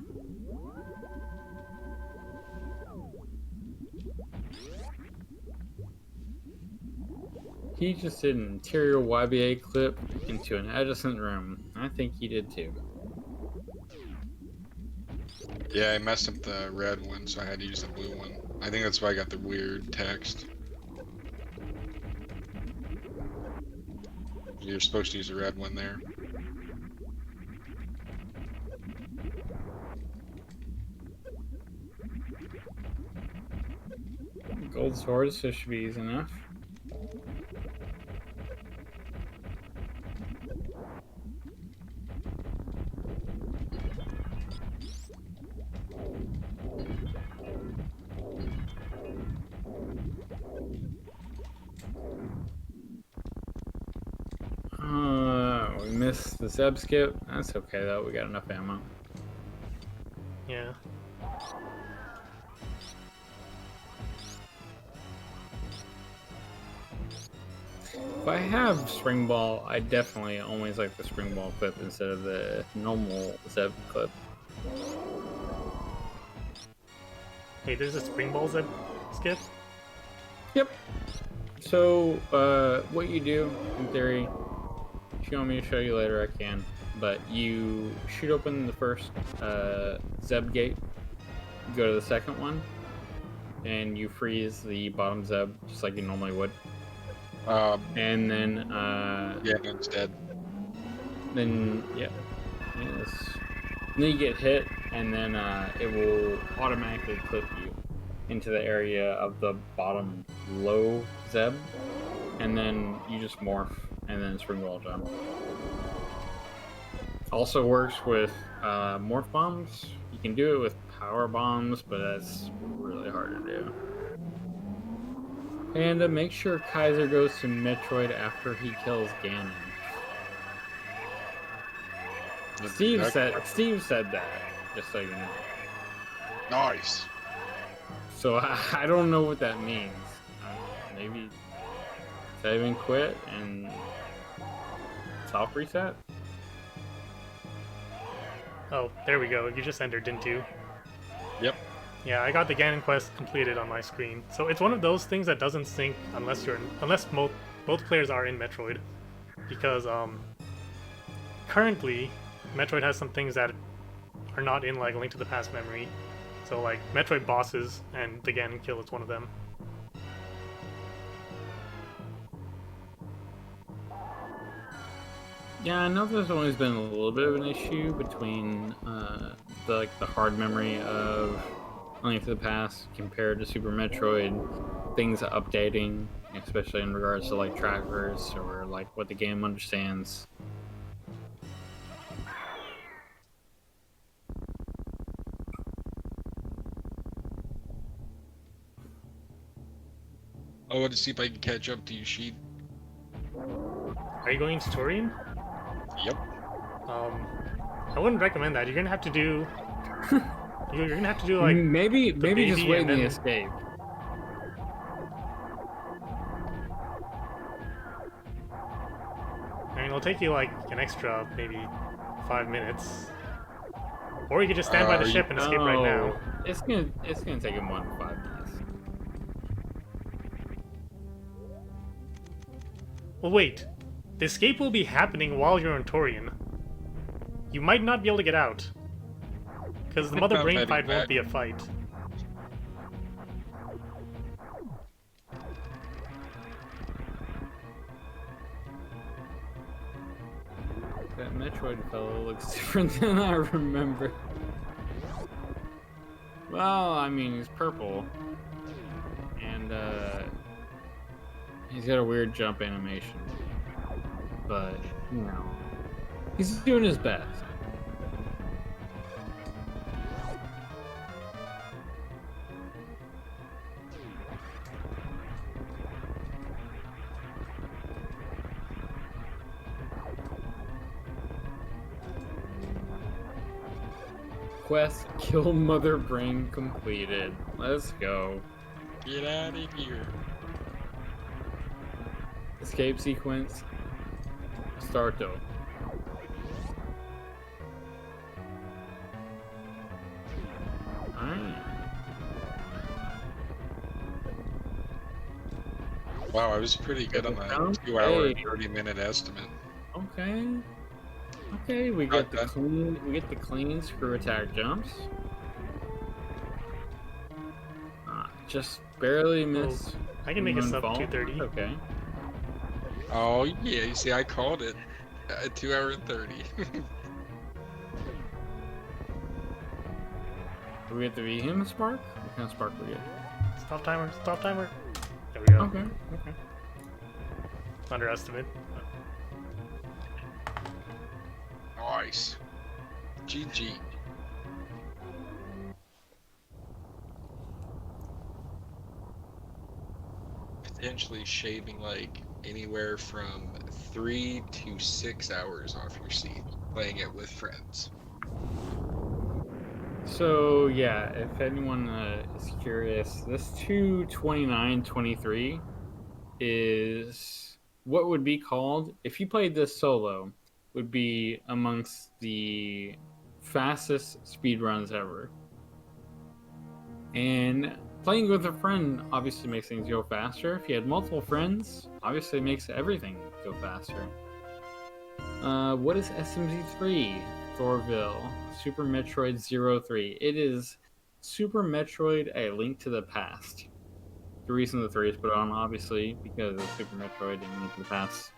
He just did an interior YBA clip into an adjacent room. I think he did too. Yeah, I messed up the red one, so I had to use the blue one. I think that's why I got the weird text. You're supposed to use the red one there. Gold swords, so should be easy enough. We missed the sub skip. That's okay though, we got enough ammo. Yeah. If I have spring ball, I definitely always like the spring ball clip instead of the normal Zeb clip. Hey, there's a Spring Ball Zeb skip? Yep. So, what you do, in theory, if you want me to show you later, I can. But you shoot open the first Zeb gate, you go to the second one, and you freeze the bottom Zeb just like you normally would. And then Ganon's dead. Then yes. And then you get hit, and then it will automatically clip you into the area of the bottom low Zeb, and then you just morph, and then spring ball jump. Also works with morph bombs. You can do it with power bombs, but that's really hard to do. And make sure Kaiser goes to Metroid after he kills Ganon. Steve said that, just so you know. Nice. So I don't know what that means. Maybe save and quit and soft reset? Oh, there we go. You just entered, didn't you? Yep. Yeah, I got the Ganon quest completed on my screen. So it's one of those things that doesn't sync unless both players are in Metroid, because currently, Metroid has some things that are not in like Link to the Past memory. So like Metroid bosses and the Ganon kill is one of them. Yeah, I know there's always been a little bit of an issue between the hard memory of Link to the Past compared to Super Metroid. Things updating, especially in regards to like trackers or like what the game understands. I want to see if I can catch up to you, Sheed. Are you going tutorial? Yep. I wouldn't recommend that. You're gonna have to do. You're gonna have to do like maybe just baby wait and in the then- escape. I mean, it'll take you like an extra maybe 5 minutes, or you could just stand by the ship and escape right now. It's gonna take him 1 to 5 minutes. Well, wait. The escape will be happening while you're in Torian. You might not be able to get out. Because the Mother I'm Brain heading fight won't back. be a fight. That Metroid fellow looks different than I remember. Well, I mean, he's purple. And, he's got a weird jump animation. But, you know, he's doing his best. Quest kill Mother Brain completed. Let's go. Get out of here. Escape sequence. Start though. Alright. Wow, I was pretty good on that 2 hour and 30-minute estimate. Okay. Okay, we get the clean screw attack jumps. Just barely miss. I can make a sub moonfall. 230. Okay. Oh yeah, you see, I called it. 2 hour and 30. Do we get the Vehement Spark? What kind of spark we get? Stop timer, stop timer. There we go. Okay, okay. Underestimate. Nice. GG. Potentially shaving like anywhere from 3 to 6 hours off your seat playing it with friends. So yeah, if anyone is curious, this 2:29:23 is what would be called, if you played this solo, would be amongst the fastest speedruns ever. And playing with a friend obviously makes things go faster. If you had multiple friends, obviously it makes everything go faster. What is SMZ3? Thorville. Super Metroid 03. It is Super Metroid A Link to the Past. The reason the 3 is put on, obviously, because of Super Metroid and Link to the Past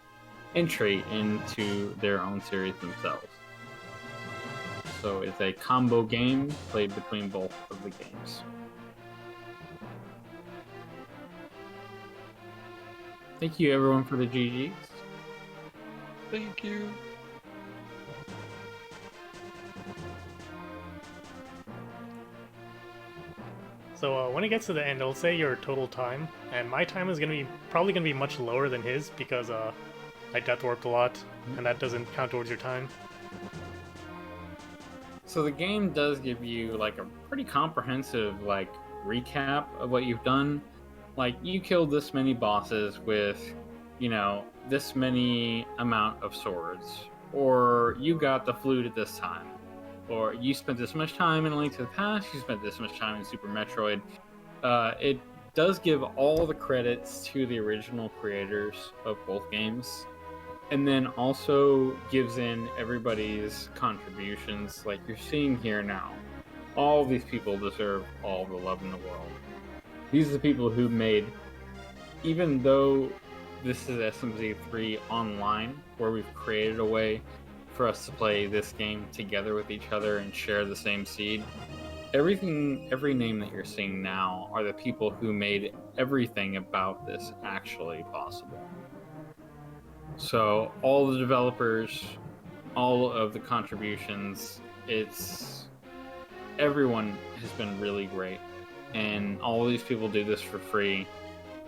entry into their own series themselves. So it's a combo game played between both of the games. Thank you everyone for the GGs. Thank you. So when it gets to the end, it'll say your total time, and my time is probably gonna be much lower than his because I death warped a lot, and that doesn't count towards your time. So the game does give you like a pretty comprehensive like recap of what you've done. Like you killed this many bosses with, you know, this many amount of swords, or you got the flute at this time, or you spent this much time in A Link to the Past, you spent this much time in Super Metroid. It does give all the credits to the original creators of both games. and then also gives in everybody's contributions, like you're seeing here now. All these people deserve all the love in the world. These are the people who made, even though this is SMZ3 online, where we've created a way for us to play this game together with each other and share the same seed. Every name that you're seeing now are the people who made everything about this actually possible. So all the developers, all of the contributions, everyone has been really great. And all these people do this for free.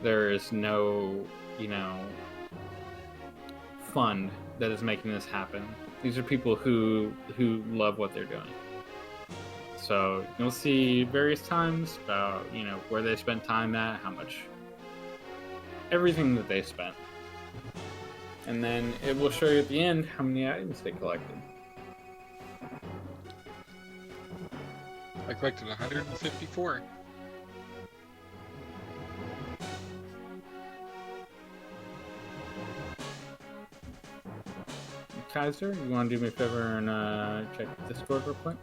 There is no, fund that is making this happen. These are people who love what they're doing. So you'll see various times about, where they spent time at, how much, everything that they spent. And then it will show you at the end how many items they collected. I collected 154. Kaiser, you want to do me a favor and check Discord real quick?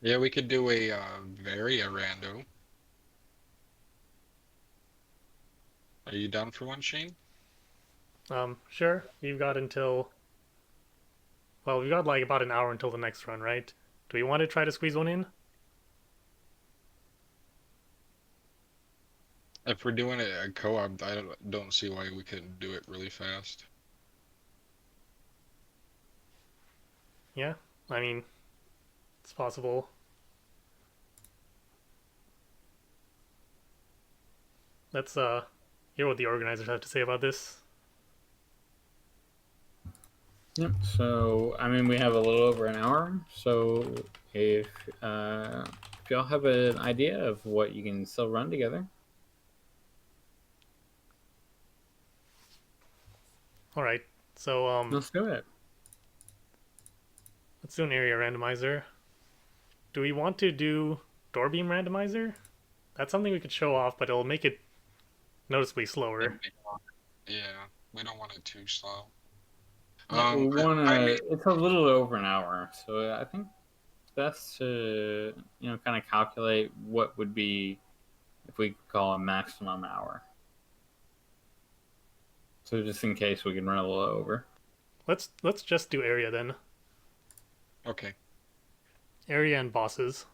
Yeah, we could do a rando. Are you done for one, Shane? Sure. We've got until... Well, we've got like about an hour until the next run, right? Do we want to try to squeeze one in? If we're doing a co-op, I don't see why we couldn't do it really fast. Yeah, I mean, it's possible. Let's hear what the organizers have to say about this. Yep, so, we have a little over an hour, so if y'all have an idea of what you can still run together. Alright, so, let's do it. Let's do an area randomizer. Do we want to do door beam randomizer? That's something we could show off, but it'll make it noticeably slower. Yeah, we don't want it too slow. It's a little over an hour, so I think it's best to, kind of calculate what would be, if we call a maximum hour. So just in case we can run a little over. Let's just do area then. Okay. Area and bosses.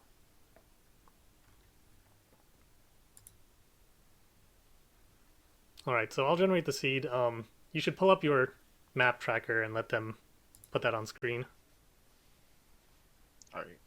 Alright, so I'll generate the seed. You should pull up your map tracker and let them put that on screen. Alright.